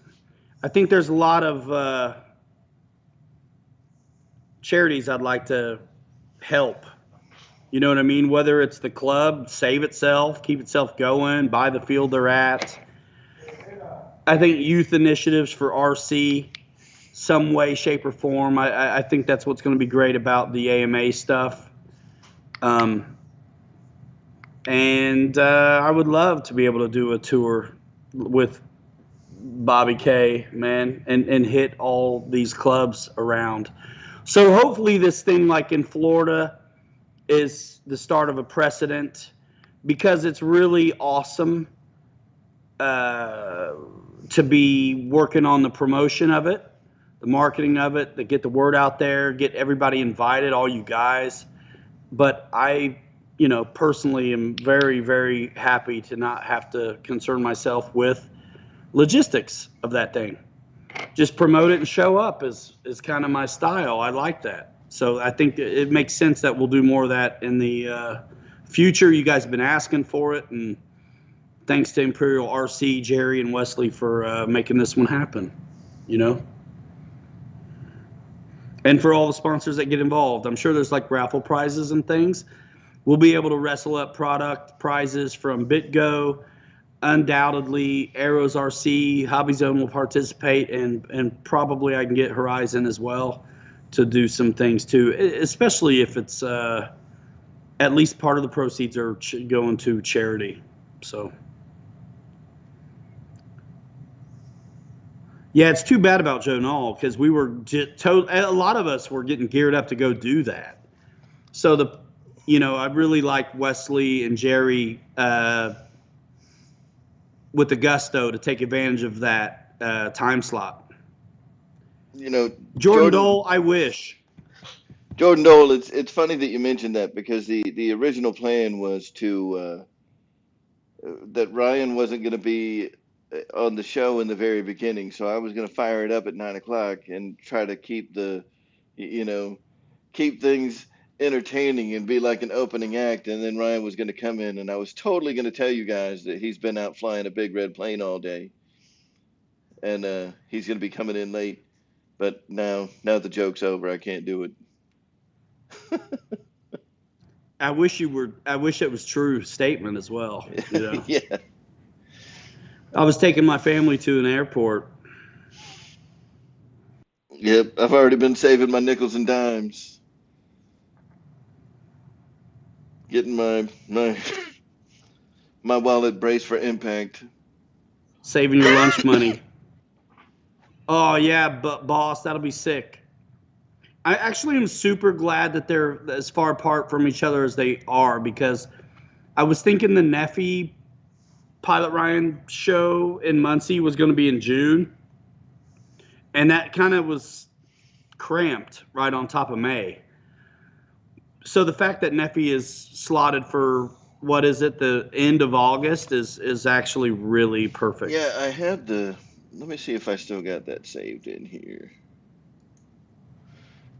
A: I think there's a lot of charities I'd like to help. You know what I mean? Whether it's the club, save itself, keep itself going, buy the field they're at. I think youth initiatives for RC, some way, shape, or form. I think that's what's going to be great about the AMA stuff. And I would love to be able to do a tour with Bobby K, man, and hit all these clubs around. So hopefully this thing, like in Florida, is the start of a precedent, because it's really awesome to be working on the promotion of it, the marketing of it, to get the word out there, get everybody invited, all you guys. But I, personally am very, very happy to not have to concern myself with logistics of that thing. Just promote it and show up is kind of my style. I like that. So I think it makes sense that we'll do more of that in the future. You guys have been asking for it, and thanks to Imperial RC, Jerry, and Wesley for making this one happen, And for all the sponsors that get involved. I'm sure there's like raffle prizes and things. We'll be able to wrestle up product prizes from BitGo. Undoubtedly, Arrows RC, Hobby Zone will participate, and probably I can get Horizon as well to do some things too, especially if it's at least part of the proceeds are going to charity. So, yeah, it's too bad about Joe Nall, because we were a lot of us were getting geared up to go do that. So I really like Wesley and Jerry with the gusto to take advantage of that time slot. Jordan Dole, I wish.
C: Jordan Dole, it's funny that you mentioned that, because the original plan was to that Ryan wasn't going to be on the show in the very beginning, so I was going to fire it up at 9 o'clock and try to keep keep things entertaining and be like an opening act, and then Ryan was going to come in, and I was totally going to tell you guys that he's been out flying a big red plane all day, and he's going to be coming in late. But now the joke's over. I can't do it.
A: I wish it was true statement as well.
C: Yeah.
A: I was taking my family to an airport.
C: Yep, I've already been saving my nickels and dimes, getting my wallet braced for impact.
A: Saving your lunch money. Oh yeah, but boss, that'll be sick. I actually am super glad that they're as far apart from each other as they are, because I was thinking the Neffy Pilot Ryan show in Muncie was going to be in June, and that kind of was cramped right on top of May. So the fact that Neffy is slotted for, what is it, the end of August is actually really perfect.
C: Yeah, I had let me see if I still got that saved in here.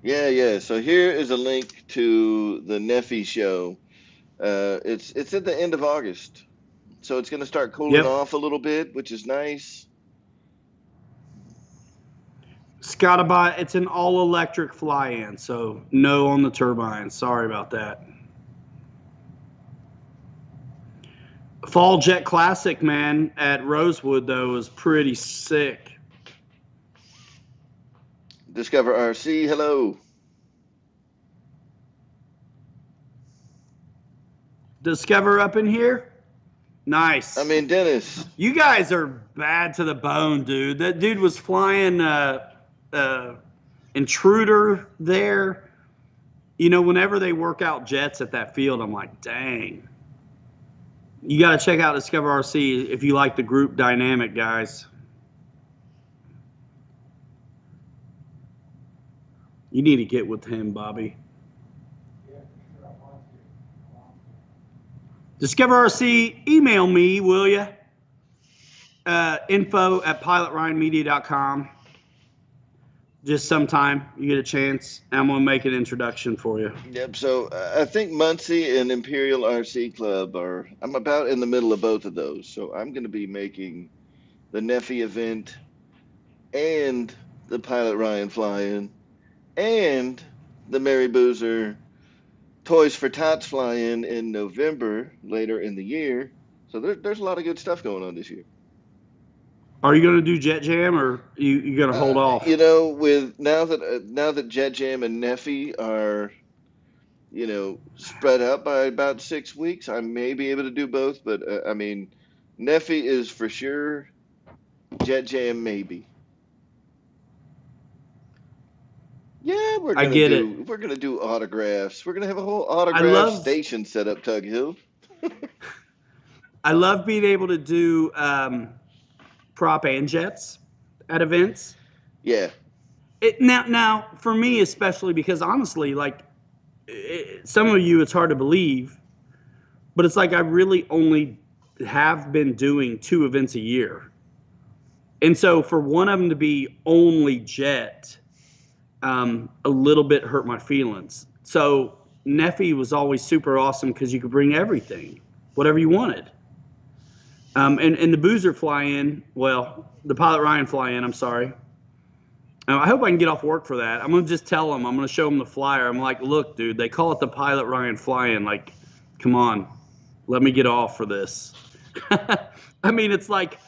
C: Yeah. So here is a link to the Neffy show. It's at the end of August, so it's going to start cooling off a little bit, which is nice.
A: It's gotta buy. It's an all-electric fly-in, so no on the turbine. Sorry about that. Fall Jet Classic, man, at Rosewood though was pretty sick.
C: Discover RC, hello.
A: Discover up in here. Nice.
C: I mean, Dennis.
A: You guys are bad to the bone, dude. That dude was flying Intruder there. You know, whenever they work out jets at that field, I'm like, dang. You got to check out Discover RC if you like the group dynamic, guys. You need to get with him, Bobby. Discover RC, email me, will you? info@pilotryanmedia.com. Just sometime you get a chance, I'm going to make an introduction for you.
C: Yep. So I think Muncie and Imperial RC Club are. I'm about in the middle of both of those. So I'm going to be making the Neffy event and the Pilot Ryan fly-in and the Mary Boozer Toys for Tots fly-in in November later in the year. So there's a lot of good stuff going on this year.
A: Are you going to do Jet Jam, or you going to hold off?
C: You know, with now that Jet Jam and Neffy are, you know, spread out by about 6 weeks, I may be able to do both. But I mean, Neffy is for sure. Jet Jam maybe. Yeah, we're
A: I
C: gonna
A: get
C: do
A: it.
C: we're gonna do autographs. We're gonna have a whole autograph station set up, Tug Hill.
A: I love being able to do prop and jets at events.
C: Yeah.
A: Now, for me especially, because honestly, like some of you, it's hard to believe, but it's like I really only have been doing 2 events a year, and so for one of them to be only jet, a little bit hurt my feelings. So Neffy was always super awesome because you could bring everything, whatever you wanted. And the Boozer fly-in, well, the Pilot Ryan fly-in, I'm sorry. I hope I can get off work for that. I'm going to just tell them. I'm going to show them the flyer. I'm like, look, dude, they call it the Pilot Ryan fly-in. Like, come on, let me get off for this. I mean, it's like,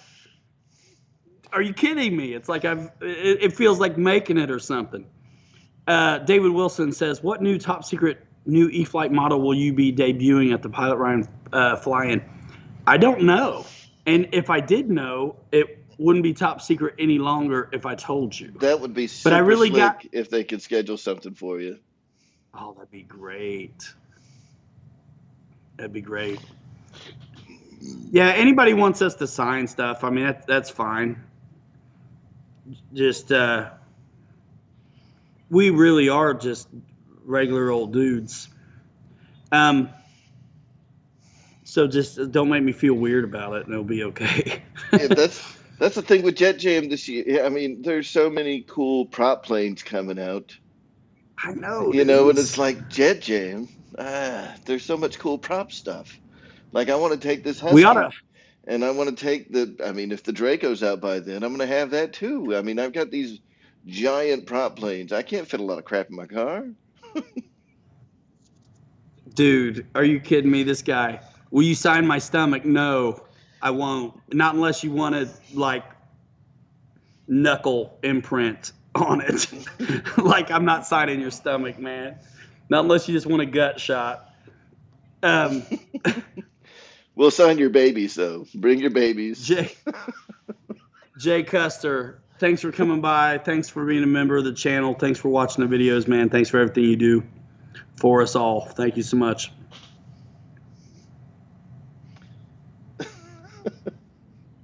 A: are you kidding me? It's like it feels like making it or something. David Wilson says, what new top secret new E-flite model will you be debuting at the Pilot Ryan fly-in? I don't know. And if I did know, it wouldn't be top secret any longer if I told you.
C: That would be super
A: But I really
C: slick if they could schedule something for you.
A: Oh, that'd be great. That'd be great. Yeah, anybody wants us to sign stuff, I mean, that's fine. Just, we really are just regular old dudes. So just don't make me feel weird about it, and it'll be okay.
C: Yeah, that's the thing with Jet Jam this year. I mean, there's so many cool prop planes coming out.
A: I know.
C: You know, and it's like Jet Jam. There's so much cool prop stuff. Like I want to take this Husky,
A: We ought to.
C: and I want to take the. I mean, if the Draco's out by then, I'm going to have that too. I mean, I've got these giant prop planes. I can't fit a lot of crap in my car.
A: Dude, are you kidding me? This guy. Will you sign my stomach? No, I won't. Not unless you want to, like, knuckle imprint on it. Like, I'm not signing your stomach, man. Not unless you just want a gut shot.
C: We'll sign your babies, though. Bring your babies.
A: Jay Custer, thanks for coming by. Thanks for being a member of the channel. Thanks for watching the videos, man. Thanks for everything you do for us all. Thank you so much.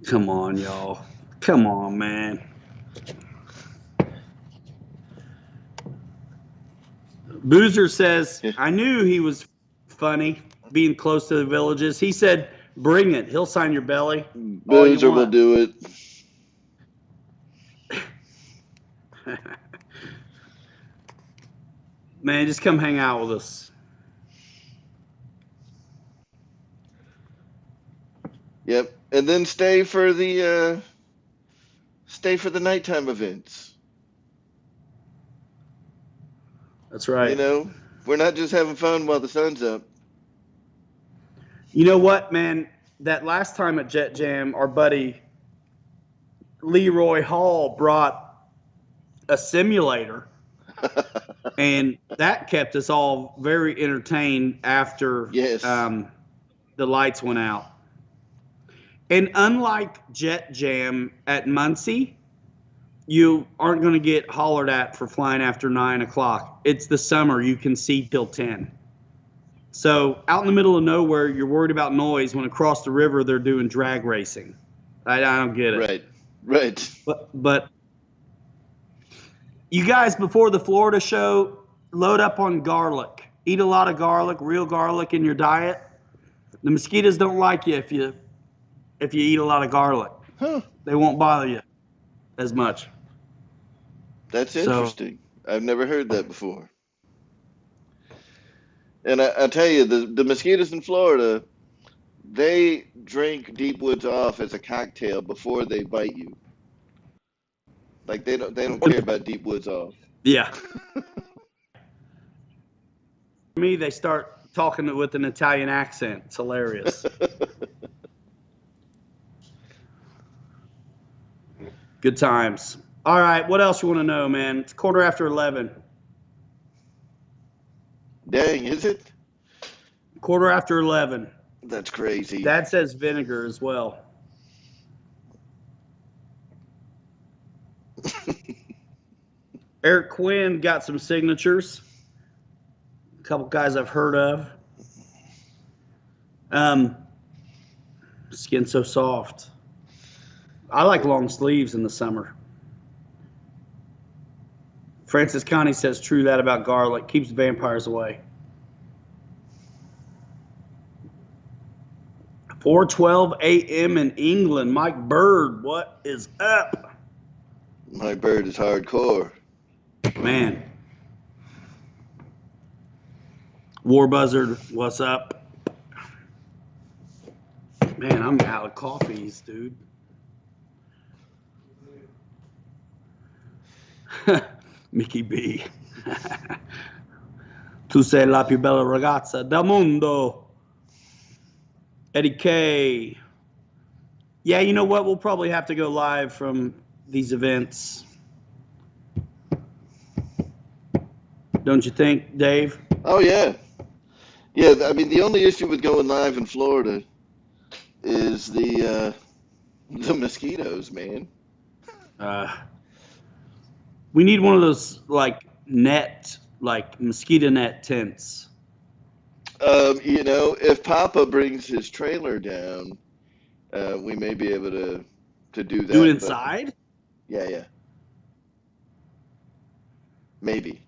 A: Come on, y'all. Come on, man. Boozer says, I knew he was funny, being close to the villages. He said, bring it. He'll sign your belly.
C: Boozer will do it.
A: Man, just come hang out with us.
C: Yep. And then stay for the nighttime events.
A: That's right.
C: You know, we're not just having fun while the sun's up.
A: You know what, man? That last time at Jet Jam, our buddy Leroy Hall brought a simulator, and that kept us all very entertained after
C: Yes.
A: the lights went out. And unlike Jet Jam at Muncie, you aren't going to get hollered at for flying after 9 o'clock. It's the summer; you can see till 10. So out in the middle of nowhere, you're worried about noise when across the river they're doing drag racing. I don't get it.
C: Right. Right.
A: But you guys before the Florida show, load up on garlic. Eat a lot of garlic, real garlic in your diet. The mosquitoes don't like you if you eat a lot of garlic.
C: Huh.
A: They won't bother you as much.
C: That's
A: So
C: interesting. I've never heard that before. And I tell you, the mosquitoes in Florida, they drink Deep Woods Off as a cocktail before they bite you. Like they don't care about Deep Woods Off.
A: yeah. For me, they start talking with an Italian accent. It's hilarious. Good times. All right, what else you want to know, man? It's 11:15.
C: Dang, is it?
A: 11:15.
C: That's crazy.
A: Dad says vinegar as well. Eric Quinn got some signatures. A couple guys I've heard of. Skin so soft. I like long sleeves in the summer. Francis Connie says true that about garlic. Keeps vampires away. 4:12 a.m. in England. Mike Bird, what is up?
C: My bird is hardcore.
A: Man. War Buzzard, what's up? Man, I'm out of coffees, dude. Mickey B. Tu sei la più bella ragazza del mondo. Eddie K. Yeah, you know what? We'll probably have to go live from these events. Don't you think, Dave?
C: Oh yeah. Yeah, I mean the only issue with going live in Florida is the mosquitoes, man.
A: We need one of those like mosquito net tents.
C: You know, if Papa brings his trailer down, we may be able to do that.
A: Do it
C: but
A: inside?
C: yeah, maybe.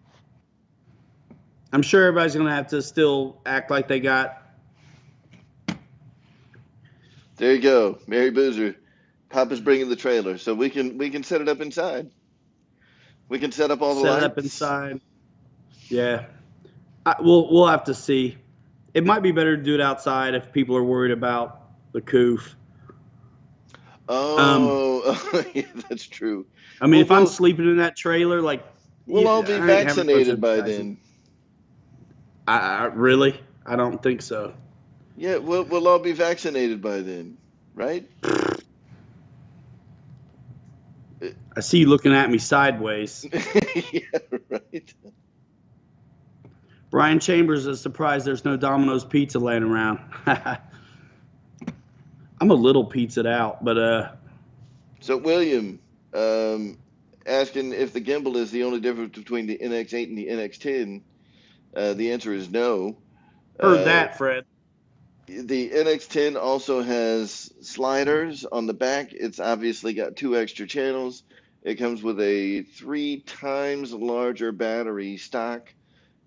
A: I'm sure everybody's gonna have to still act like they got.
C: There you go, Mary Boozer. Papa's bringing the trailer, so we can set it up inside. We can set up all the
A: Set
C: lights.
A: it up inside. Yeah, we'll have to see. It might be better to do it outside if people are worried about the coof.
C: Oh, yeah, that's true.
A: I mean,
C: Well,
A: if I'm sleeping in that trailer, like
C: we'll all be
A: I ain't having a bunch
C: vaccinated
A: of
C: by
A: guys-
C: then.
A: I really, I don't think so.
C: Yeah, we'll all be vaccinated by then, right?
A: I see you looking at me sideways.
C: Yeah, right.
A: Brian Chambers is surprised there's no Domino's pizza laying around. I'm a little pizzaed out, but
C: So William, asking if the gimbal is the only difference between the NX8 and the NX10. The answer is no.
A: heard that, Fred.
C: The NX10 also has sliders on the back. It's obviously got 2 extra channels. It comes with a 3 times larger battery stock.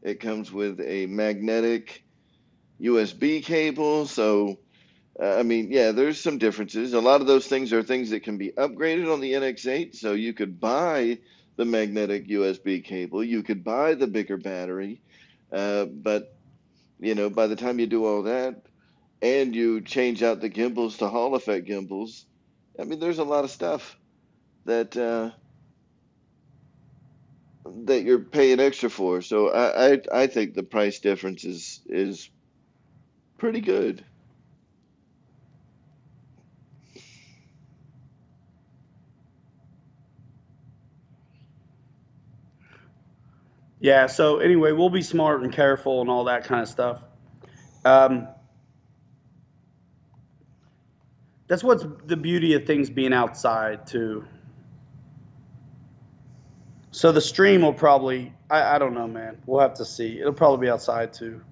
C: It comes with a magnetic USB cable. So, I mean, yeah, there's some differences. A lot of those things are things that can be upgraded on the NX8. So you could buy the magnetic USB cable. You could buy the bigger battery. But, you know, by the time you do all that, and you change out the gimbals to Hall effect gimbals, I mean, there's a lot of stuff that that you're paying extra for. So I think the price difference is pretty good.
A: Yeah. So anyway, we'll be smart and careful and all that kind of stuff. Um, that's what's the beauty of things being outside too. So the stream will probably, I don't know, man. We'll have to see. It'll probably be outside too.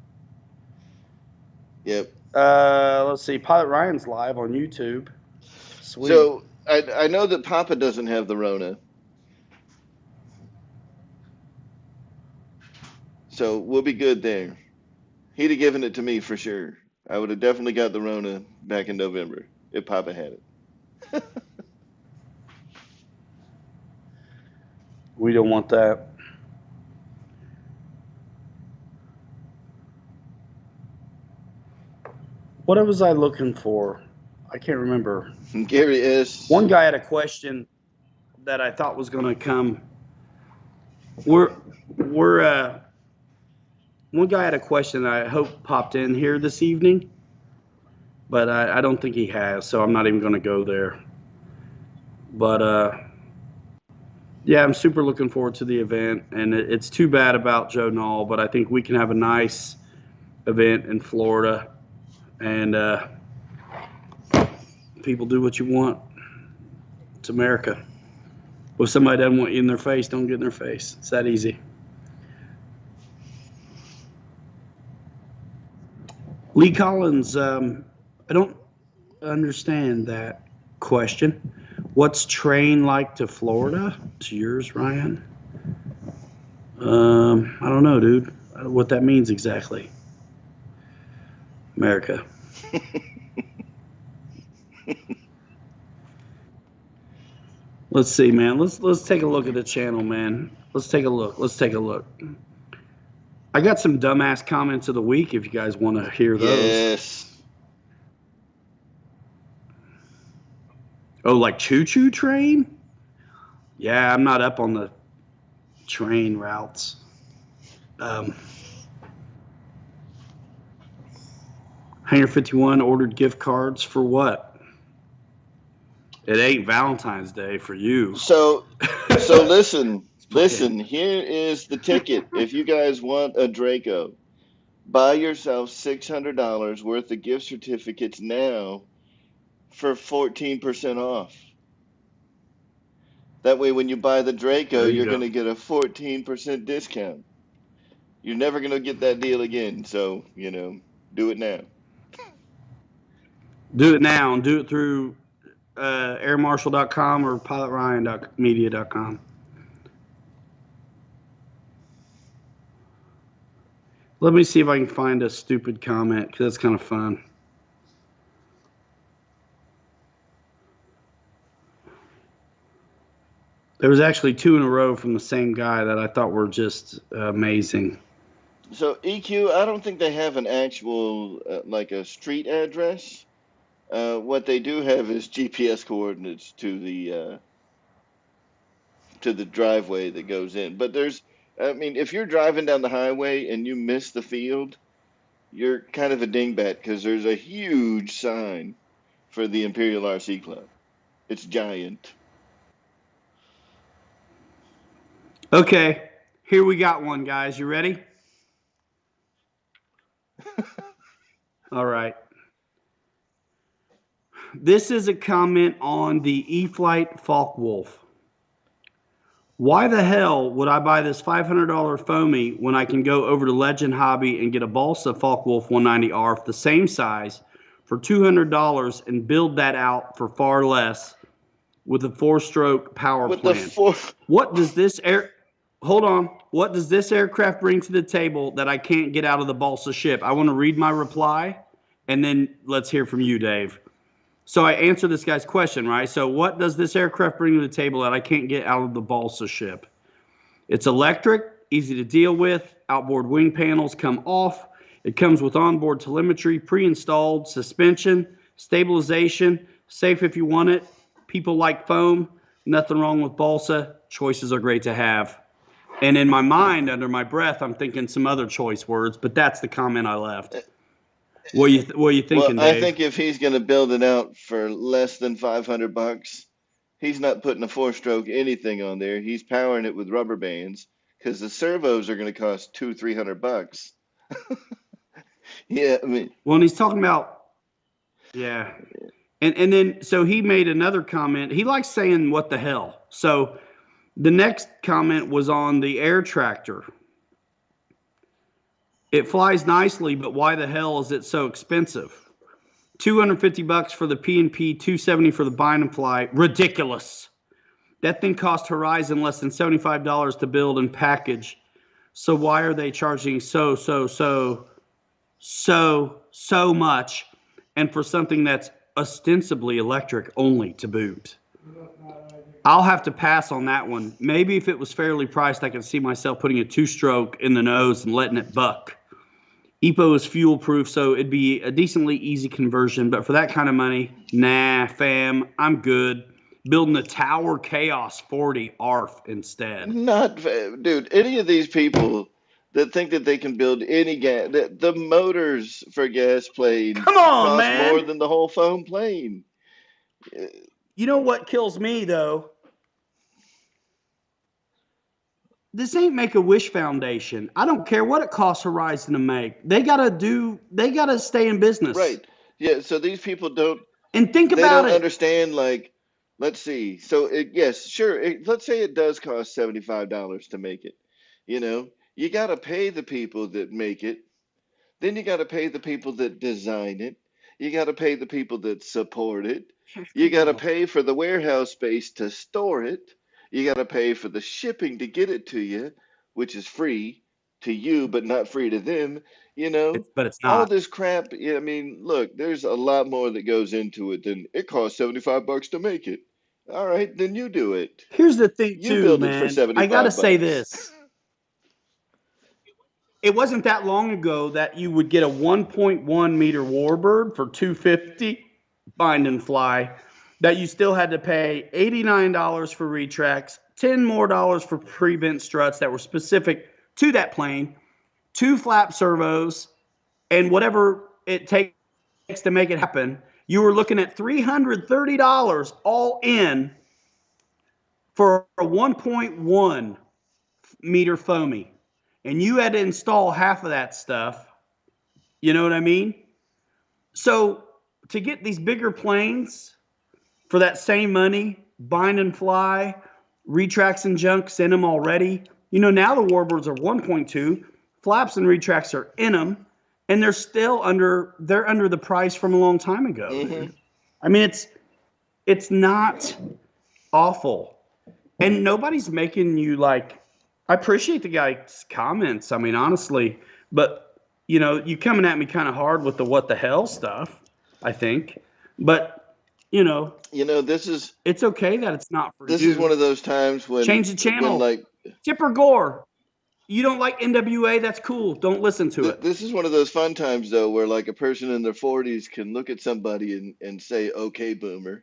C: Yep.
A: Let's see. Pilot Ryan's live on YouTube. Sweet.
C: So I know that Papa doesn't have the Rona, so we'll be good there. He'd have given it to me for sure. I would have definitely got the Rona back in November if Papa had it.
A: We don't want that. What was I looking for? I can't remember.
C: Gary S.
A: One guy had a question that I thought was going to come. We're one guy had a question that I hope popped in here this evening, but I don't think he has, so I'm not even going to go there. But yeah, I'm super looking forward to the event, and it's too bad about Joe Nall, but I think we can have a nice event in Florida, and people do what you want. It's America. If somebody doesn't want you in their face, don't get in their face. It's that easy. Lee Collins, I don't understand that question. What's train like to Florida? It's yours, Ryan. I don't know, dude. I don't know what that means exactly. America. Let's see, man. Let's take a look at the channel, man. Let's take a look. I got some dumbass comments of the week if you guys want to hear those.
C: Yes.
A: Oh, like choo-choo train? Yeah, I'm not up on the train routes. Hangar 51 ordered gift cards for what? It ain't Valentine's Day for you.
C: So listen, here is the ticket. If you guys want a Draco, buy yourself $600 worth of gift certificates now for 14% off. That way, when you buy the Draco, you're going to get a 14% discount. You're never going to get that deal again. So, do it now.
A: Do it now and do it through airmarshal.com or pilotryan.media.com. Let me see if I can find a stupid comment because that's kind of fun. There was actually 2 in a row from the same guy that I thought were just amazing.
C: So EQ, I don't think they have an actual like a street address. What they do have is GPS coordinates to the driveway that goes in. But if you're driving down the highway and you miss the field, you're kind of a dingbat because there's a huge sign for the Imperial RC Club. It's giant.
A: Okay, here we got one, guys. You ready? All right. This is a comment on the E-flite Focke-Wulf. Why the hell would I buy this $500 foamy when I can go over to Legend Hobby and get a Balsa Focke-Wulf 190R the same size for $200 and build that out for far less with a 4-stroke power plant? What does this What does this aircraft bring to the table that I can't get out of the balsa ship? I want to read my reply, and then let's hear from you, Dave. So I answer this guy's question, right? So what does this aircraft bring to the table that I can't get out of the balsa ship? It's electric, easy to deal with. Outboard wing panels come off. It comes with onboard telemetry, pre-installed, suspension, stabilization, safe if you want it. People like foam. Nothing wrong with balsa. Choices are great to have. And in my mind, under my breath, I'm thinking some other choice words, but that's the comment I left. What you
C: Well,
A: thinking,
C: I
A: Dave?
C: think if he's going to build it out for less than $500, he's not putting a four-stroke anything on there. He's powering it with rubber bands because the servos are going to cost $200-300. Yeah, I mean,
A: Well, and he's talking about, yeah. And then so he made another comment. He likes saying what the hell. So the next comment was on the air tractor. It flies nicely, but why the hell is it so expensive? $250 for the P&P, $270 for the bind and fly. Ridiculous. That thing cost Horizon less than $75 to build and package. So why are they charging so much, and for something that's ostensibly electric only to boot? I'll have to pass on that one. Maybe if it was fairly priced, I could see myself putting a two-stroke in the nose and letting it buck. EPO is fuel proof, so it'd be a decently easy conversion, but for that kind of money, nah, fam, I'm good. Building a Tower Chaos 40 ARF instead.
C: not, dude, any of these people that think that they can build any gas, the motors for gas planes
A: Come on,
C: cost more
A: man.
C: than the whole foam plane.
A: You know what kills me, though? This ain't Make-A-Wish Foundation. I don't care what it costs Horizon to make. They gotta stay in business.
C: Right. Yeah, so these people don't
A: And think
C: they
A: about
C: don't
A: it.
C: understand, like, let's see. So yes, sure, let's say it does cost $75 to make it. You know, you got to pay the people that make it. Then you got to pay the people that design it. You got to pay the people that support it. You got to pay for the warehouse space to store it. You got to pay for the shipping to get it to you, which is free to you, but not free to them. You know,
A: But it's
C: all
A: not.
C: this crap. Yeah, I mean, look, there's a lot more that goes into it than it costs $75 to make it. All right, then you do it.
A: Here's the thing,
C: You
A: too,
C: build it for
A: man. I gotta
C: 75
A: say
C: bucks.
A: this. It wasn't that long ago that you would get a 1.1 meter warbird for $250 bind and fly, that you still had to pay $89 for retracts, $10 more for pre-bent struts that were specific to that plane, two flap servos, and whatever it takes to make it happen. You were looking at $330 all in for a 1.1 meter foamy, and you had to install half of that stuff. You know what I mean? So to get these bigger planes for that same money, bind and fly, retracts and junks in them already. You know, now the warbirds are 1.2, flaps and retracts are in them, and they're under the price from a long time ago,
C: Hmm.
A: dude. I mean, it's not awful. And nobody's making you like, I appreciate the guy's comments. I mean, honestly, but you coming at me kind of hard with the what the hell stuff, I think. But, you know,
C: You know, this is
A: it's okay that it's not for
C: this is one
A: you.
C: of those times
A: Change the
C: when
A: channel.
C: like
A: Chipper Gore. You don't like NWA? That's cool. Don't listen to it.
C: this is one of those fun times though where like a person in their 40s can look at somebody and say, "Okay, boomer."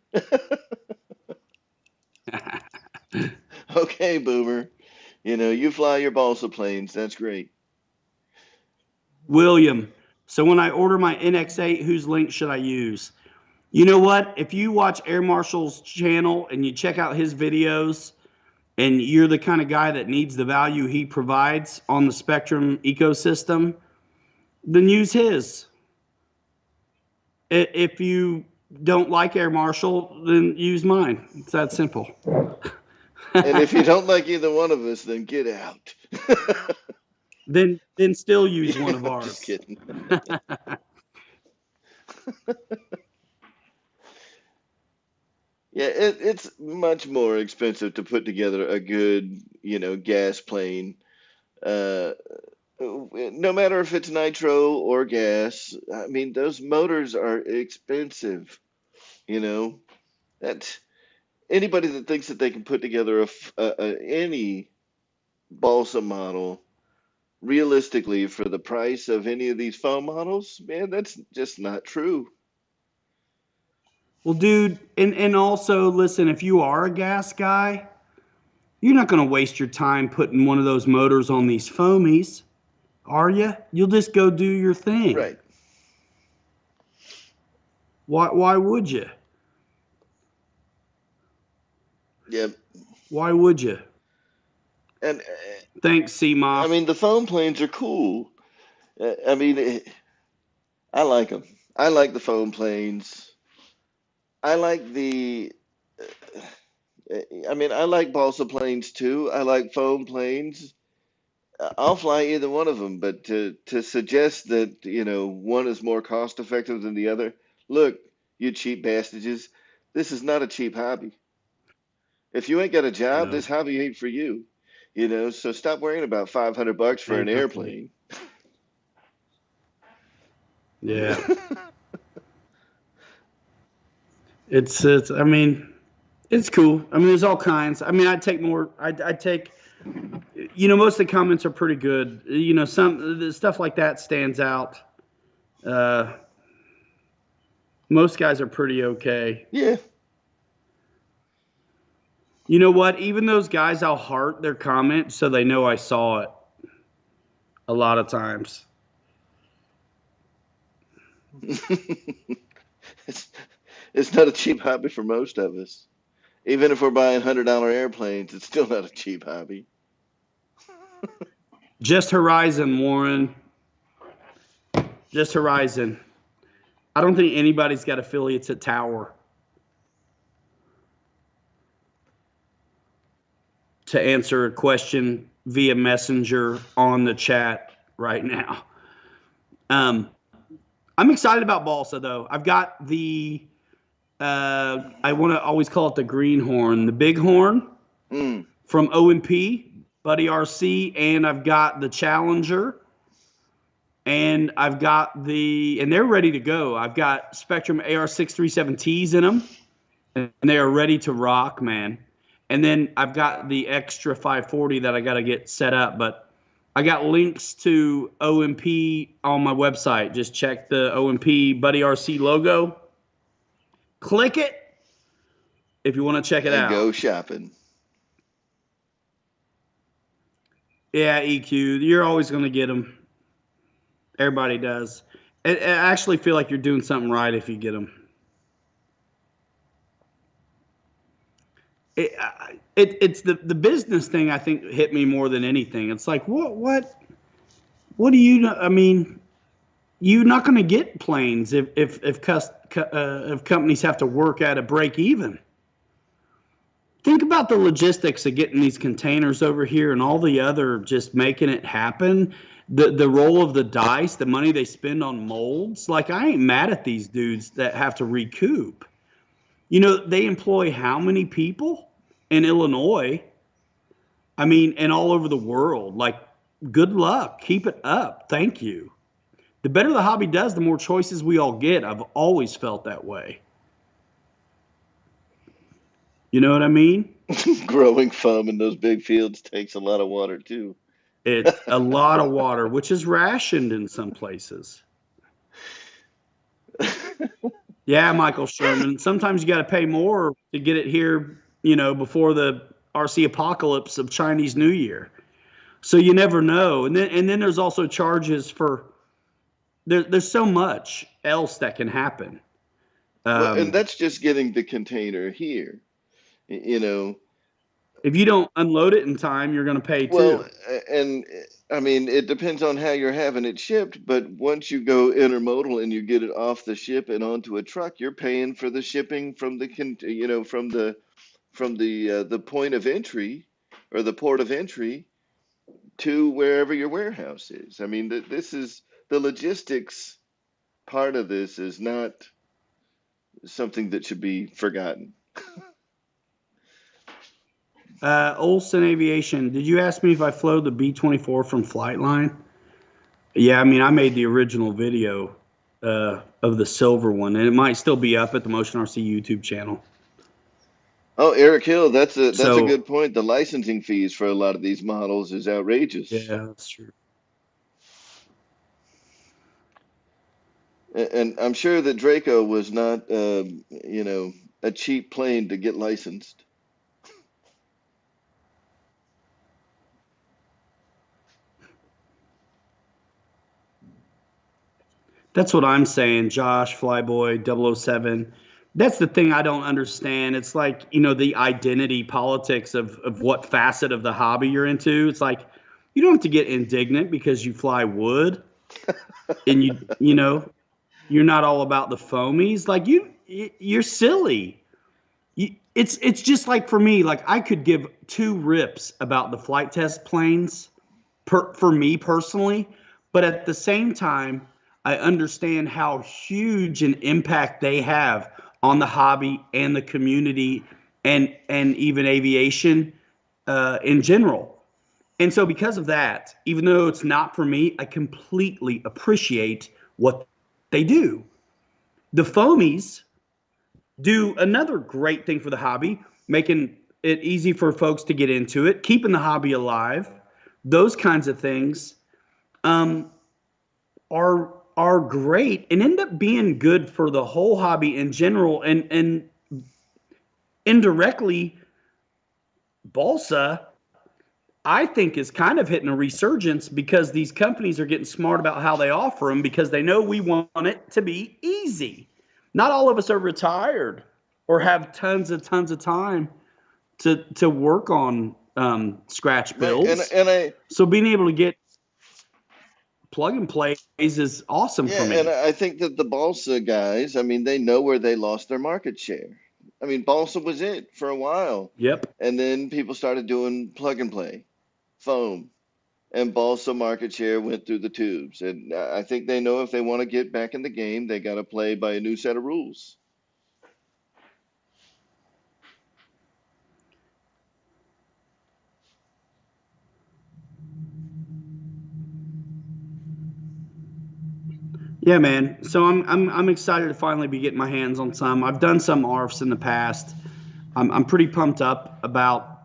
C: Okay, boomer. You know, you fly your balsa planes. That's great.
A: William. So when I order my NX8, whose link should I use? You know what? If you watch Air Marshal's channel and you check out his videos, and you're the kind of guy that needs the value he provides on the Spectrum ecosystem, then use his. If you don't like Air Marshal, then use mine. It's that simple.
C: And if you don't like either one of us, then get out.
A: then still use one
C: Yeah,
A: of
C: I'm just
A: ours.
C: kidding. Yeah, it's much more expensive to put together a good, gas plane. Uh, no matter if it's nitro or gas, I mean, those motors are expensive. You know, that anybody that thinks that they can put together any balsa model realistically for the price of any of these foam models, man, that's just not true.
A: Well, dude, and also listen, if you are a gas guy, You're not going to waste your time putting one of those motors on these foamies, are you? You'll just go do your thing.
C: Right.
A: Why would you?
C: Yeah.
A: Why would you?
C: And
A: Thanks,
C: I
A: CMOS.
C: mean, the foam planes are cool. I mean, I like them. I like the foam planes. I like the. I mean, I like balsa planes too. I like foam planes. I'll fly either one of them, but to suggest that, one is more cost effective than the other, look, you cheap bastages, this is not a cheap hobby. If you ain't got a job,
A: No.
C: this hobby ain't for you. So stop worrying about $500 for an
A: Exactly.
C: airplane.
A: Yeah. It's I mean, it's cool. I mean, there's all kinds. I mean, I'd take, most of the comments are pretty good. Some the stuff like that stands out. Uh, most guys are pretty okay.
C: Yeah.
A: You know what? Even those guys, I'll heart their comment so they know I saw it a lot of times.
C: it's, it's not a cheap hobby for most of us. Even if we're buying $100 airplanes, it's still not a cheap hobby.
A: Just Horizon, Warren. Just Horizon. I don't think anybody's got affiliates at Tower. To answer a question via Messenger on the chat right now. I'm excited about Balsa though. I've got the I want to always call it the greenhorn, the bighorn from O&P, Buddy RC, and I've got the Challenger, and I've got and they're ready to go. I've got Spectrum AR637Ts in them, and they are ready to rock, man. And then I've got the extra 540 that I got to get set up, but I got links to O&P on my website. Just check the O&P Buddy RC logo. Click it if you want to check it
C: And go
A: out.
C: shopping.
A: Yeah, EQ, you're always going to get them. Everybody does. I actually feel like you're doing something right if you get them. It's the business thing I think hit me more than anything. It's like what do you know? I mean, you're not going to get planes if companies have to work at a break even. Think about the logistics of getting these containers over here and all the other just making it happen. The roll of the dice, the money they spend on molds. Like, I ain't mad at these dudes that have to recoup. They employ how many people in Illinois? I mean, and all over the world. Like, good luck. Keep it up. Thank you. The better the hobby does, the more choices we all get. I've always felt that way. You know what I mean?
C: Growing foam in those big fields takes a lot of water too.
A: It's a lot of water, which is rationed in some places. Yeah, Michael Sherman. Sometimes you got to pay more to get it here, before the RC apocalypse of Chinese New Year. So you never know. And then there's also charges for there's so much else that can happen.
C: Well, and that's just getting the container here. You know,
A: If you don't unload it in time, you're going to pay
C: well,
A: too.
C: and I mean, it depends on how you're having it shipped, but once you go intermodal and you get it off the ship and onto a truck, you're paying for the shipping from the point of entry or the port of entry to wherever your warehouse is. I mean, this is the logistics part of this is not something that should be forgotten.
A: Olson Aviation, did you ask me if I flew the B-24 from Flightline? Yeah, I mean, I made the original video of the silver one, and it might still be up at the Motion RC YouTube channel.
C: Oh, Eric Hill, that's a
A: So,
C: good point. The licensing fees for a lot of these models is outrageous.
A: yeah, that's true.
C: And I'm sure that Draco was not, a cheap plane to get licensed.
A: That's what I'm saying, Josh, Flyboy, 007. That's the thing I don't understand. It's like, the identity politics of what facet of the hobby you're into. It's like, you don't have to get indignant because you fly wood and you're not all about the foamies. Like you're silly. It's just like for me, like I could give two rips about the flight test planes for me personally, but at the same time, I understand how huge an impact they have on the hobby and the community and even aviation in general. And so because of that, even though it's not for me, I completely appreciate what they do. The foamies do another great thing for the hobby, making it easy for folks to get into it, keeping the hobby alive. Those kinds of things um, are great and end up being good for the whole hobby in general, and indirectly, balsa I think is kind of hitting a resurgence because these companies are getting smart about how they offer them because they know we want it to be easy. Not all of us are retired or have tons of time to work on scratch
C: Right. And
A: builds.
C: and I
A: So being able to get plug and plays is awesome for
C: yeah, and
A: me.
C: I think that the balsa guys, I mean, they know where they lost their market share. I mean, balsa was it for a while,
A: Yep.
C: and then people started doing plug and play, foam, and balsa market share went through the tubes. And I think they know if they want to get back in the game, they got to play by a new set of rules.
A: Yeah, man. So I'm excited to finally be getting my hands on some. I've done some ARFs in the past. I'm pretty pumped up about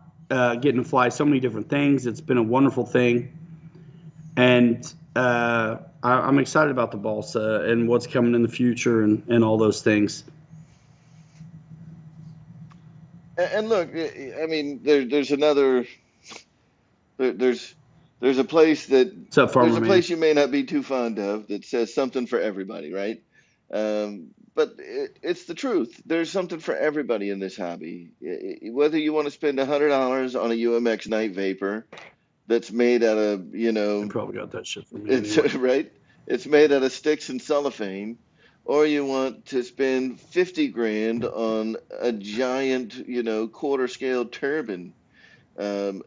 A: getting to fly so many different things. It's been a wonderful thing, and I'm excited about the balsa and what's coming in the future and all those things.
C: And look, I mean, there's another there, there's there's a place that
A: What's up,
C: there's
A: Farmer
C: a
A: Man?
C: place you may not be too fond of that says something for everybody, right? But it's the truth. There's something for everybody in this hobby. Whether you want to spend $100 on a UMX Night Vapor that's made out of,
A: They probably got that shit for me
C: it's
A: anyway.
C: right, it's made out of sticks and cellophane, or you want to spend 50 grand on a giant, quarter scale turbine. Um,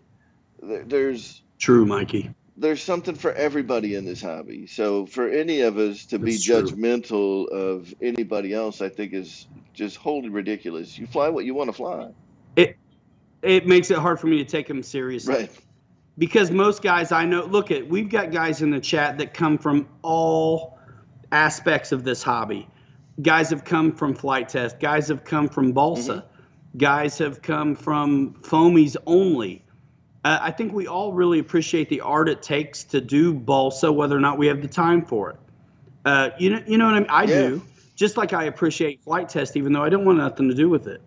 C: there's
A: True, Mikey.
C: there's something for everybody in this hobby. So for any of us to be
A: That's true.
C: judgmental of anybody else, I think is just wholly ridiculous. You fly what you want to fly.
A: It it makes it hard for me to take them seriously
C: Right.
A: because most guys I know, we've got guys in the chat that come from all aspects of this hobby. Guys have come from flight test, guys have come from
C: Hmm.
A: balsa, guys have come from foamies only. I think we all really appreciate the art it takes to do balsa, whether or not we have the time for it. You know what I mean? I
C: Yeah.
A: do. Just like I appreciate flight test, even though I don't want nothing to do with it.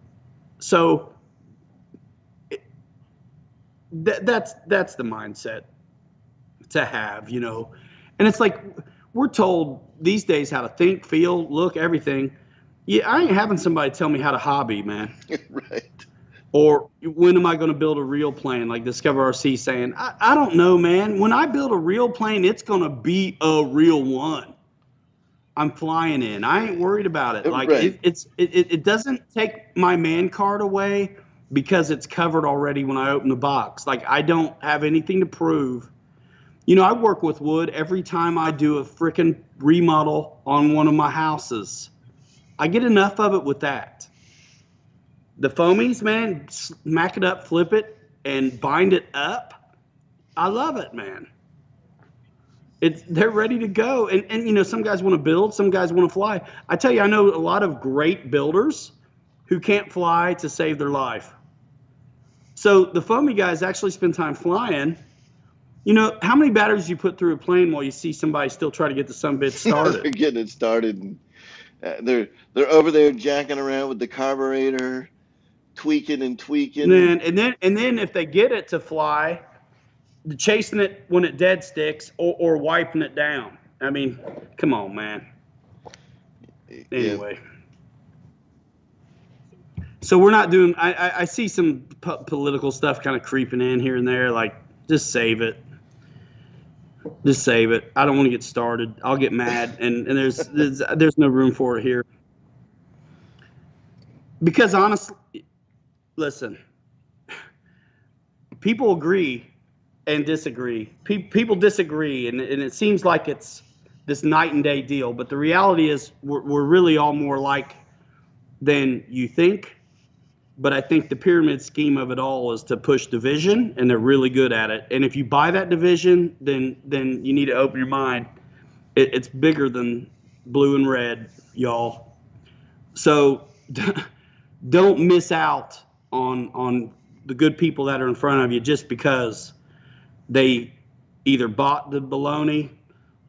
A: So that's the mindset to have, And it's like we're told these days how to think, feel, look, everything. Yeah, I ain't having somebody tell me how to hobby, man.
C: Right.
A: Or when am I going to build a real plane? Like Discover RC saying, I don't know, man. When I build a real plane, it's going to be a real one. I'm flying in. I ain't worried about it. Like
C: Right.
A: it doesn't take my man card away because it's covered already when I open the box. Like I don't have anything to prove. I work with wood every time I do a freaking remodel on one of my houses. I get enough of it with that. The foamies, man, smack it up, flip it, and bind it up. I love it, man. They're ready to go, and some guys want to build, some guys want to fly. I tell you, I know a lot of great builders who can't fly to save their life. So the foamy guys actually spend time flying. How many batteries you put through a plane while you see somebody still try to get the sunbit
C: They're
A: started?
C: getting it started, and they're over there jacking around with the carburetor, tweaking and
A: And
C: tweaking.
A: then if they get it to fly, chasing it when it dead sticks or wiping it down. I mean, come on, man. Anyway. So we're not doing. I see some political stuff kind of creeping in here and there. Like, just save it. Just save it. I don't want to get started. I'll get mad, and there's no room for it here. Because honestly, listen, people agree and disagree. People disagree, and it seems like it's this night and day deal. But the reality is, we're really all more alike than you think. But I think the pyramid scheme of it all is to push division, and they're really good at it. And if you buy that division, then you need to open your mind. It's bigger than blue and red, y'all. So don't miss out on the good people that are in front of you just because they either bought the baloney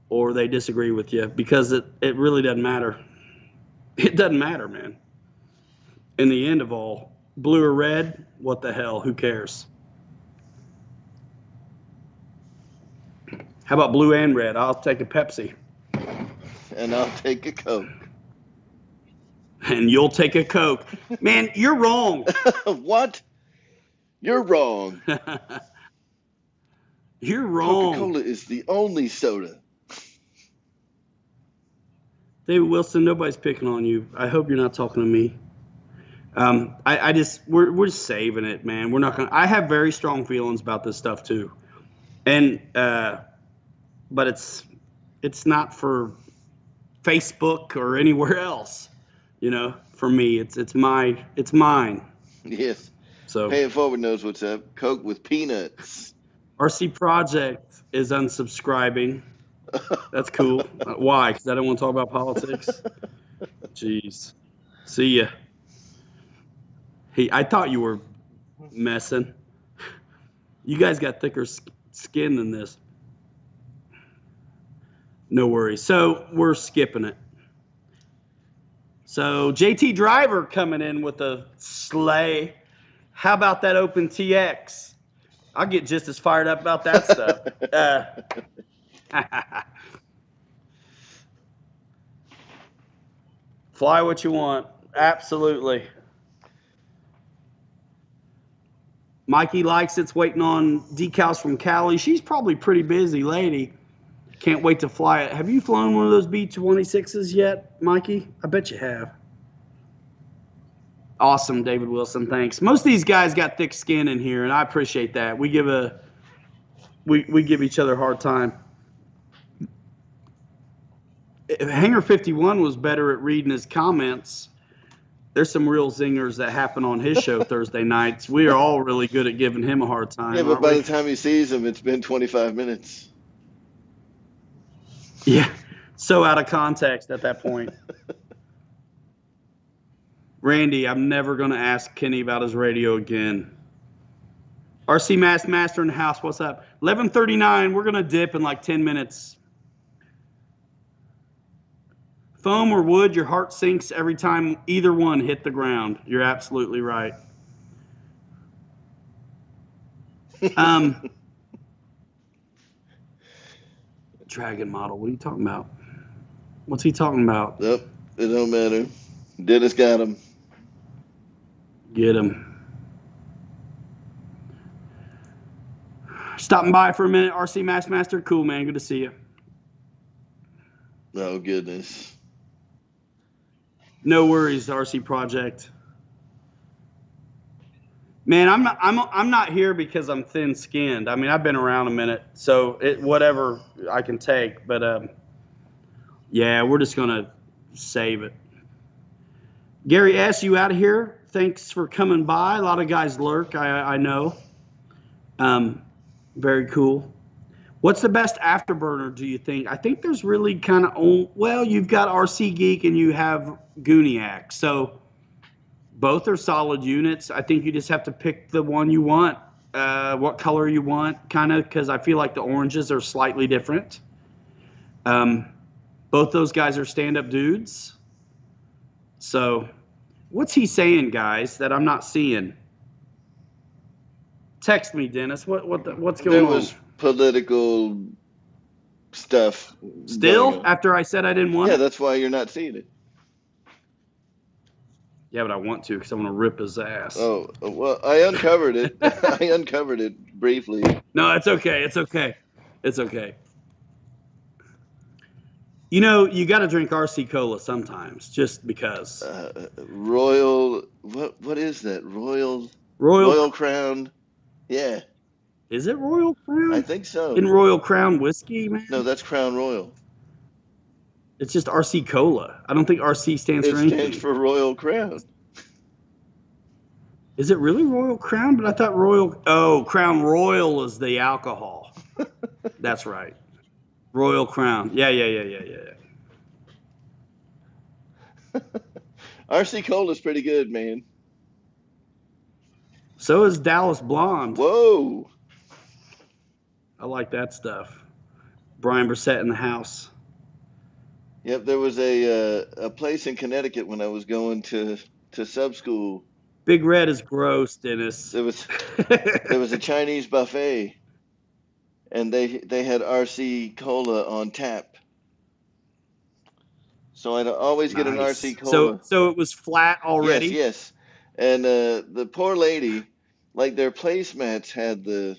A: or they disagree with you, because it really doesn't matter. It doesn't matter, man. In the end of all, blue or red, what the hell? Who cares? How about blue and red? I'll take a Pepsi.
C: And I'll take a Coke.
A: And you'll take a Coke. Man, you're wrong.
C: What? You're wrong.
A: You're wrong.
C: Coca-Cola is the only soda.
A: David Wilson, nobody's picking on you. I hope you're not talking to me. We're just saving it, man. We're not gonna. I have very strong feelings about this stuff too, and but it's not for Facebook or anywhere else. You know, for me, it's mine.
C: Yes.
A: So
C: Pay It Forward knows what's up. Coke with peanuts.
A: RC Project is unsubscribing. That's cool. Why? Because I don't want to talk about politics. Jeez. See ya. I thought you were messing. You guys got thicker skin than this. No worries. So we're skipping it. So JT Driver coming in with a sleigh. How about that Open TX? I'll get just as fired up about that stuff. Fly what you want. Absolutely. Mikey likes it's waiting on decals from Cali. She's probably pretty busy lady. Can't wait to fly it. Have you flown one of those B-26s yet, Mikey? I bet you have. Awesome, David Wilson. Thanks. Most of these guys got thick skin in here, and I appreciate that. We give each other a hard time. If Hanger 51 was better at reading his comments, there's some real zingers that happen on his show Thursday nights. We are all really good at giving him a hard time.
C: Yeah, but by the time he sees him, it's been 25 minutes.
A: Yeah, so out of context at that point. Randy, I'm never going to ask Kenny about his radio again. RC Master in the house, what's up? 11:39, we're going to dip in like 10 minutes. Foam or wood, your heart sinks every time either one hit the ground. You're absolutely right. Dragon model, what are you talking about? What's he talking about?
C: Yep, it don't matter. Dennis got him.
A: Get him. Stopping by for a minute, RC Master. Cool, man. Good to see you.
C: Oh, goodness.
A: No worries, RC Project. Man, I'm not here because I'm thin-skinned. I mean, I've been around a minute, so whatever I can take. But yeah, we're just gonna save it. Gary S., you out of here? Thanks for coming by. A lot of guys lurk, I know. Very cool. What's the best afterburner, do you think? I think there's really kind of, well, you've got RC Geek and you have Gooniac. So both are solid units. I think you just have to pick the one you want, what color you want, kind of, because I feel like the oranges are slightly different. Both those guys are stand-up dudes. So what's he saying, guys, that I'm not seeing? Text me, Dennis. What's going
C: There
A: on?
C: was political stuff.
A: Still,
C: going on.
A: after I said I didn't want
C: Yeah,
A: it?
C: that's why you're not seeing it.
A: Yeah, but I want to because I want to rip his ass.
C: Oh, well, I uncovered it. I uncovered it briefly.
A: No, it's okay. It's okay. It's okay. You know, you got to drink RC Cola sometimes, just because.
C: Royal, what is that?
A: Royal,
C: Royal Crown. Yeah,
A: is it Royal
C: I
A: Crown?
C: think so.
A: In Royal Crown whiskey, man?
C: No, that's Crown Royal.
A: It's just RC Cola. I don't think RC stands
C: It
A: for
C: stands
A: anything.
C: for Royal Crown.
A: Is it really Royal Crown? But I thought Crown Royal is the alcohol. That's right. Royal Crown. Yeah.
C: RC Cola's pretty good, man.
A: So is Dallas Blonde.
C: Whoa.
A: I like that stuff. Brian Brissett in the house.
C: Yep, there was a place in Connecticut when I was going to sub school.
A: Big Red is gross, Dennis.
C: There was a Chinese buffet, and they had RC Cola on tap. So I'd always get an
A: Nice.
C: RC Cola.
A: So it was flat already?
C: Yes. And the poor lady, like their placemats had the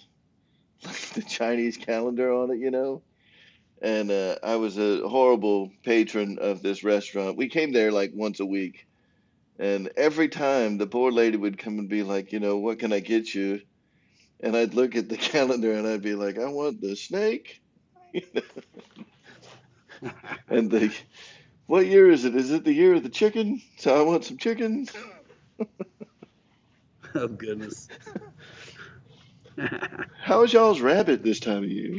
C: Chinese calendar on it, you know. And I was a horrible patron of this restaurant. We came there like once a week. And every time the poor lady would come and be like, you know, what can I get you? And I'd look at the calendar and I'd be like, I want the snake. And what year is it? Is it the year of the chicken? So I want some chicken.
A: Oh, goodness.
C: How's y'all's rabbit this time of year?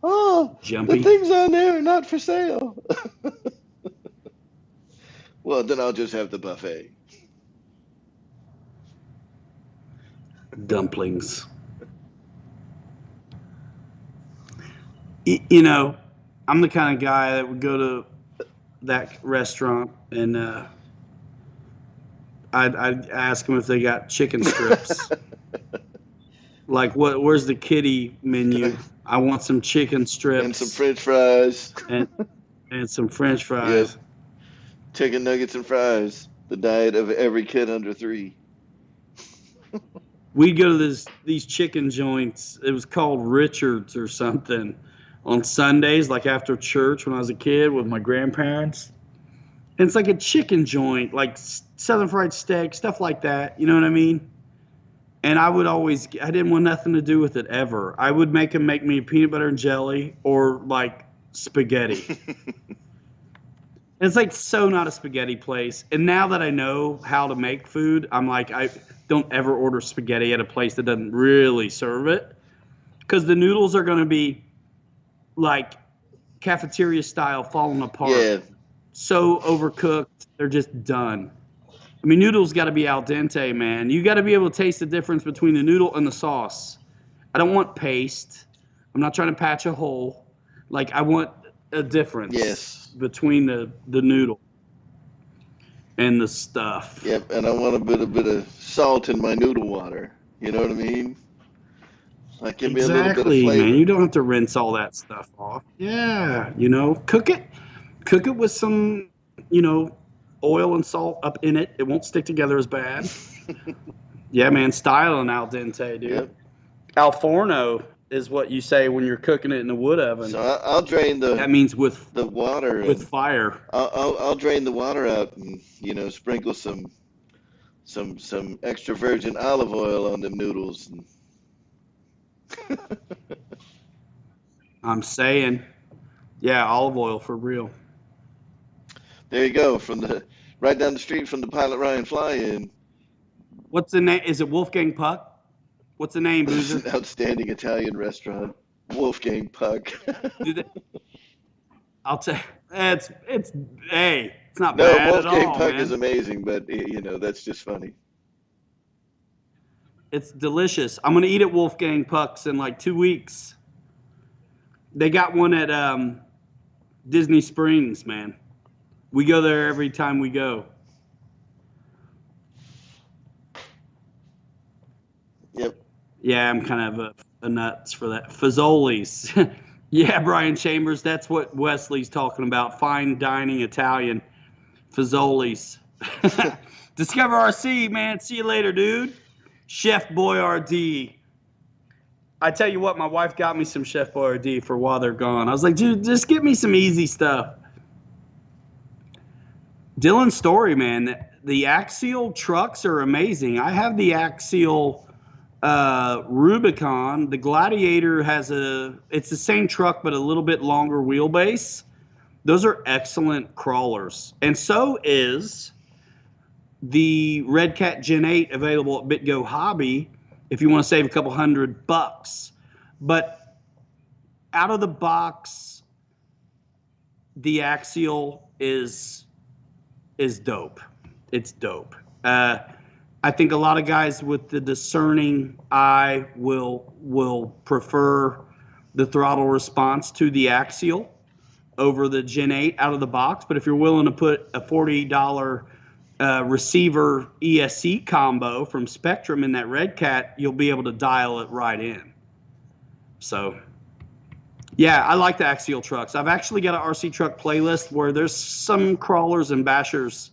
C: Oh,
A: Jumpy.
C: the things on there are not for sale. Well, then I'll just have the buffet.
A: Dumplings. You know, I'm the kind of guy that would go to that restaurant and I'd ask them if they got chicken strips. Like, where's the kiddie menu? I want some chicken strips.
C: And some French fries.
A: And some French fries.
C: Yes. Chicken nuggets and fries. The diet of every kid under 3.
A: We'd go to these chicken joints. It was called Richard's or something on Sundays, like after church when I was a kid with my grandparents. And it's like a chicken joint, like Southern fried steak, stuff like that. You know what I mean? And I didn't want nothing to do with it ever. I would make them make me peanut butter and jelly or like spaghetti. And it's like so not a spaghetti place. And now that I know how to make food, I'm like, I don't ever order spaghetti at a place that doesn't really serve it. Because the noodles are going to be like cafeteria style falling apart.
C: Yeah.
A: So overcooked, they're just done. I mean, noodles got to be al dente, man. You got to be able to taste the difference between the noodle and the sauce. I don't want paste. I'm not trying to patch a hole. Like, I want a difference between the noodle and the stuff.
C: Yep, and I want a bit of salt in my noodle water. You know what I mean? Like, give me a little bit of flavor.
A: Man. You don't have to rinse all that stuff off. Yeah, you know, cook it with some, you know, oil and salt up in it. It won't stick together as bad. Yeah, man, style and al dente, dude.
C: Yep.
A: Al forno is what you say when you're cooking it in the wood oven.
C: So I'll drain
A: that means with
C: the water
A: with fire.
C: I'll drain the water out and, you know, sprinkle some extra virgin olive oil on them noodles.
A: I'm saying, yeah, olive oil for real.
C: There you go, right down the street from the Pilot Ryan Fly-In.
A: What's the name? Is it Wolfgang Puck? What's the name, Boozer?
C: It's an outstanding Italian restaurant, Wolfgang Puck.
A: I'll tell you, it's not
C: No,
A: bad at
C: Wolfgang
A: all,
C: Puck
A: man.
C: is amazing, but you know, that's just funny.
A: It's delicious. I'm gonna eat at Wolfgang Puck's in like 2 weeks. They got one at Disney Springs, man. We go there every time we go.
C: Yep.
A: Yeah, I'm kind of a nuts for that. Fazoli's. Yeah, Brian Chambers, that's what Wesley's talking about. Fine dining Italian. Fazoli's. Discover RC, man. See you later, dude. Chef Boyardee. I tell you what, my wife got me some Chef Boyardee for while they're gone. I was like, dude, just get me some easy stuff. Dylan Story, man. The Axial trucks are amazing. I have the Axial Rubicon. The Gladiator it's the same truck, but a little bit longer wheelbase. Those are excellent crawlers. And so is the Red Cat Gen 8 available at BitGo Hobby if you want to save a couple $100. But out of the box, the Axial is dope. It's dope. I think a lot of guys with the discerning eye will prefer the throttle response to the Axial over the Gen 8 out of the box. But if you're willing to put a $40 receiver ESC combo from Spectrum in that Red Cat, you'll be able to dial it right in. So, yeah, I like the Axial trucks. I've actually got an RC truck playlist where there's some crawlers and bashers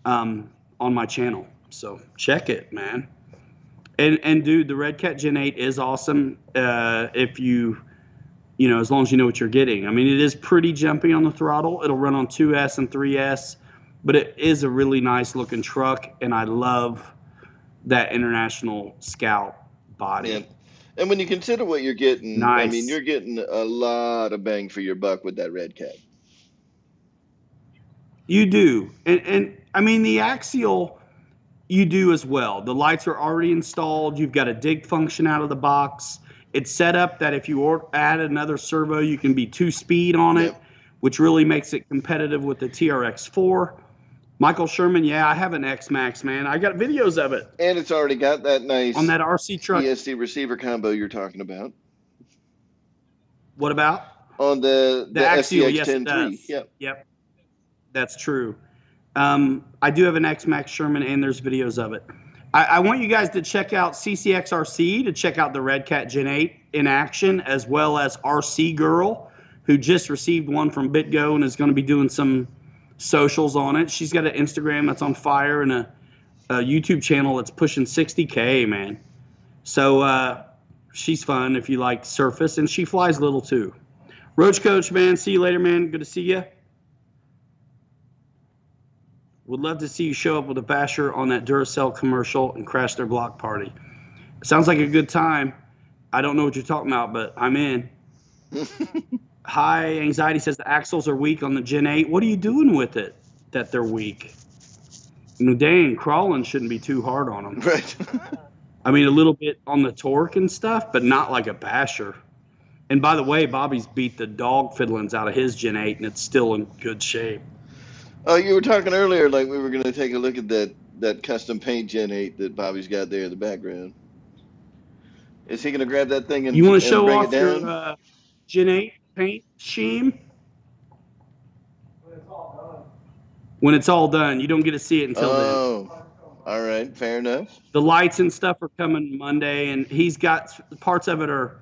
A: on my channel. So check it, man. And dude, the Red Cat Gen 8 is awesome if you know, as long as you know what you're getting. I mean, it is pretty jumpy on the throttle. It'll run on 2S and 3S, but it is a really nice looking truck, and I love that International Scout body.
C: Yeah. And when you consider what you're getting,
A: Nice.
C: I mean, you're getting a lot of bang for your buck with that Red Cat.
A: You do. And I mean, the Axial, you do as well. The lights are already installed. You've got a dig function out of the box. It's set up that if you add another servo, you can be 2-speed on it, which really makes it competitive with the TRX4. Michael Sherman, yeah, I have an X-Max, man. I got videos of it.
C: And it's already got that nice
A: on that RC truck.
C: ESC receiver combo you're talking about.
A: What about?
C: On the
A: Axial,
C: SCX
A: yes, it
C: 10.3.
A: does.
C: Yep.
A: Yep. That's true. I do have an X-Max Sherman, and there's videos of it. I want you guys to check out CCXRC, to check out the Red Cat Gen 8 in action, as well as RC Girl, who just received one from BitGo and is going to be doing some socials on it. She's got an Instagram that's on fire and a YouTube channel that's pushing 60K, man. So she's fun if you like surface, and she flies little too. Roach Coach, man, see you later, man. Good to see you. Would love to see you show up with a basher on that Duracell commercial and crash their block party. Sounds like a good time. I don't know what you're talking about, but I'm in. High Anxiety says the axles are weak on the Gen 8. What are you doing with it that they're weak? Dang, crawling shouldn't be too hard on them.
C: Right.
A: I mean, a little bit on the torque and stuff, but not like a basher. And by the way, Bobby's beat the dog fiddlings out of his Gen 8, and it's still in good shape.
C: Oh, you were talking earlier like we were going to take a look at that custom paint Gen 8 that Bobby's got there in the background. Is he going to grab that thing and
A: You want to show
C: bring
A: off
C: it down?
A: your Gen 8 paint scheme?
B: When it's all done.
A: When it's all done. You don't get to see it until then.
C: Oh, all right. Fair enough.
A: The lights and stuff are coming Monday, and he's got parts of it are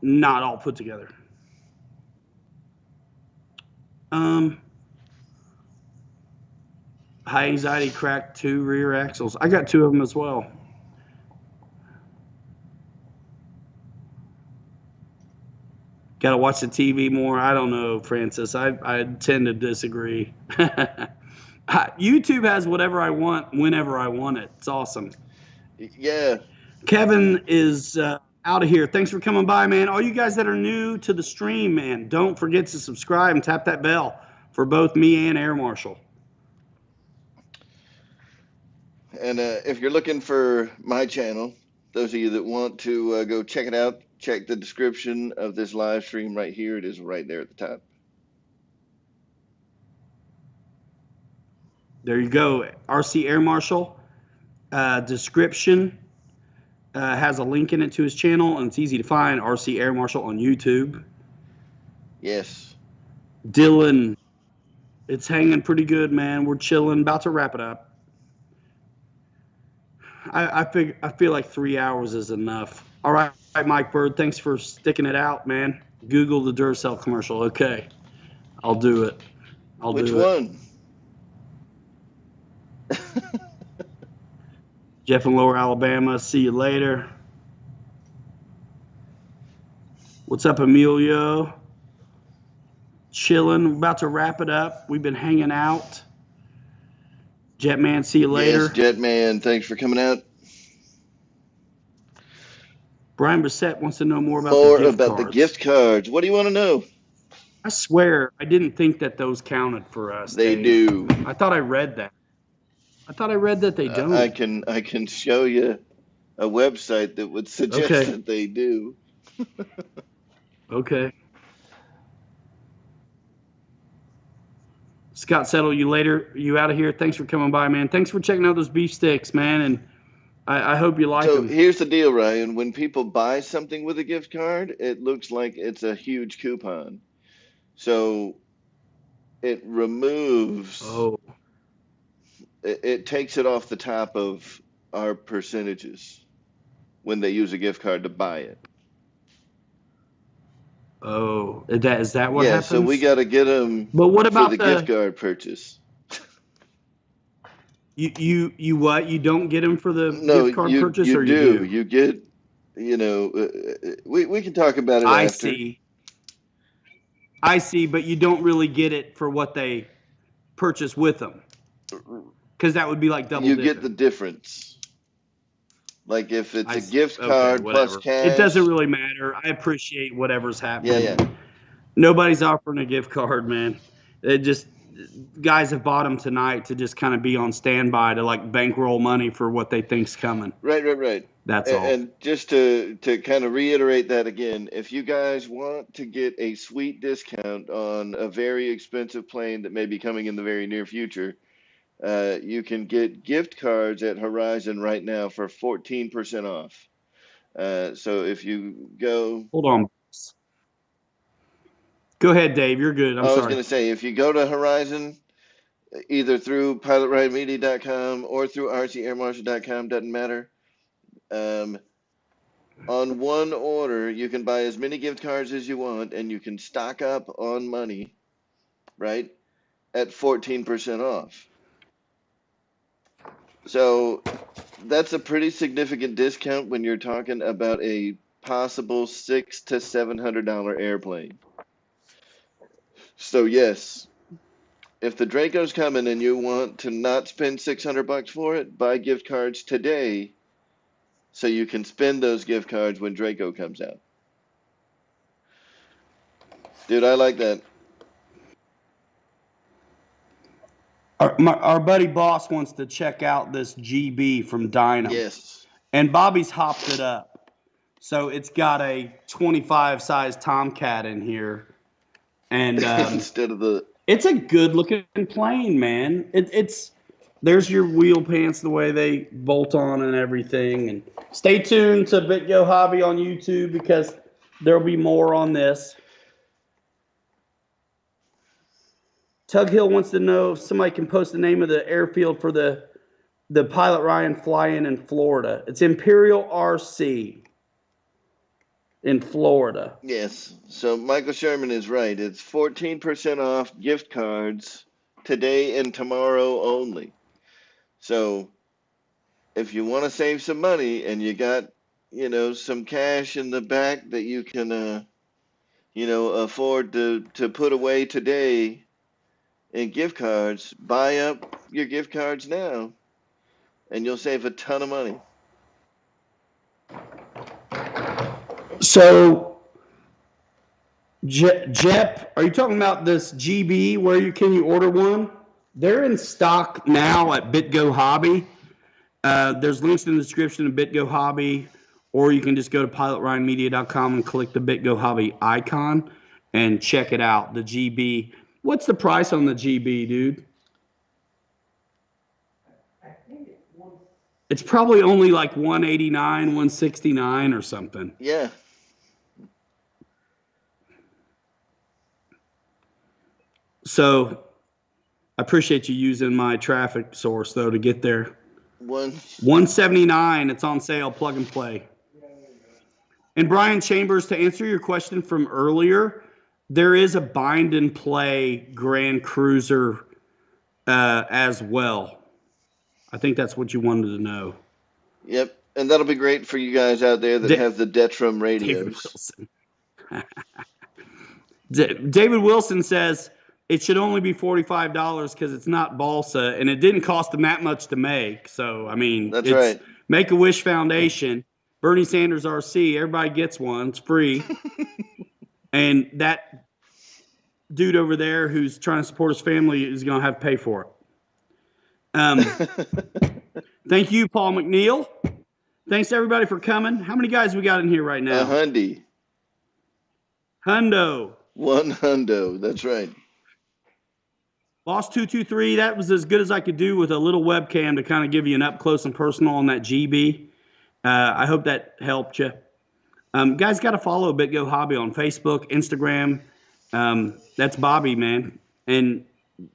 A: not all put together. High Anxiety cracked 2 rear axles. I got 2 of them as well. Got to watch the TV more. I don't know, Francis. I tend to disagree. YouTube has whatever I want whenever I want it. It's awesome.
C: Yeah.
A: Kevin is out of here. Thanks for coming by, man. All you guys that are new to the stream, man, don't forget to subscribe and tap that bell for both me and Air Marshal.
C: And if you're looking for my channel, those of you that want to go check it out, check the description of this live stream right here. It is right there at the top.
A: There you go. RC Air Marshal. Description has a link in it to his channel, and it's easy to find. RC Air Marshal on YouTube.
C: Yes.
A: Dylan, it's hanging pretty good, man. We're chilling. About to wrap it up. I feel like 3 hours is enough. All right, Mike Bird, thanks for sticking it out, man. Google the Duracell commercial. Okay. I'll do it. I'll
C: Which
A: do it.
C: one?
A: Jeff in Lower Alabama. See you later. What's up, Emilio? Chilling. About to wrap it up. We've been hanging out. Jetman, see you
C: Yes,
A: later.
C: Jetman, thanks for coming out.
A: Brian Bissett wants to know more about
C: More
A: the gift
C: about
A: cards.
C: the gift cards. What do you want to know?
A: I swear, I didn't think that those counted for us.
C: They
A: Dave.
C: do.
A: I thought I read that. I thought I read that they don't.
C: I can show you a website that would suggest
A: Okay.
C: that they do.
A: Okay. Scott Settle, you later. You out of here. Thanks for coming by, man. Thanks for checking out those beef sticks, man. And I hope you like
C: So
A: them.
C: here's the deal, Ryan. When people buy something with a gift card, it looks like it's a huge coupon. So it removes,
A: Oh,
C: it takes it off the top of our percentages when they use a gift card to buy it.
A: oh, is that what
C: Yeah,
A: happens?
C: so we got to get them
A: But what
C: for
A: about
C: the gift card purchase.
A: You what? You don't get them for the
C: No,
A: gift card
C: you
A: purchase,
C: you
A: or
C: do.
A: you do?
C: You get, we can talk about it
A: I
C: after.
A: see, but you don't really get it for what they purchase with them, because that would be like double
C: You
A: dipping.
C: get the difference. Like if it's a gift
A: Okay,
C: card plus
A: whatever.
C: cash.
A: It doesn't really matter. I appreciate whatever's happening.
C: Yeah.
A: Nobody's offering a gift card, man. It just guys have bought them tonight to just kind of be on standby to like bankroll money for what they think's coming.
C: Right.
A: That's all.
C: And just to kind of reiterate that again, if you guys want to get a sweet discount on a very expensive plane that may be coming in the very near future, you can get gift cards at Horizon right now for 14% off. So if you go,
A: Hold on. Go ahead, Dave. You're good.
C: I was
A: sorry.
C: going to say, if you go to Horizon, either through pilotridemedia.com or through rcairmarshal.com, doesn't matter. On one order, you can buy as many gift cards as you want, and you can stock up on money, right, at 14% off. So that's a pretty significant discount when you're talking about a possible $600 to $700 airplane. So yes, if the Draco's coming and you want to not spend $600 for it, buy gift cards today so you can spend those gift cards when Draco comes out. Dude, I like that.
A: Our buddy Boss wants to check out this GB from Dynam.
C: Yes.
A: And Bobby's hopped it up. So it's got a 25 size Tomcat in here. And
C: instead of the...
A: It's a good looking plane, man. It's there's your wheel pants, the way they bolt on and everything. And stay tuned to BitGo Hobby on YouTube because there'll be more on this. Tug Hill wants to know if somebody can post the name of the airfield for the Pilot Ryan fly-in in Florida. It's Imperial RC in Florida.
C: Yes. So Michael Sherman is right. It's 14% off gift cards today and tomorrow only. So if you want to save some money and you got, some cash in the back that you can, afford to put away today in gift cards, buy up your gift cards now and you'll save a ton of money.
A: So, Jep, are you talking about this GB? Can you order one? They're in stock now at BitGo Hobby. There's links in the description of BitGo Hobby, or you can just go to pilotryanmedia.com and click the BitGo Hobby icon and check it out. The GB. What's the price on the GB, dude? It's probably only like $189, $169 or something.
C: Yeah.
A: So I appreciate you using my traffic source though to get there. $179. It's on sale. Plug and play. And Brian Chambers, to answer your question from earlier, there is a bind and play Grand Cruiser as well. I think that's what you wanted to know.
C: Yep. And that'll be great for you guys out there that have the Detrum
A: David
C: radios.
A: Wilson. David Wilson says it should only be $45 because it's not balsa, and it didn't cost them that much to make. So, I mean,
C: That's
A: it's
C: right.
A: Make-A-Wish Foundation, Bernie Sanders RC, everybody gets one. It's free. And that dude over there who's trying to support his family is going to have to pay for it. Thank you, Paul McNeil. Thanks, everybody, for coming. How many guys we got in here right now?
C: Hundo. One hundo. That's right.
A: Boss 223, that was as good as I could do with a little webcam to kind of give you an up close and personal on that GB. I hope that helped you. Guys, got to follow Big Go Hobby on Facebook, Instagram. That's Bobby, man. And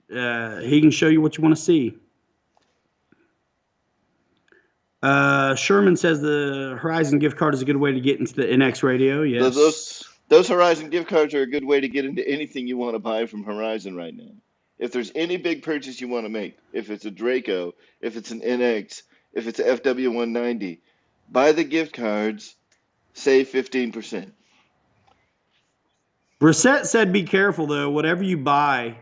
A: he can show you what you want to see. Sherman says the Horizon gift card is a good way to get into the NX radio. Yes.
C: Those Horizon gift cards are a good way to get into anything you want to buy from Horizon right now. If there's any big purchase you want to make, if it's a Draco, if it's an NX, if it's a FW190, buy the gift cards, save 15%.
A: Brissette said be careful, though, whatever you buy,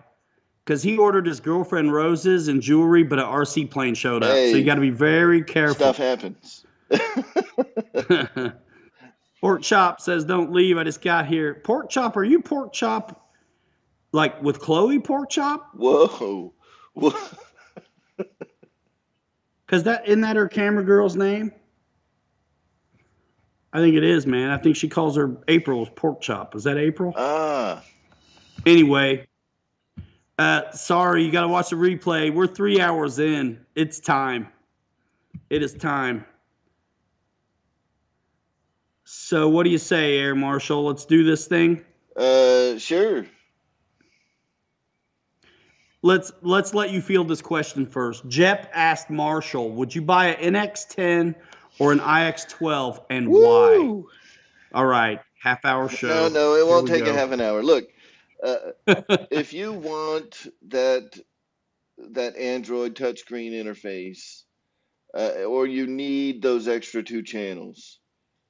A: because he ordered his girlfriend roses and jewelry, but an RC plane showed up.
C: Hey,
A: so you got to be very careful.
C: Stuff happens.
A: Pork Chop says, don't leave. I just got here. Pork Chop, are you Pork Chop like with Chloe Pork Chop?
C: Whoa.
A: Because isn't that her camera girl's name? I think it is, man. I think she calls her April's Pork Chop. Is that April? Anyway, sorry, you got to watch the replay. We're 3 hours in. It's time. It is time. So what do you say, Air Marshal? Let's do this thing.
C: Sure.
A: Let's let you field this question first. Jep asked Marshall, would you buy an NX10 or an IX12 and why? All right, half-hour show.
C: No, it won't take a half an hour. Look, if you want that Android touchscreen interface, or you need those extra 2 channels,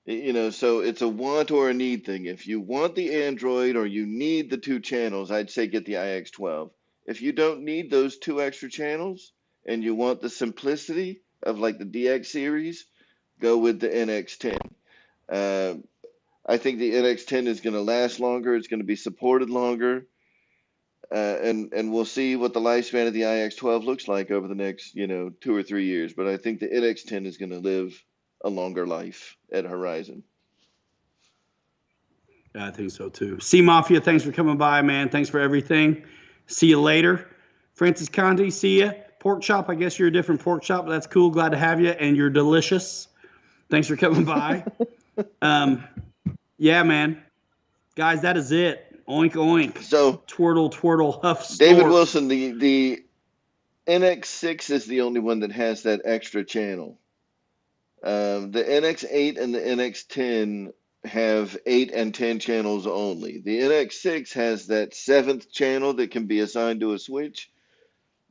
C: so it's a want or a need thing. If you want the Android or you need the 2 channels, I'd say get the IX12. If you don't need those 2 extra channels and you want the simplicity of like the DX series, go with the NX10. I think the NX10 is going to last longer. It's going to be supported longer. And we'll see what the lifespan of the IX12 looks like over the next, 2 or 3 years. But I think the NX10 is going to live a longer life at Horizon.
A: I think so too. C Mafia, thanks for coming by, man. Thanks for everything. See you later. Francis Conti, see ya. Pork Chop, I guess you're a different Pork Chop, but that's cool. Glad to have you, and you're delicious. Thanks for coming by. Yeah, man. Guys, that is it. Oink, oink.
C: So,
A: twirtle, twirtle, huff, snort.
C: David Wilson, the NX6 is the only one that has that extra channel. The NX8 and the NX10 have 8 and 10 channels only. The NX6 has that 7th channel that can be assigned to a switch.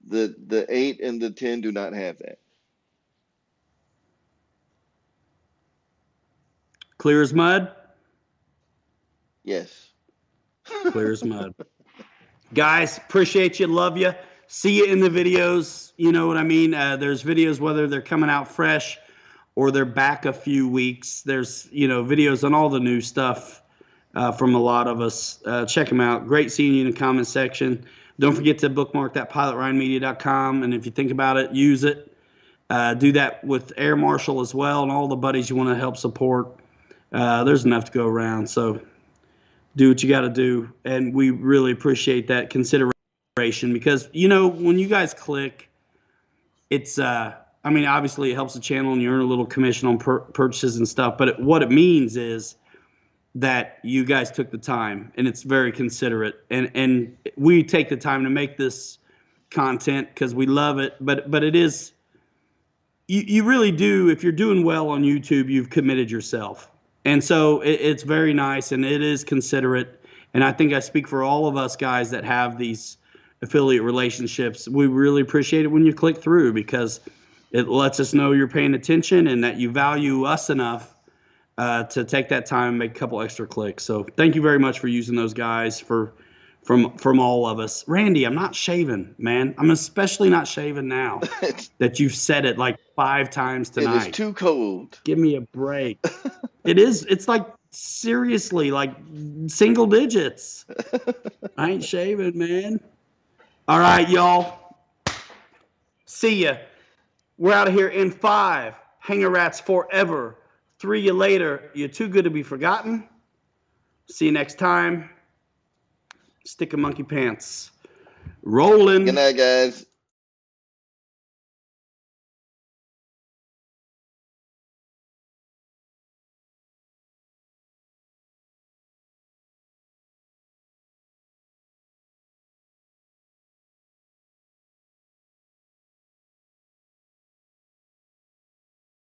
C: The 8 and the 10 do not have that.
A: Clear as mud?
C: Yes.
A: Clear as mud. Guys, appreciate you. Love you. See you in the videos. You know what I mean? There's videos, whether they're coming out fresh or they're back a few weeks. There's, videos on all the new stuff from a lot of us. Check them out. Great seeing you in the comment section. Don't forget to bookmark that pilotryanmedia.com. And if you think about it, use it. Do that with Air Marshal as well and all the buddies you want to help support. There's enough to go around. So do what you got to do. And we really appreciate that consideration because, when you guys click, it's, obviously it helps the channel and you earn a little commission on purchases and stuff. But what it means is that you guys took the time and it's very considerate. And we take the time to make this content because we love it. But it is, you really do, if you're doing well on YouTube, you've committed yourself. And so it's very nice and it is considerate. And I think I speak for all of us guys that have these affiliate relationships. We really appreciate it when you click through, because it lets us know you're paying attention and that you value us enough to take that time and make a couple extra clicks. So thank you very much for using those guys from all of us. Randy, I'm not shaving, man. I'm especially not shaving now that you've said it like 5 times
C: It is
A: tonight.
C: too cold.
A: Give me a break. It is. It's like seriously like single digits. I ain't shaving, man. All right, y'all. See ya. We're out of here in 5. Hanger rats forever. 3 you later. You're too good to be forgotten. See you next time. Stick a monkey pants. Rolling.
C: Good night, guys.